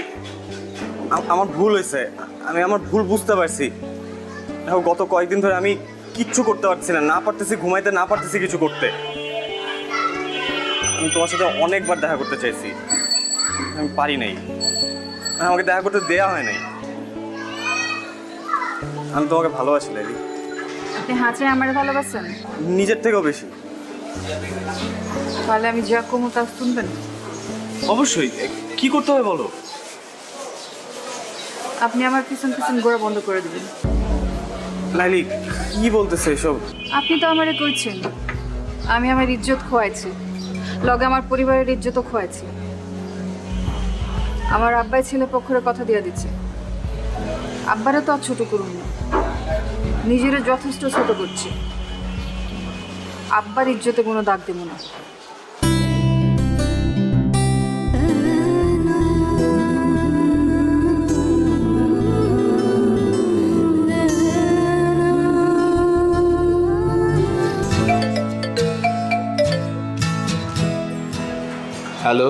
আমার ভুল হয়েছে, আমি আমার ভুল বুঝতে পারছি। দেখো, গত কয়েকদিন ধরে আমি কিচ্ছু করতে পারছি না, পারতেছি ঘুমাইতে, না পারতেছি কিছু করতে। আমি তোমার সাথে অনেকবার দেখা করতে চাইছি, আমি পারি নাই, আমাকে দেখা করতে দেয়া হয় নাই। আমি তোমাকে ভালোবাসি লাইলি। আপনি হাঁচে আমারে ভালোবাসেন? নিজের থেকেও বেশি। তাহলে আমি যা কমু তা শুনবেন? অবশ্যই। কি করতে হবে বলো? আপনি আমার পিছন পিছন ঘোরা বন্ধ করে দিবেন। লাইলি, কি বলতেছে এসব? আপনি তো আমারে কইছেন আমি আমার ইজ্জত খোয়াইছি, লগে আমার পরিবারের ইজ্জতও খোয়াইছি। আমার আব্বাই ছেলে পক্ষের কথা দিয়ে দিচ্ছে। আব্বারে তো আর ছোট করুন না, নিজেরে যথেষ্ট ছোট করছি। আব্বার ইজ্জতে কোনো দাগ দেব না। হ্যালো,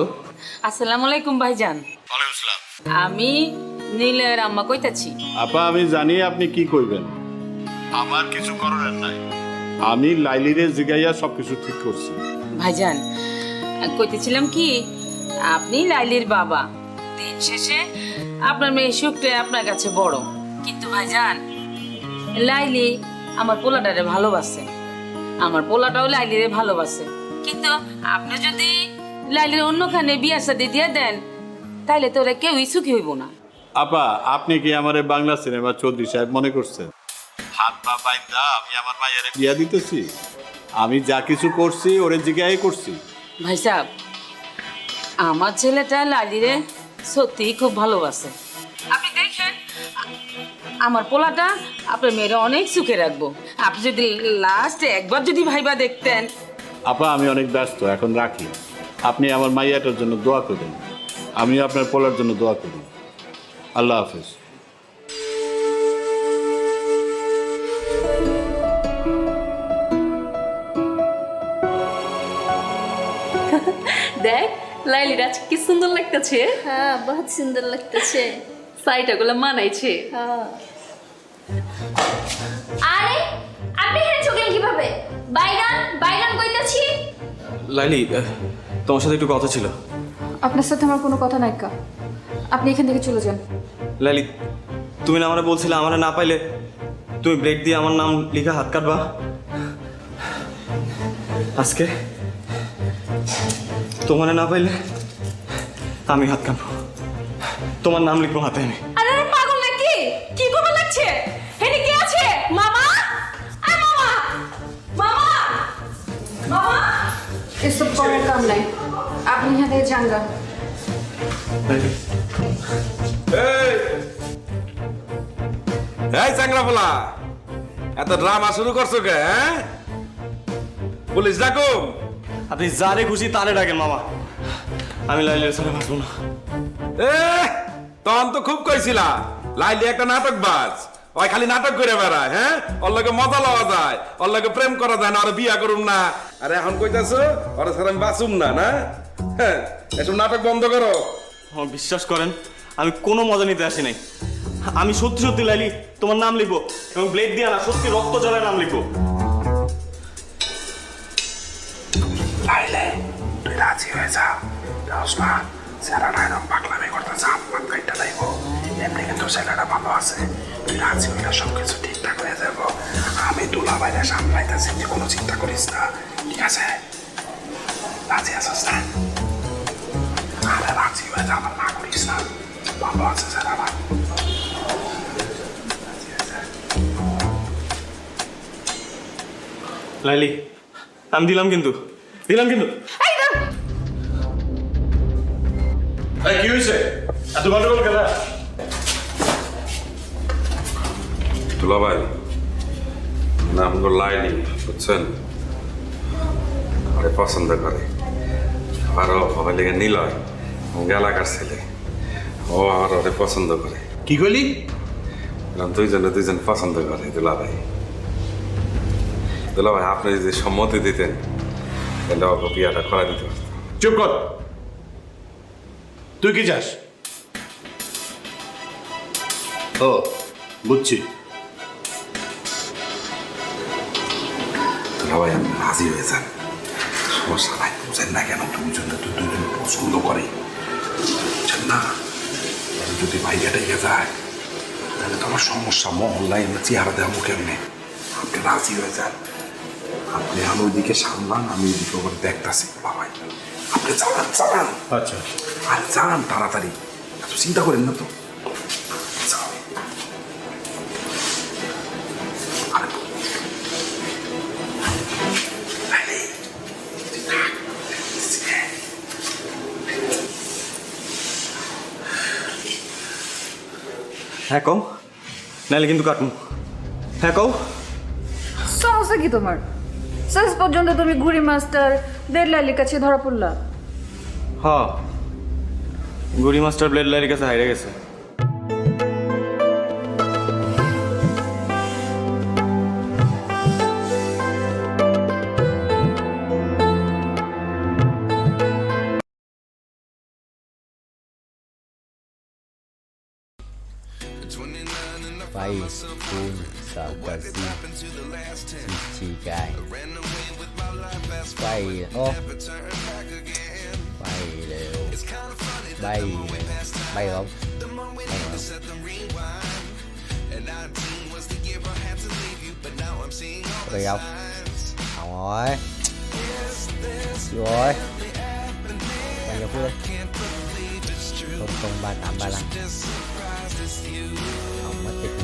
আসসালামু আলাইকুম ভাইজান। ওয়ালাইকুম আসসালাম। আমি নীলের আম্মা কইতাছি। আপা, আমি জানি আপনি কি কইবেন। আমার কিছু করার নাই, আমি লাইলিরে জিগাইয়া সবকিছু ঠিক করছি। ভাইজান, কইতেছিলাম কি, আপনি লাইলির বাবা, দিন শেষে আপনার মেয়ে সুখটা আপনার কাছে বড়। কিন্তু ভাইজান, লাইলি আমার পোলাটারে ভালোবাসে, আমার পোলাটাও লাইলিরে ভালোবাসে। কিন্তু আপনি যদি লাইলির অন্যখানে বিয়া শাদী দিয়ে দেন, তাইলে তো ওরা কেউই সুখী হইব না। আপা, আপনি কি আমারে বাংলা সিনেমা চৌধুরী সাহেব মনে করছেন? হাত পা বাইন্দা আমি আমার মায়ের বিয়া দিতেছি? আমি যা কিছু করছি ওরে জিগাই করছি। ভাই সাহেব, আমার ছেলেটা লালিরে সত্যি খুব ভালোবাসে। আপনি দেখেন, আমার পোলাটা আপনার মেয়েরা অনেক সুখে রাখবো। আপনি যদি লাস্টে একবার যদি ভাইবা দেখতেন। আপা, আমি অনেক ব্যস্ত, এখন রাখি। আপনি আমার মাইয়াটার জন্য দোয়া করেন, আমি আপনার পোলার জন্য দোয়া করি। আল্লাহ হাফেজ। দেখ লাইলির আজ কি সুন্দর লাগতেছে। হ্যাঁ, বহুত সুন্দর লাগতেছে। সাইটাগুলো মানাইছে। আরে আপনি এখানে চলে কিভাবে? বাইগান বাইগান কইতাছি। লাইলি, তোমার সাথে একটু কথা ছিল। আপনার সাথে আমার কোনো কথা নাই কা, আপনি এখান থেকে চলে যান। লাইলি, তুমি না আমারে বলছিলে আমারে না পাইলে তুমি ব্লেড দিয়ে আমার নাম লিখে হাত কাটবা। আজকে তোমারে না পাইলে আমি হাত কাটবো, তোমার নাম লিখবো হাতে আমি। আরে পাগল নাকি? কি করবে লাগছে? এখানে কি আছে? মামা, আ মামা, মামা, মামা, এসব করার কাম নাই। আপনি এখান থেকে যান গা। এই চাংরা পোলা, এত ড্রামা শুরু করছো কে? পুলিশ ডাকুম? আপনি যারে খুশি তারে ডাকেন মামা, আমি লাইলির সাথে বাঁচবো না। তখন তো খুব কইছিলা লাইলি একটা নাটক বাজ, ওই খালি নাটক করে বেড়ায়। হ্যাঁ, ওর লগে মজা লওয়া যায়, ওর লগে প্রেম করা যায় না, ওরা বিয়া করুম না। আরে এখন কইতাছো ওরা ছাড়া আমি বাঁচুম না? না, হ্যাঁ, এসব নাটক বন্ধ করো। বিশ্বাস করেন, আমি কোনো মজা নিতে আসি নাই। আমি সত্যি সত্যি লাইলি তোমার নাম লিখবো, এবং ব্লেড দিয়ে না, সত্যি রক্ত জলের নাম লিখবো। লাইলে, তুই রাজি হয়ে যা। না, ছেলেটা এরকম পাগলামি করতেছে, আমার কাইটা লাগবো। এমনি কিন্তু ছেলেটা ভালো আছে, তুই রাজি হইলে সবকিছু ঠিকঠাক হয়ে যাবো। আমি তুলা বাইরে সামলাইতেছি, তুই কোনো চিন্তা করিস না, ঠিক আছে? রাজি আছিস না? আরে রাজি হয়ে যা, আমার না করিস না, ভালো আছে ছেলেটা। লাইলি আমি দিলাম কিন্তু এই কি হয়েছে এত গন্ডগোল কেন? দুলাভাই নাম হলো লাইলি, বুঝছেন? আরে পছন্দ করে, আরো হবে লেগে নিলয় এলাকার ছেলে, ও আর ওরে পছন্দ করে। কি কইলি? দুইজন পছন্দ করে দুলাভাই। দুলাভাই আপনি যদি সম্মতি দিতেন তাহলে ওকে বিয়াটা করা দিতে পারতেন। চুপ কর, তুই কি চাস? ও বুঝছি। দুলাভাই আপনি রাজি হয়ে যান, সমস্যা নাই। বুঝেন না কেন দুজন পছন্দ করে, বুঝছেন না? যদি ভাইয়াটা গিয়ে যায় তাহলে তো আমার সমস্যা, মহল্লায় আমরা চেহারা দেওয়া মুখে এমনি। আপনি রাজি হয়ে যান, আপনি আমি ওইদিকে সামলান, আমি ওইদিকে ওর দেখতেছি। বাবাই আপনি চালান। আচ্ছা আর যান তাড়াতাড়ি, এত চিন্তা করেন না তো। হ্যাঁ কও, নাইলে কিন্তু কাটুন। হ্যাঁ কও। সমস্যা কি তোমার? শেষ পর্যন্ত তুমি ঘুড়ি মাস্টার ব্লেড লাইলির কাছে ধরা পড়লা। হ্যাঁ, গুড়ি মাস্টার ব্লেড লাইলির কাছে হাইরে গেছে। Vai full sarcasm Chi gai Vai Vai đều Bay Bay không? Bay không? Không rồi Rồi Bao nhiêu phút đây? 00335 Không mất tích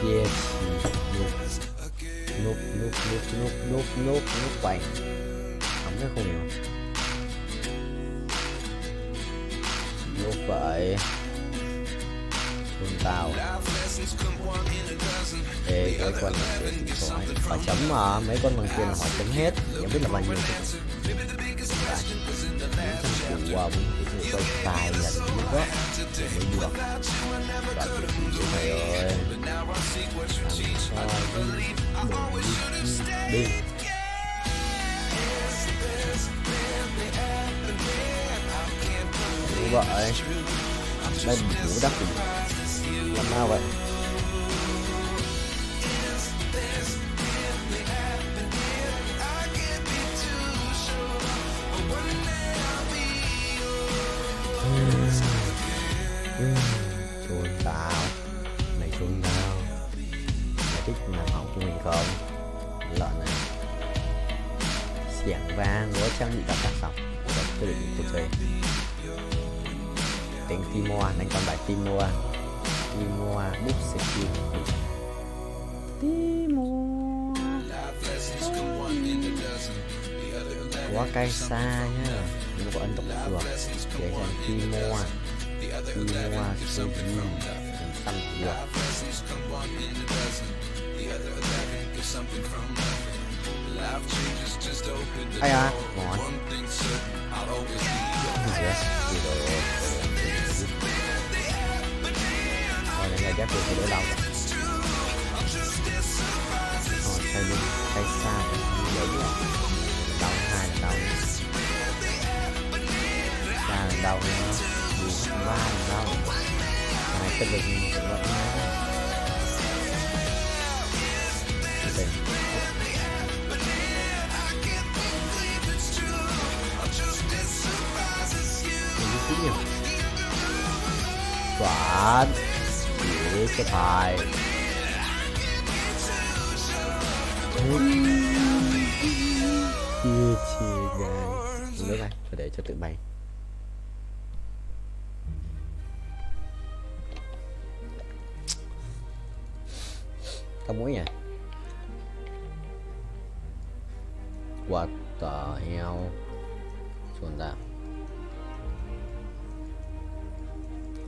Yes Núp vậy không cái khung nào núp vậy con tàu ê cái con họ chấm mà mấy con bằng tiền họ chấm hết chẳng biết là bao nhiêu những thằng cụ quay tài là đúng đó mới được trời ơi đi như vậy đây đủ đắt làm sao vậy chuồn tao mày chuồn tao mày thích làm hỏng cho mình không lợn này xiềng vang với trang bị các tác phẩm của tư lệnh của chơi tính Timor đánh con bài Timor bút skin Timor quá cay xa nhá nhưng có ấn độ được để thành Timor skin xăm được ai à ngon yes đi rồi đây là giác được đỡ đau xoay lưng xoay xa như vậy là đau hai là đau ba là đau nữa ba là đau hai cái lưng cũng là Chuẩn Chỉ cái bài Chia chia gai Nước này, phải để cho tự bay Tao mũi nhỉ? What the hell? Chuồn ra.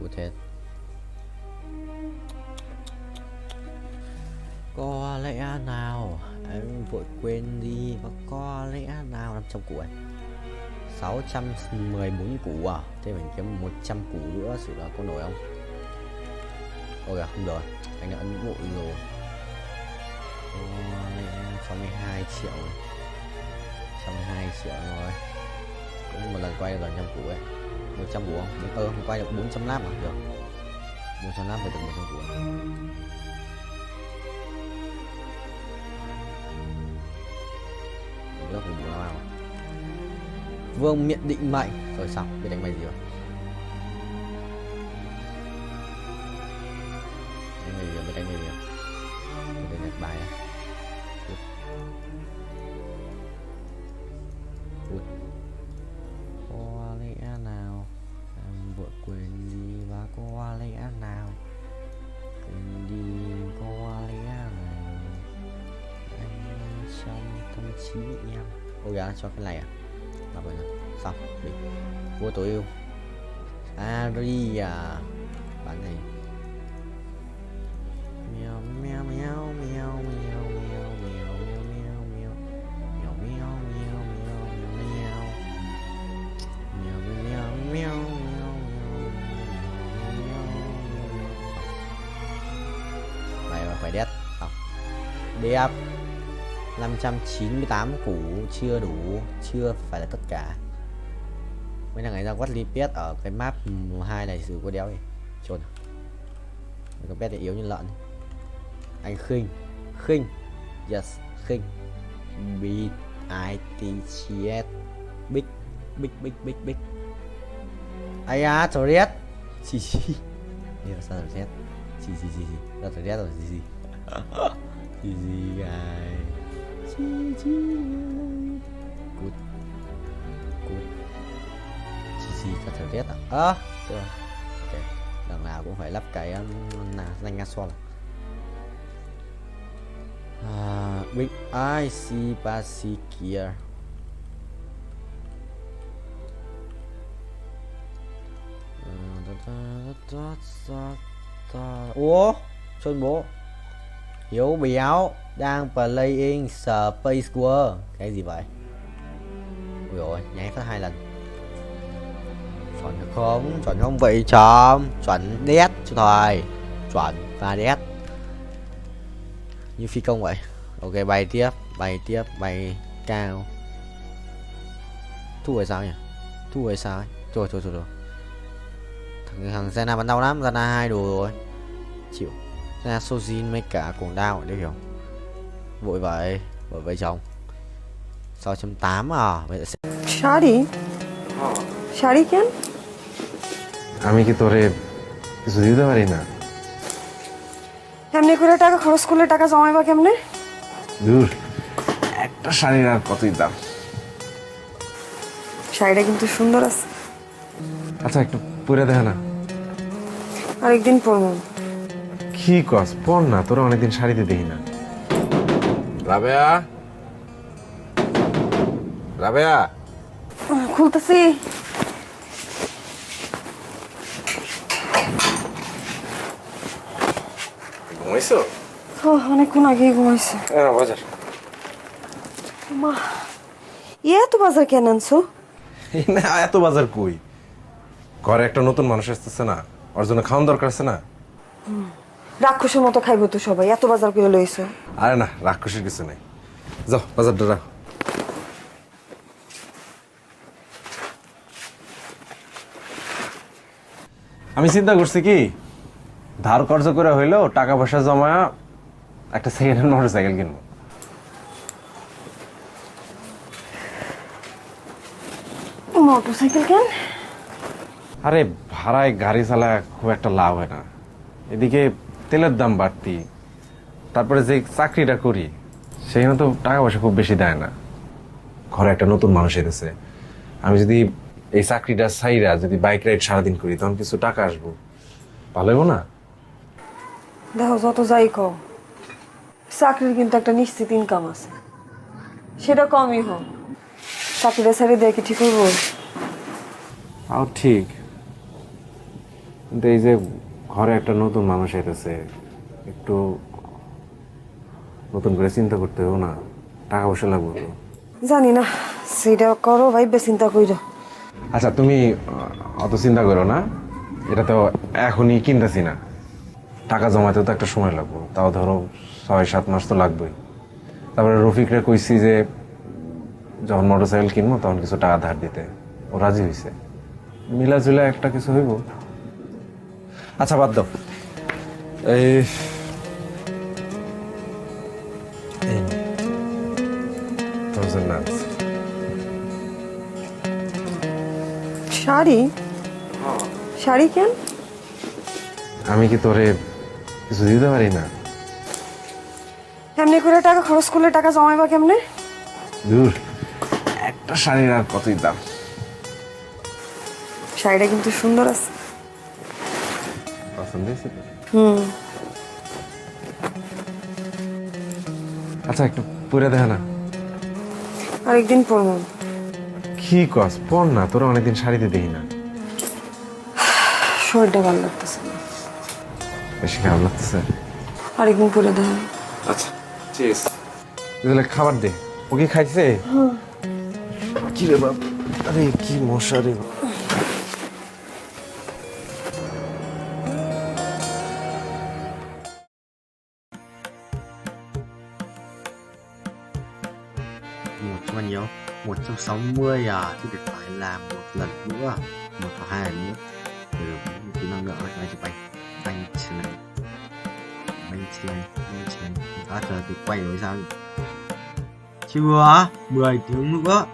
Cút hết. Có lẽ nào em vội quên đi, và có lẽ nào 500 củ ấy, 614 củ à? Thế mình kiếm 100 củ nữa, sự là có nổi không? Ôi à, không được, anh đã ấn vội rồi. Có lẽ 62 triệu rồi. 62 triệu rồi. Cũng một lần quay được gần 100 củ ấy. 100 củ không? Không quay được 400 lap mà được. 400 lap phải được 100 củ. Nước của bố nào Vương miện định mệnh. Rồi xong, biết đánh bài gì rồi? Đánh bài gì rồi, biết đánh bài gì rồi? Tôi nhặt bài này. Có lẽ nào em vội quên đi, và có lẽ nào quên đi, có lẽ nào anh trong tâm trí em. Ôi gà cho cái này à? Mà vậy nào. Xong, đi. Vua tối ưu Aria. Bán này. Mèo mèo mèo mèo mèo mèo mèo mèo mèo mèo mèo mèo mèo mèo mèo mèo mèo mèo mèo phải đét. Không. Đẹp. 598 củ chưa đủ, chưa phải là tất cả. Mấy thằng ấy ra quát lipet ở cái map 2 này sử có đéo gì trốn. Cái pet này yếu như lợn. Anh khinh yes khinh beat ITCS big ai à Torres gì đây là sao Torres gì là Torres rồi gì guys cút gì cả Torres à chưa ok lần nào cũng phải lắp cái danh nga xoa big IC Pasi kia. Ủa Xuân bố Hiếu béo đang playing Space War. Cái gì vậy? Ui rồi nháy phát 2 lần. Chuẩn không vậy chóm. Chuẩn đét cho thôi. Chuẩn và đét như phi công vậy. Ok bay tiếp bay cao. Thu rồi sao nhỉ? Thu rồi sao ấy? Thôi thằng Zena bắn đau lắm. Zena 2 đồ rồi chịu. Zena Sojin mấy cả cuồng đau để hiểu. Vội vậy bởi vậy chồng 6.8 à vậy sẽ sari কেন? আমি কি তোরে কিছু দিতে পারি না? এমনি করে টাকা খরচ করলে টাকা জমাইবা কেমনে? দূর একটা শাড়ির আর কতই দাম। শাড়িটা কিন্তু সুন্দর আছে। আচ্ছা একটু পরে দেখা না। আরেকদিন পরবো। কি কস পর না, তোরা অনেকদিন শাড়িতে দেখি না। রাবেয়া খুলতেছি। ঘুমাইছো? অনেকক্ষণ আগেই ঘুমাইছে। বাজার মা এত বাজার কেন আনছো? না এত বাজার কই, ঘরে একটা নতুন মানুষ আসতেছে না, ওর জন্য খাওয়ান দরকার আছে না। রাক্ষসের মতো খাইবো তো সবাই, এত বাজার করে লইছো। আরে না রাক্ষসের কিছু নাই, যাও বাজারটা রাখ। আমি চিন্তা করছি কি ধার কর্জ করে হইলেও টাকা পয়সা জমা একটা সেকেন্ড হ্যান্ড মোটরসাইকেল কিনবো। মোটরসাইকেল কেন? আরে ভাড়ায় গাড়ি চালা খুব একটা লাভ হয় না, এদিকে তেলের দাম বাড়তি, তারপরে যে চাকরিটা করি সেখানে তো টাকা পয়সা খুব বেশি দেয় না। ঘরে একটা নতুন মানুষ এসেছে, আমি যদি এই চাকরিটা ছাইরা যদি বাইক রাইড সারাদিন করি তখন কিছু টাকা আসবো, ভালো হইব না? দেখো যত যাই কও চাকরির কিন্তু একটা নিশ্চিত ইনকাম আছে, সেটা কমই হোক। চাকরিটা ছেড়ে দেয় কি ঠিক হইব? তাও ঠিক, কিন্তু এই যে ঘরে একটা নতুন মানুষ এসেছে, একটু নতুন করে চিন্তা করতে হবে না? টাকা পয়সা লাগবে তো। জানি না, সেটা করো ভাইবে চিন্তা কইরো। আচ্ছা তুমি অত চিন্তা করো না, এটা তো এখনই কিনতেছি না, টাকা জমাতে তো একটা সময় লাগবে, তাও ধরো 6-7 মাস তো লাগবেই। তারপরে রফিকরে কইছি যে যখন মোটরসাইকেল কিনবো তখন কিছু টাকা ধার দিতে, ও রাজি হয়েছে। মিলাঝুলা একটা কিছু হইব। আচ্ছা বাদ দাও, এই শাড়ি? শাড়ি কেন? আমি কি তোরে কিছু দিতে পারি না? এমনি করে টাকা খরচ করলে টাকা জমাইবা কেমনে? দূর, একটা শাড়ির আর কতই দাম। শাড়িটা কিন্তু সুন্দর আছে। পছন্দ হয়েছে তো? আচ্ছা একটু পরে দেখা না। আরেকদিন পরবো। কি কস, পর না, তোরা অনেকদিন শাড়িতে দেখি না। শরীরটা ভালো লাগতেছে না। বেশি খারাপ লাগতেছে? আরেকদিন পরে দেখা। আচ্ছা ঠিক আছে, তাহলে খাবার দে। ও কি খাইছে? কি রে বাপ, আরে কি মশা রে। Một bao nhiêu? 160 à, chứ được phải làm một lần nữa, một hoặc hai lần nữa. Rồi tí năng lượng cho anh chụp ảnh, anh thế này, đã chờ tôi quay rồi sao? Chưa, 10 tiếng nữa.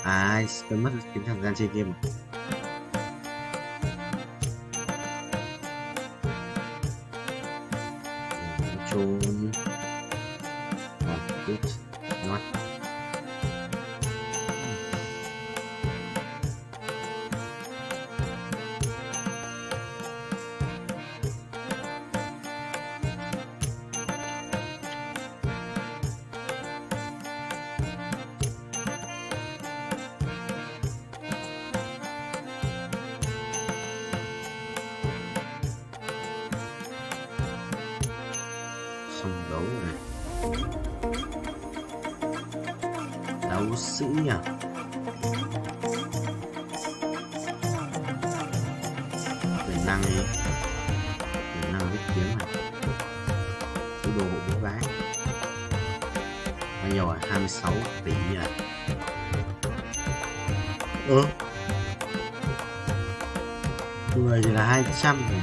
Ai, tôi mất tính thời gian chơi game. Trốn. Good. Ngon. Xong đấu này. Đấu sĩ à? Quyền năng đi. Quyền năng viết kiếm này. Số đồ hộ bố gái. Bao nhiêu à? 26 tỷ à? Người thì là 200 rồi.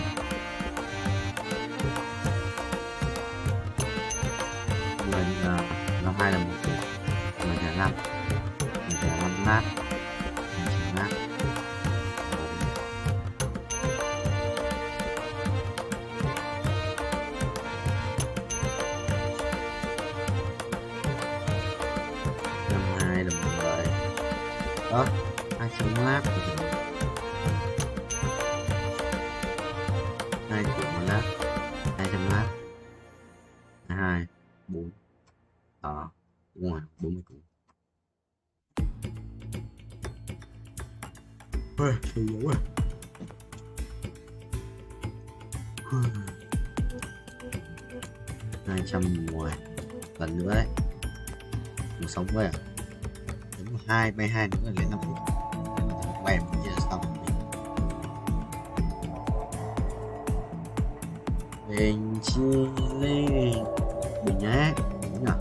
Người là năm 2 là 1 tỷ. Người là 5. Người là 5 lát. Người là 9 lát. Năm 2 là 10. Đó, 200 lát. 2 triệu một lát. 200 lát. 2, 4. Đúng rồi, 40 củ. Ôi, sôi dữ à. Hai 210 lần nữa đấy. Một sống với à? Đúng 2 bay 2 nữa là lấy 5 phút. Bay một chia xong. Bình chi lên bình nhé, đúng nào?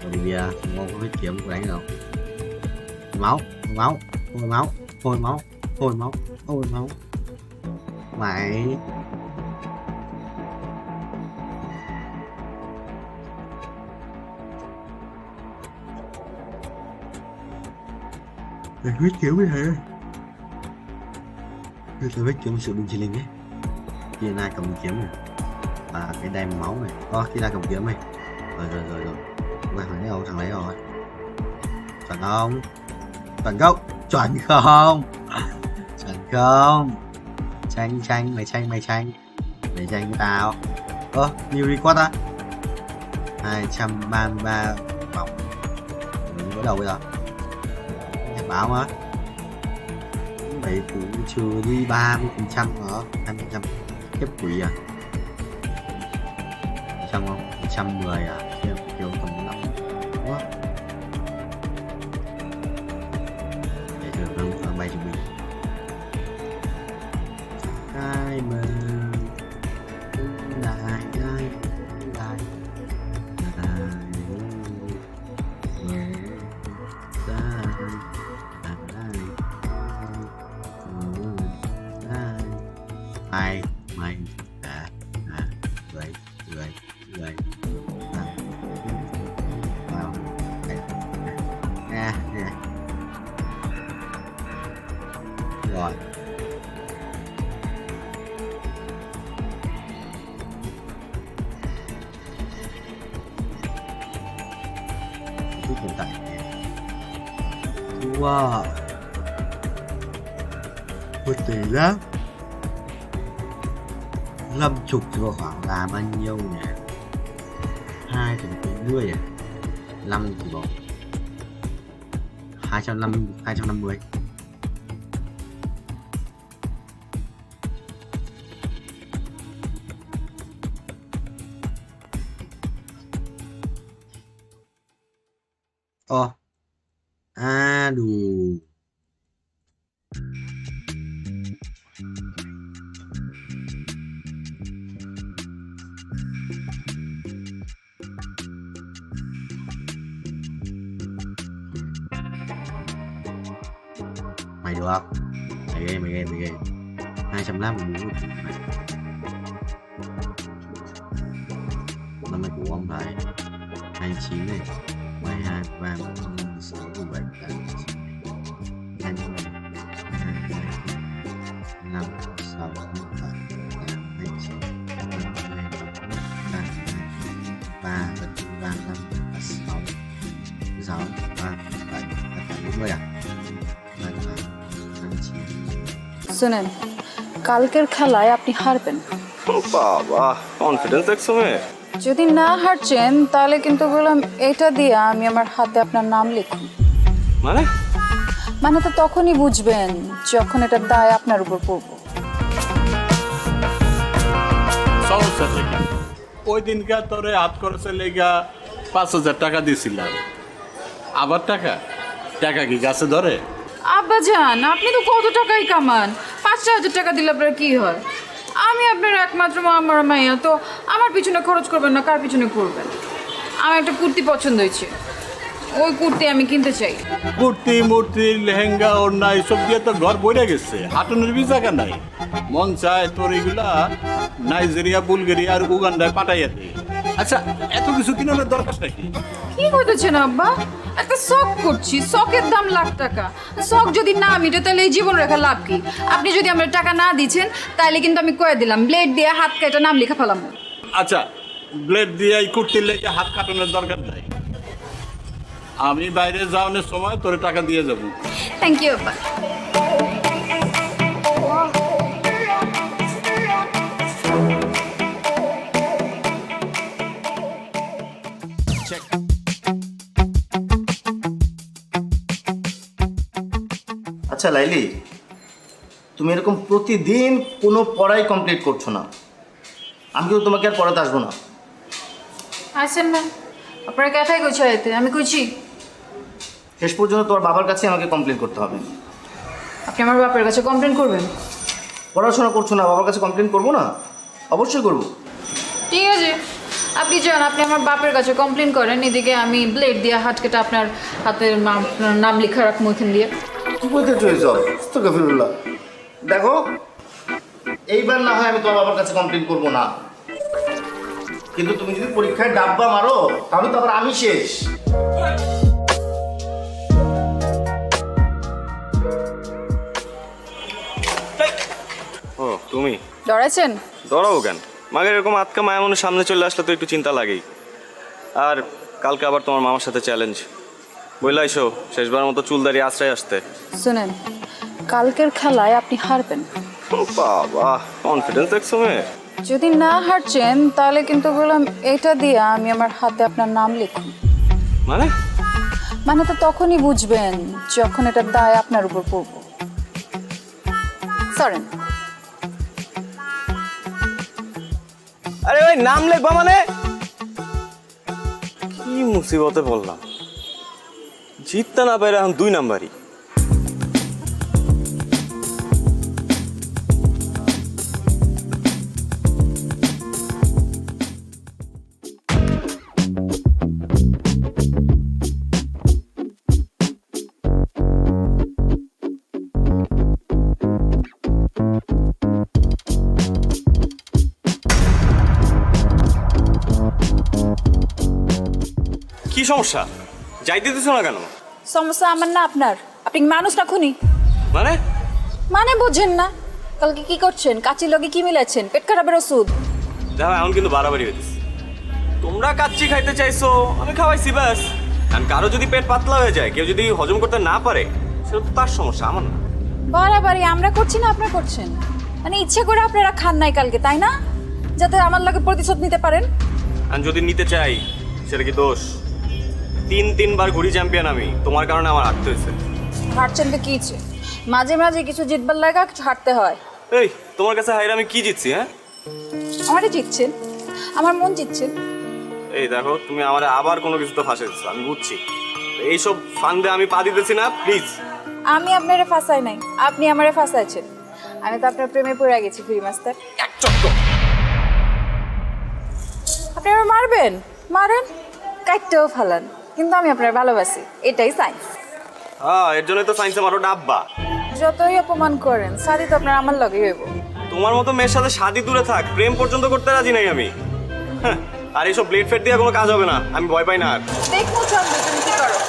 Olivia, ngon có biết kiếm của đánh đâu. Máu, máu, thôi máu, thôi máu, thôi máu, thôi máu. Mày Huyết kiếm với thầy ơi. Huyết kiếm sự binh chi linh ấy. Kia ai cầm kiếm này. Và cái đem máu này. Kia ai cầm kiếm này. Rồi. Quay thằng đấy đâu, thằng đấy rồi. Chuẩn không? Chuẩn không? Chuẩn không? Chuẩn không? Tranh, mày tranh. Mày tranh với tao. New record á. 233 vòng. Mình bắt đầu bây giờ. Nhật báo mà. Đấy cũng trừ đi 30% đó. 20% tiếp quỷ à? 100 không? 110 à? Kêu tầm 5. Đúng không? Để thử thằng bay cho mình. Ai mà lại ai mày người vào nè rồi hiện tại wow một tỷ lắm 50 thì vào khoảng là bao nhiêu nhỉ? 240 à? 5 thì bỏ 250. Đủ. Mày được không? Mày ghê 250 muốn năm nay của ông thầy 29 này 22 3 4 6 7 8 9 5 6 7 8 9 3 5 6 6 3 7 40 à? শুনেন কালকের খেলায় আপনি হারবেন বাবা confidence দেখছো মে যদি না হারছেন তাহলে কিন্তু বললাম এটা দিয়ে আমি আমার হাতে আপনার নাম লিখুন মানে তো তখনই বুঝবেন যখন এটার দায় আপনার উপর পড়বো ওই দিনকার তোরে হাত খরচের লেগা 5,000 টাকা দিছিলাম আবার টাকা কি গাছে ধরে আব্বা জান আপনি তো কত টাকাই কামান 5,000 টাকা দিলে আপনার কি হয় আমি আপনার একমাত্র আমার মাইয়া তো আমার পিছনে খরচ করবেন না কার পিছনে করবেন আমার একটা কুর্তি পছন্দ হয়েছে ওই কুর্তি আমি কিনতে চাই কুর্তি মূর্তি লেহেঙ্গা ওড়না এসব দিয়ে তো ঘর বইরে গেছে হাঁটুনের বি জায়গা নাই মন চায় তোর এগুলা নাইজেরিয়া বুলগেরিয়া আর উগান্ডায় পাঠাইয়া দে আচ্ছা এত কিছু কিনার দরকার নাকি কি কইতেছেন আব্বা একটা শখ করছি শখের দাম লাখ টাকা শখ যদি না মিটে তাহলে এই জীবন রেখা লাভ কি আপনি যদি আমার টাকা না দিচ্ছেন তাহলে কিন্তু আমি কয়ে দিলাম ব্লেড দিয়ে হাত কেটে নাম লেখা ফেলাম আচ্ছা ব্লেড দিয়ে এই কুর্তির লেগে হাত কাটানোর দরকার নাই আমি বাইরে যাওয়ানোর সময় তোর টাকা দিয়ে যাব থ্যাংক ইউ আব্বা আচ্ছা লাইলি তুমি এরকম প্রতিদিন কোনো পড়াই কমপ্লিট করছো না আমি কিন্তু তোমাকে আর পড়াতে আসবো না আসেন না আপনারা কথাই কইছো এতে আমি কইছি শেষ পর্যন্ত তোমার বাবার কাছে আমাকে কমপ্লেন করতে হবে আপনি আমার বাবার কাছে কমপ্লেন করবেন পড়াশোনা করছো না বাবার কাছে কমপ্লেন করবো না অবশ্যই করবো ঠিক আছে আপনি যান আপনি আমার বাপের কাছে কমপ্লেন করেন এদিকে আমি ব্লেড দিয়ে হাত কেটে আপনার হাতের নাম লেখা রাখবো এখান দিয়ে দেখো এইবার না হয় আমি তোমার বাবার কাছে কমপ্লেন করবো না কিন্তু তুমি যদি পরীক্ষায় ডাব্বা মারো তাহলে তো আবার আমি শেষ তুমি ডরাইছেন? ডরাবো কেন? মাকে এরকম আটকা মায়া মনের সামনে চলে আসলে তো একটু চিন্তা লাগেই। আর কালকে আবার তোমার মামার সাথে চ্যালেঞ্জ, বইলাইছো শেষবার মতো চুল দাঁড়িয়ে আশ্রয় আসতে। শুনেন, কালকের খেলায় আপনি হারবেন। বাবা, কনফিডেন্স দেখছো মেয়ে। যদি না হারছেন তাহলে কিন্তু বললাম এটা দিয়ে আমি আমার হাতে আপনার নাম লিখুন। মানে তো তখনই বুঝবেন যখন এটা দায় আপনার উপর পড়ব। সরেন। আরে ওই নাম লিখবা মানে? কি মুসিবতে বললাম, জিততে না পারে এখন 2 নাম্বারই। কি সমস্যা? যাইতে দিছো না কেন? সমস্যা আমার না আপনার। আপনি মানুষ না খুনি? মানে বোঝেন না? কালকে কি করছেন? কাচির লগে কি মিলাচ্ছেন? পেট খারাপের ওষুধ। দেখো এখন কিন্তু বাড়াবাড়ি হইতেছে। তোমরা কাচ্চি খাইতে চাইছো, আমি খাওয়াইছি ব্যাস। কারণ কারো যদি পেট পাতলা হয়ে যায়, কেউ যদি হজম করতে না পারে, সেটা তো তার সমস্যা, আমার না। বাড়াবাড়ি আমরা করছি না আপনারা করছেন? মানে ইচ্ছে করে আপনারা খান নাই কালকে, তাই না? যাতে আমার লগে প্রতিশোধ নিতে পারেন। আর যদি নিতে চাই সেটা কি দোষ? 3 বার ঘুরি চ্যাম্পিয়ন আমি, তোমার কারণে আমার হারতে হয়েছে। হারছেন তো কি ইচ্ছে? মাঝে মাঝে কিছু জিতবার লাগা কিছু হারতে হয়। এই তোমার কাছে হাইরে আমি কি জিতছি? হ্যাঁ, আমারই জিতছেন, আমার মন জিতছেন। এই দেখো তুমি আমার আবার কোনো কিছু তো ফাঁসাইছো, আমি বুঝছি। এইসব ফান্দে আমি পা দিতেছি না, প্লিজ। আমি আপনারে ফাঁসাই নাই, আপনি আমারে ফাঁসাইছেন। আমি তো আপনার প্রেমে পড়ে গেছি ফ্রি মাস্টার। আপনি আমার মারবেন, মারেন, কাটতেও ফালান, কিন্তু আমি আপনার ভালোবাসি, এটাই সাইন্স। হ্যাঁ, এর জন্যই তো সায়েন্সে মারো ডাব্বা। যতই অপমান করেন, শাদি তো আপনার আমার লগে হইব। তোমার মতো মেয়ের সাথে শাদি দূরে থাক, প্রেম পর্যন্ত করতে রাজি নাই আমি। হ্যাঁ, আর এইসব ব্লেড ফেড দিয়ে কোনো কাজ হবে না, আমি ভয় পাই না আর। দেখবো চন্দ্র তুমি কি করো।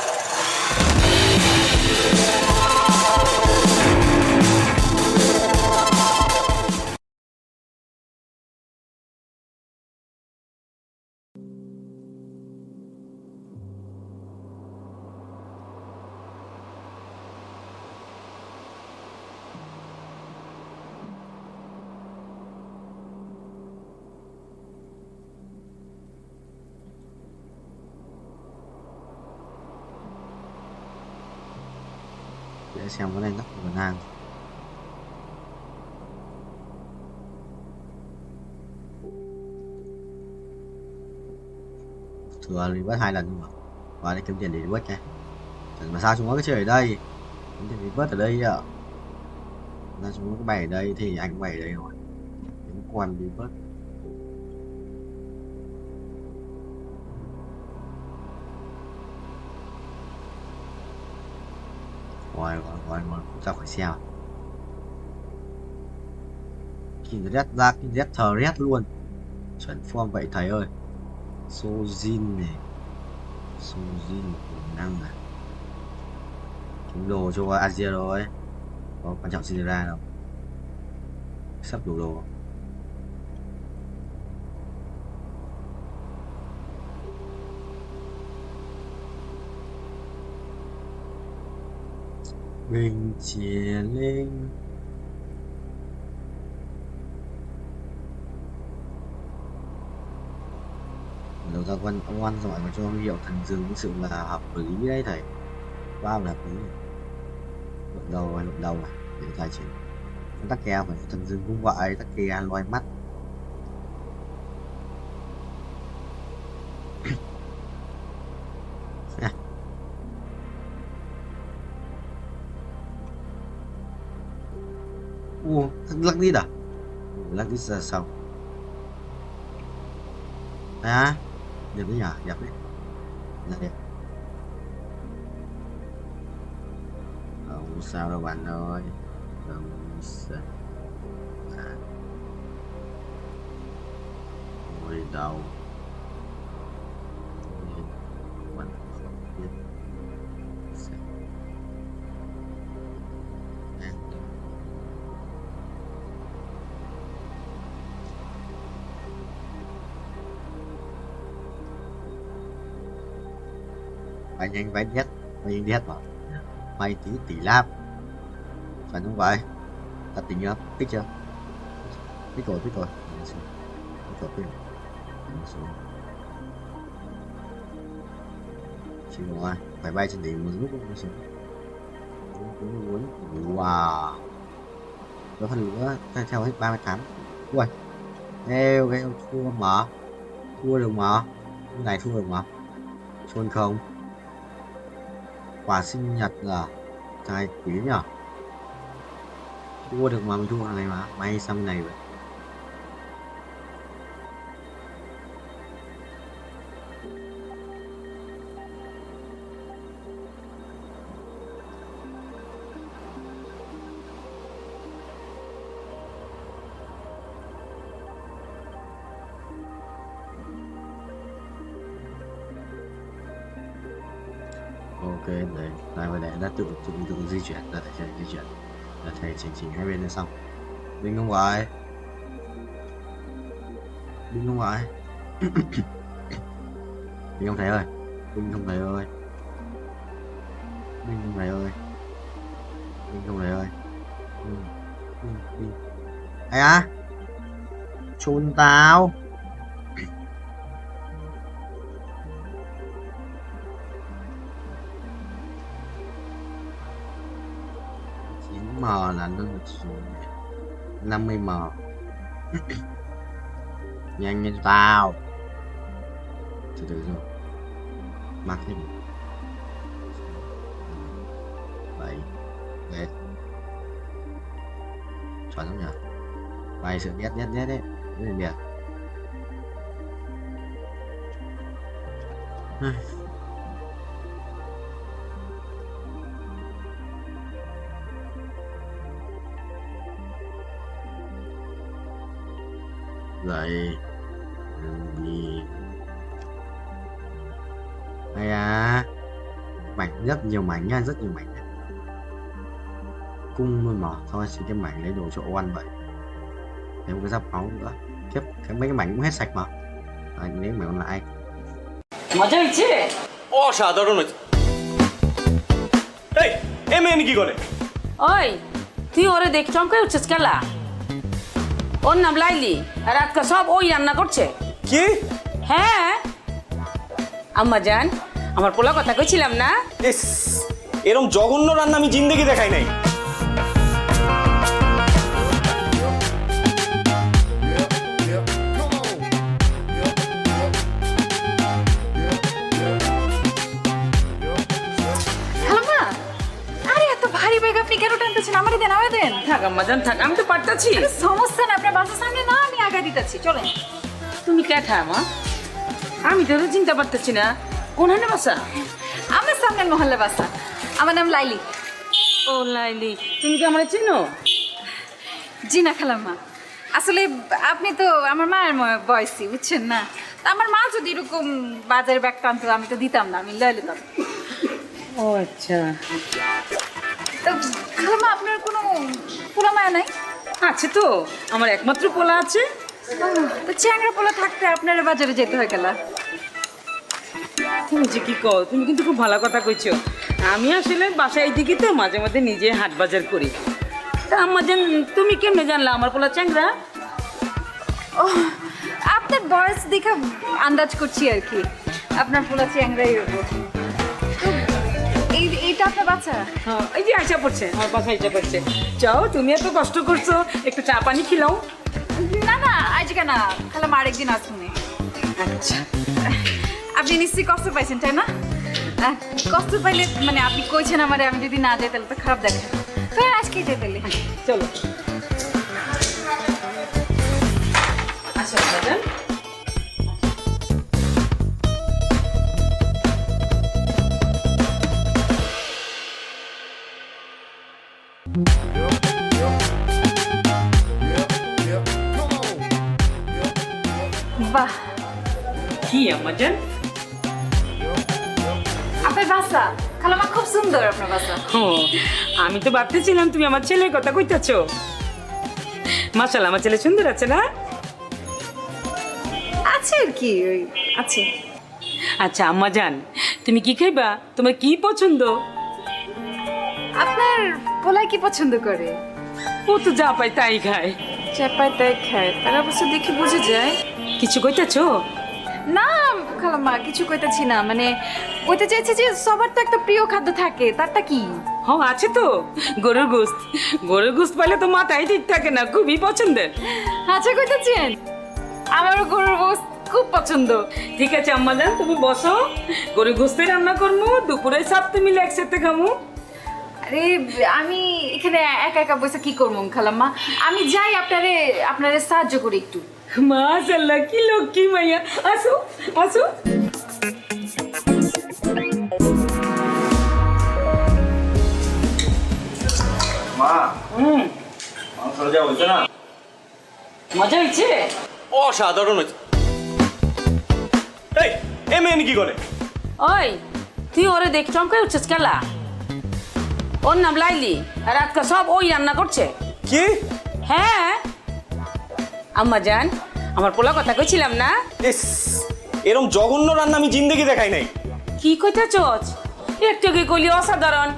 Để xem cái này nó của nàng. Thừa thì bắt 2 lần nhưng mà và để kiếm tiền để bớt nha. Mà sao chúng nó cứ chơi ở đây? Kiếm tiền để bớt ở đây ạ. Ra chúng nó cứ bày ở đây thì anh cũng bày ở đây rồi. Đến quan đi bớt. Rồi ra khỏi xe. Kinh rét ra, kinh rét thờ rét luôn. Chuẩn form vậy thầy ơi. Sojin này, Sojin tiềm năng à. Kiếm đồ cho Asia rồi. Có quan trọng gì ra đâu. Sắp đủ đồ. Bình chia lên. Đầu ra quân ông ăn giỏi mà cho hiệu thần dừng thực sự là hợp lý đấy thầy. Ba là hợp lý. Luận đầu à để tài chính. Tắc kè phải thần dừng cũng vậy, tắc kè loài mắt. Lắc đi à? Lắc đi là sao? À, đẹp đấy nhỉ, đẹp đấy. Là đẹp. Không sao đâu bạn ơi. Không sao. À. Ngồi đầu. Mình không biết. Phải nhanh phải nhất, phải nhanh nhất mà. Mày chỉ tỷ láp. Phải không vậy? Ta tính chưa? Biết chưa? Biết rồi. Biết rồi. Chịu rồi, phải bay trên đỉnh một lúc cũng xuống. Wow. Có phần nữa theo hết 38. Ui. Theo cái thua mà. Thua được mà. Cái này thua được mà. Chôn không? Quà sinh nhật là trai quý nhở? Thua được mà, mình thua này mà. May xong này vậy. Ok, đấy, lại về đây đã tự di chuyển, đã thể di chuyển, đã thể chỉnh hai bên lên xong. Đinh không vậy? Đinh không vậy? Đinh không thấy ơi, Đinh không thấy ơi, Đinh không thấy ơi, Đinh không thấy ơi, Đinh. Ai á? Chôn tao. M là nó 50M. Nhanh lên tao. Từ từ rồi. Mặc thêm 7 đấy. Chuẩn không nhỉ? Bài sự nhất đấy. Đấy là biệt. Dậy đi. Hay à, mảnh rất nhiều mảnh nha, rất nhiều mảnh nha. Cung luôn mà, thôi xin cái mảnh lấy đồ chỗ ăn vậy. Thêm cái giáp máu nữa. Kiếp, mấy cái mảnh cũng hết sạch mà. Anh lấy mảnh còn lại. মজা হয়েছে? অসাধারণ হয়েছে। এই এ মেয়ে কি করে? ওই তুই ওরে দেখ চমকাই উঠছিস কেলা? ওর নাম লাইলি আর আজকে সব ওই রান্না করছে। কি? হ্যাঁ আম্মা জান, আমার পোলা কথা কইছিলাম না? ইস, এরকম জঘন্য রান্না আমি জিন্দেগি দেখাই নাই। থাক আম্মা জান থাক, আমি তো পারতাছি। সমস্যা না, আপনার বাসার সামনে না, আমি আগে দিতেছি, চলেন। তুমি কেঠা মা? আমি তো চিন্তা পারতেছি না কোনখানে বাসা। আমার সামনে মহল্লা বাসা। আমার নাম লাইলি। ও লাইলি, তুমি কি আমার চিনো? জি না খালাম্মা, আসলে আপনি তো আমার মায়ের বয়সী, বুঝছেন না? আমার মা যদি এরকম বাজারের ব্যাগ টানতো আমি তো দিতাম না, আমি লয়ে নিতাম। ও আচ্ছা। তো খালাম্মা আপনার কোনো পোলা মায়া নাই? আছে তো, আমার একমাত্র পোলা আছে। তো চ্যাংরা পোলা থাকতে আপনার বাজারে যেতে হয় গেলা? তুমি যে কি কও, তুমি কিন্তু খুব ভালো কথা কইছো। আমি আসলে বাসায় এইদিকে তো মাঝে মাঝে নিজে হাট বাজার করি। তা আম্মা জান, তুমি কেমনে জানলা আমার পোলা চ্যাংরা? ও, আপনার বয়স দেখে আন্দাজ করছি আর কি, আপনার পোলা চ্যাংরাই হবো। এইটা আপনার বাচ্চা? হ্যাঁ, এই যে আশা পড়ছে, আমার বাসা আশা পড়ছে। যাও, তুমি এত কষ্ট করছো, একটু চা পানি খিলাও। না না, আজকে না, খালাম আরেকদিন আসুন। আচ্ছা, আপনি নিশ্চয়ই কষ্ট পাইছেন তাই না? কষ্ট পাইলে মানে আপনি কইছেন আমারে, আমি যদি না যাই তাহলে তো খারাপ দেখে। তো আজকে যাই তাহলে, চলো। আসো ম্যাডাম। বাহ, কি আম্মা জান? আপনার বাসা খালামা খুব সুন্দর, আপনার বাসা। ও, আমি তো ভাবতেছিলাম তুমি আমার ছেলের কথা কইতাছো। মাশাআল্লাহ, আমার ছেলে সুন্দর আছে না? আছে আর কি, ওই আছে। আচ্ছা আম্মা জান, তুমি কি খাইবা? তোমার কি পছন্দ? আপনার পোলাই কি পছন্দ করে? ও তো যা পায় তাই খায়। যা পায় তাই খায়, তার অবশ্য দেখে বুঝে যায়। কিছু কইতেছো? না খালাম্মা, কিছু কইতেছি না, মানে কইতে চাইছি যে সবার তো একটা প্রিয় খাদ্য থাকে, তারটা কি? হ্যাঁ আছে তো, গরুর গোস্ত। গরুর গোস্ত পাইলে তো মাথায় ঠিক থাকে না, খুবই পছন্দের। আচ্ছা কইতেছেন, আমারও গরুর গোস্ত খুব পছন্দ। ঠিক আছে আম্মাজান, তুমি বসো, গরুর গোস্তে রান্না করবো, দুপুরে সাথে মিলে একসাথে খামু। আরে আমি এখানে একা একা বসে কি করবো খালাম্মা, আমি যাই আপনারে সাহায্য করি একটু। মাশাআল্লাহ, কি লক্ষ্মী মাইয়া। আসো আসো। মা মাংস যা হয়েছে না, মজা হয়েছে? অসাধারণ হয়েছে। এই এ মেয়ে কি করে? ওই তুই ওরে দেখ চমকাই উঠছিস কেলা? ওর নাম লাইলি, আর আজকে সব ওই রান্না করছে। কি? হ্যাঁ আম্মা জান, আমার পোলা কথা কইছিলাম না? ইস, এরকম জঘন্য রান্না আমি জিন্দেগি দেখাই নাই। কি কইতাছস? একটু কি কইলি অসাধারণ,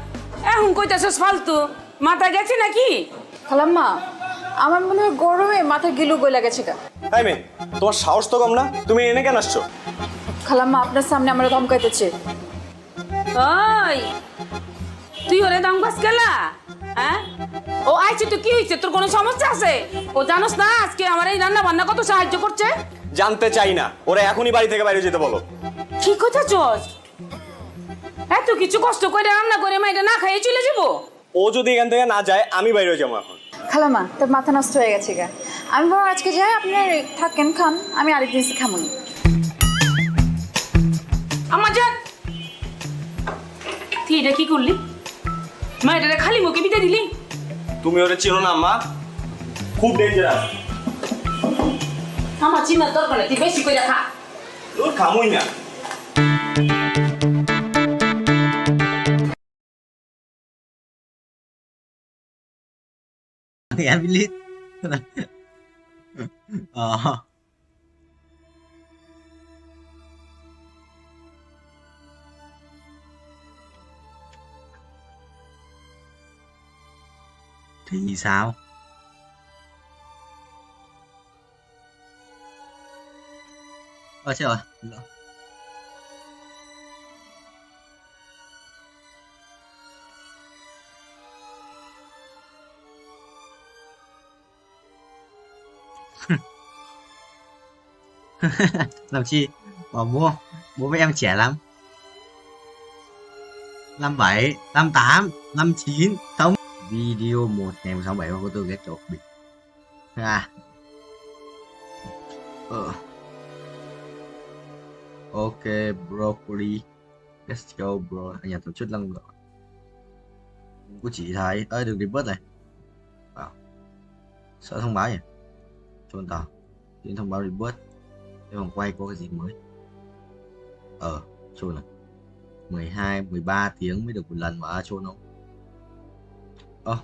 এখন কইতাছস ফালতু। মাথা গেছে নাকি? খালাম্মা আমার মনে হয় গরমে মাথা গিলু গইলা গেছে গা। এই মেয়ে, তোমার সাহস তো কম না, তুমি এনে কেন আসছো? খালাম্মা আপনার সামনে আমরা ধমকাইতেছে। ওই তুই ওরে ধমকাস কেলা? হ্যাঁ ও আইছে তো কি হইছে? তোর কোনো সমস্যা আছে? ও জানোস না আজকে আমার এই রান্না বান্না কত সাহায্য করছে? জানতে চাই না, ওরা এখনই বাড়ি থেকে বাইরে যেতে বলো। কি কইতাছস? এত কিছু কষ্ট করে রান্না করে মাইটা না খাইয়ে চলে যাবো? ও যদি এখান থেকে না যায় আমি বাইরে যাবো এখন। খালাম্মা তোর মাথা নষ্ট হয়ে গেছে গা, আমি বরং আজকে যাই, আপনি থাকেন খান, আমি আরেকদিন এসে খামুনি। আমার জান, তুই এটা কি করলি? মা এটা খালি মুখে বিতে দিলি? তুমি ওরে চিনো না আম্মা, খুব ডেঞ্জারাস। আমার চিনার দরকার নেই, তুই বেশি করে খা। তোর খামুই না। Em biết ờ thì sao? Chết rồi. Làm chi mà mua với em trẻ lắm. 57, 58, 59, sống video 1 ngày 67 của tôi ghét chuột bị ok broccoli, let's go bro. Ở nhà tổ chức lăng rồi của chị thấy ơi đừng đi bớt này vào sợ thông báo nhỉ, chôn tàu tiến thông báo reboot. Cái vòng quay có cái gì mới chôn này 12 13 tiếng mới được một lần mà chôn không?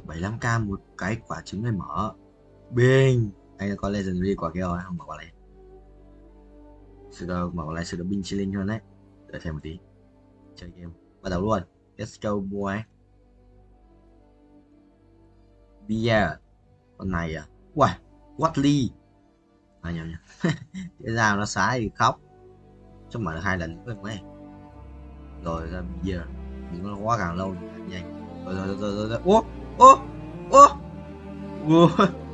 75k một cái quả trứng này mở binh. Anh có legendary quả kia rồi không? Mở quả này mở quả này sự binh chi linh hơn đấy. Đợi thêm một tí chơi game bắt đầu luôn. Let's go boy. Beer con này à? Wow, Watley nhầm cái dao nó xái thì khóc chứ mà 2 lần với mấy rồi ra giờ đừng có quá càng lâu nhanh rồi ô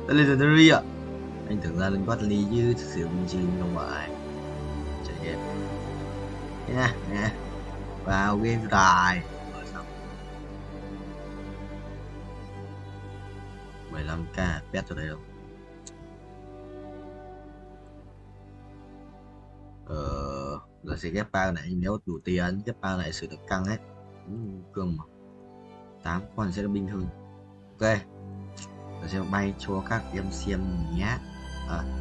legendary ạ. Anh tưởng ra lên Watley chứ thực sự mình chỉ không phải chơi game nha vào game dài rồi xong 15k pet cho đây đâu. Là sẽ ghép bao này nếu đủ tiền ghép bao này sẽ được căng hết cương mà 8 con sẽ được bình hơn. Ok rồi sẽ bay cho các em xem nhé.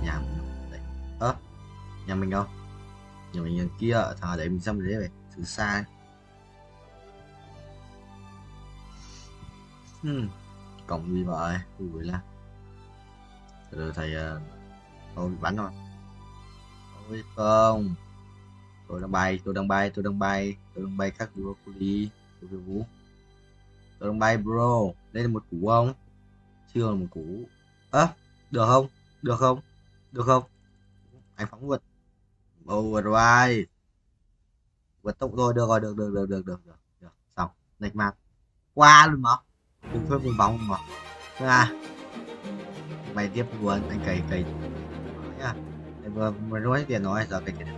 Nhà mình đây. Nhà mình đâu? Nhà mình ở kia thằng đấy mình xăm đấy vậy từ xa cổng gì vậy vui lắm rồi thầy bị bắn rồi. Ôi không Tôi đang bay các broccoli, Vũ. Tôi đang bay bro, đây là một củ không? Chưa là một củ. Được không? Được không? Anh phóng vượt. Overdrive. Vượt tốc rồi, được. Xong, lệch mặt. Qua luôn mà. Đừng phớt bên bóng mà. Bay tiếp luôn, anh cày. Nhá. Em vừa nói tiền nói giờ cày tiền.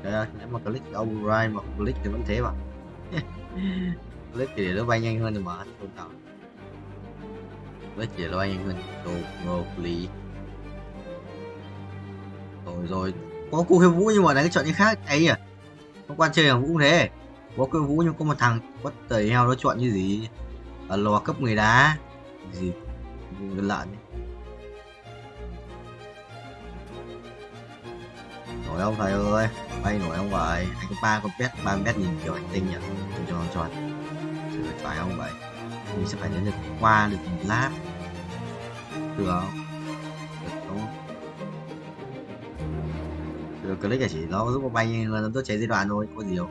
Đấy, nếu mà click overdrive mà click thì vẫn thế mà. Click thì để nó bay nhanh hơn rồi mà không sao. Click thì nó bay nhanh hơn. Broccoli. Rồi. Có cô khiêu vũ nhưng mà cái chọn những khác ấy à. Hôm qua chơi hàng vũ cũng thế. Có khiêu vũ nhưng có một thằng bất tẩy heo nó chọn như gì? Lò cấp người đá. Gì? Gần lợn ấy. Nổi không thầy ơi, bay nổi không vậy? Anh có 3 con pet, 3 pet nhìn kiểu hành tinh nhỉ? Tôi cho tròn. Chứ phải không vậy? Mình sẽ phải đến được qua được một lát. Được không? Được click là chỉ nó giúp bay nhanh hơn, nó cháy giai đoạn thôi, có gì đâu.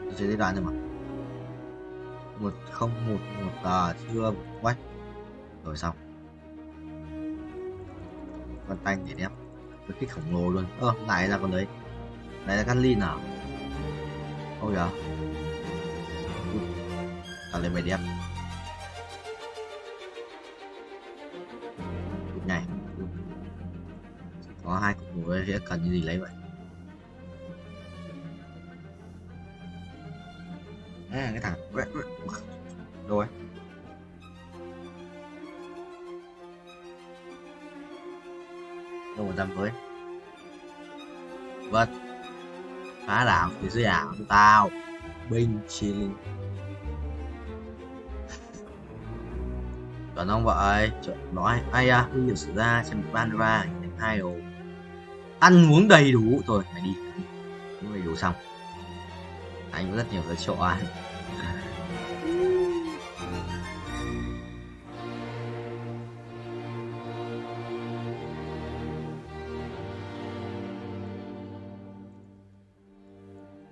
Nó cháy giai đoạn thôi mà. 101 chưa quách. Rồi xong. Con tanh để đẹp. Cái kích khổng lồ luôn. Lại là con đấy. Này là căn lin à? Ôi dạ. Tạo lên bài đẹp. Này. Có 2 cục nồi sẽ cần cái gì lấy vậy? Cái thằng rồi. Đâu mà dám với. Vật phá đảo phía dưới ảo của tao. Binh chilling. Chuẩn không vậy? Chuẩn nói. Ai à, nguy hiểm xảy ra trong ban ra 2 đồ. Ăn uống đầy đủ. Thôi mày đi. Uống đầy đủ xong. Anh có rất nhiều cái chỗ ăn.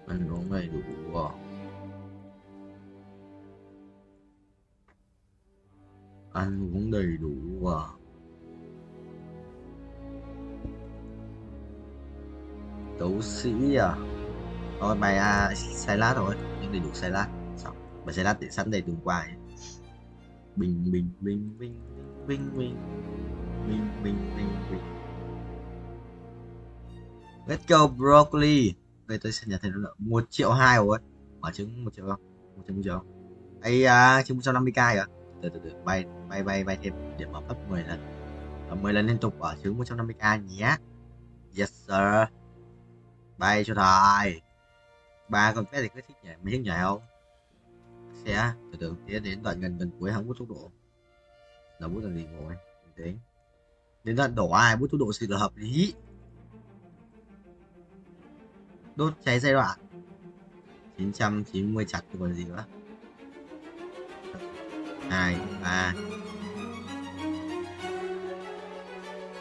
Ăn uống đầy đủ. Ăn uống đầy đủ. Đấu sĩ à? Thôi mày salad thôi, nhưng đầy đủ salad. Xong, mày salad để sẵn đầy đủ qua. Bình. Let's go broccoli. Đây tôi sẽ nhận thấy nó là 1,2 triệu rồi. Mở trứng 1 triệu không? 1 triệu. Ấy trứng 150k à? Từ bay thêm để mở gấp 10 lần. 10 lần liên tục ở trứng 150k nhé. Yes sir. Bay cho thầy. 3 con pet thì có thích nhảy, mày thích nhảy không? Sẽ từ tiến đến đoạn gần cuối hắn bút tốc độ. Là bút làm gì rồi? Tính. Đến đoạn đổ ai bút tốc độ thì là hợp lý. Đốt cháy giai đoạn 990 chặt còn gì nữa. 2, 3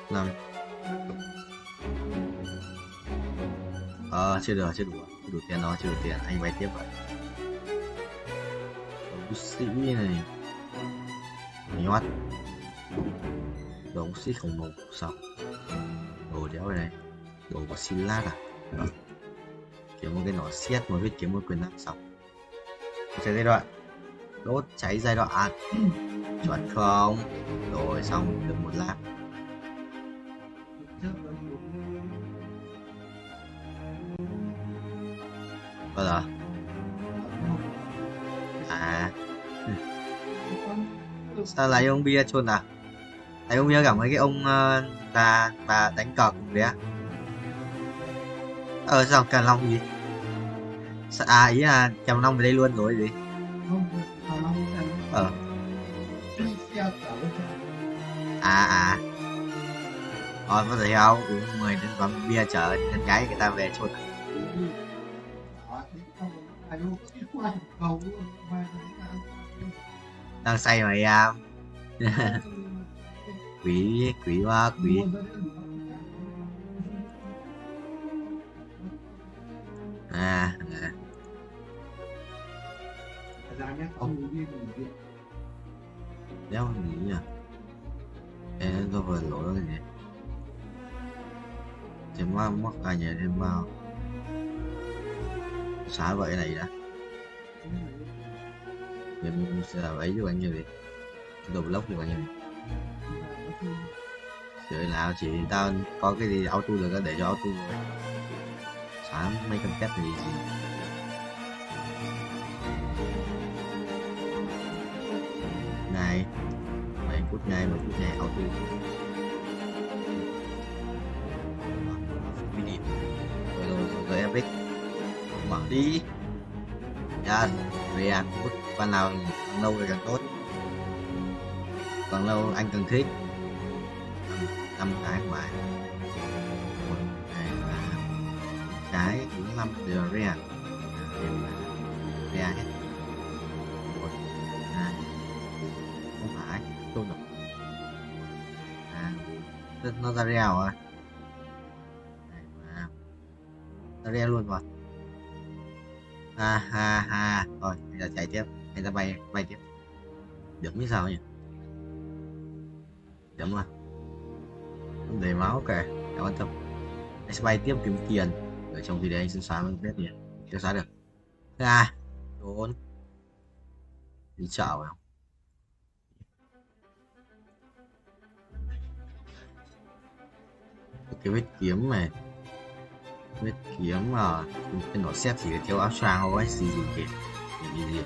5. Chưa đủ tiền nó, chưa đủ tiền, anh vay tiếp vậy. Đấu sĩ này nhót. Đấu sĩ khổng lồ xong. Đồ đéo này. Đồ của xin lát à? Kiếm một cái nỏ xiết một vết kiếm một quyền năng xong. Cháy giai đoạn. Đốt cháy giai đoạn. Chuẩn không? Rồi xong được 1 lát. Bao giờ? Sao lấy ông bia chôn à? Lấy ông bia cả mấy cái ông là đánh cờ cùng đấy á? Sao Càn Long gì? Ý là Càn Long về đây luôn rồi gì? Rồi có thể không? Uống 10 đến quán bia chở con gái người ta về chôn à? Đang say mày à? Quý quá quý. À, đéo gì à? Em tôi vừa lỗi rồi gì? Thì mất ai nhờ thêm bao xả vậy này đã. Mình sẽ là vậy với bạn như vậy. Đồ blog với bạn như vậy. Trời nào chị tao có cái gì auto được để cho auto rồi. Xả mấy con tép thì gì? Này 7 phút này auto video rồi epic mở đi ra về ăn phút ban nào càng lâu thì càng tốt, càng lâu anh càng thích. 5 cái ngoài 1 2 3 cái 45 giờ ra hết 1 2 không phải tôi được nó ra reo rồi, nó reo luôn rồi. Thôi bây giờ chạy tiếp, hay ta bay tiếp, điểm như sao nhỉ? Điểm rồi, đầy máu kìa, cảm ơn tâm. Anh sẽ bay tiếp kiếm tiền, ở trong video anh sẽ xóa mất biết gì, chưa xóa được. Trốn đi chợ vào. Cái vết kiếm này, vết kiếm mà cái nỏ xếp chỉ theo áo choàng thôi, gì kìa, gì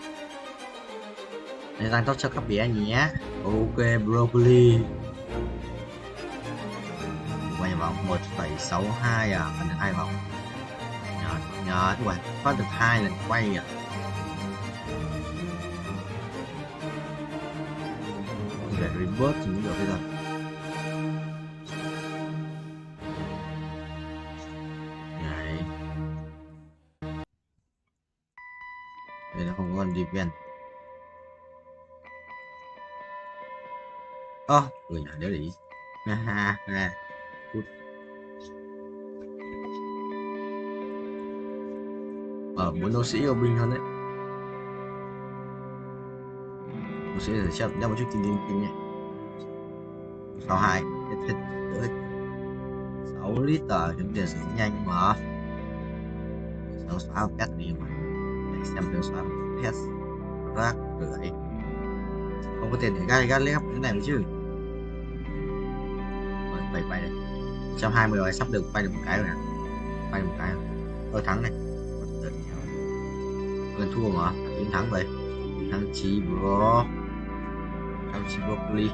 nên tăng tốc cho các bé nhé. Ok broccoli quay vòng 1,62 à, mình được 2 vòng. Nhờ các bạn có được 2 lần quay à. Để reboot thì mới được bây giờ. Đây là không còn event. Người nhà để ý. Muốn đấu sĩ ở binh hơn đấy. Đấu sĩ sẽ chấp ra một chút tin nhé. 62 hết đỡ hết 6 lít kiếm tiền sẽ nhanh mà. Sao xóa pet đi mà. Để xem tôi xóa pet rác rưởi. Không có tiền để gai lép cái này chứ. 7 bay này 120 rồi, sắp được bay được một cái rồi nè, bay một cái tôi thắng này, lần thua mà chiến thắng vậy, thắng chi bro, thắng chi broccoli.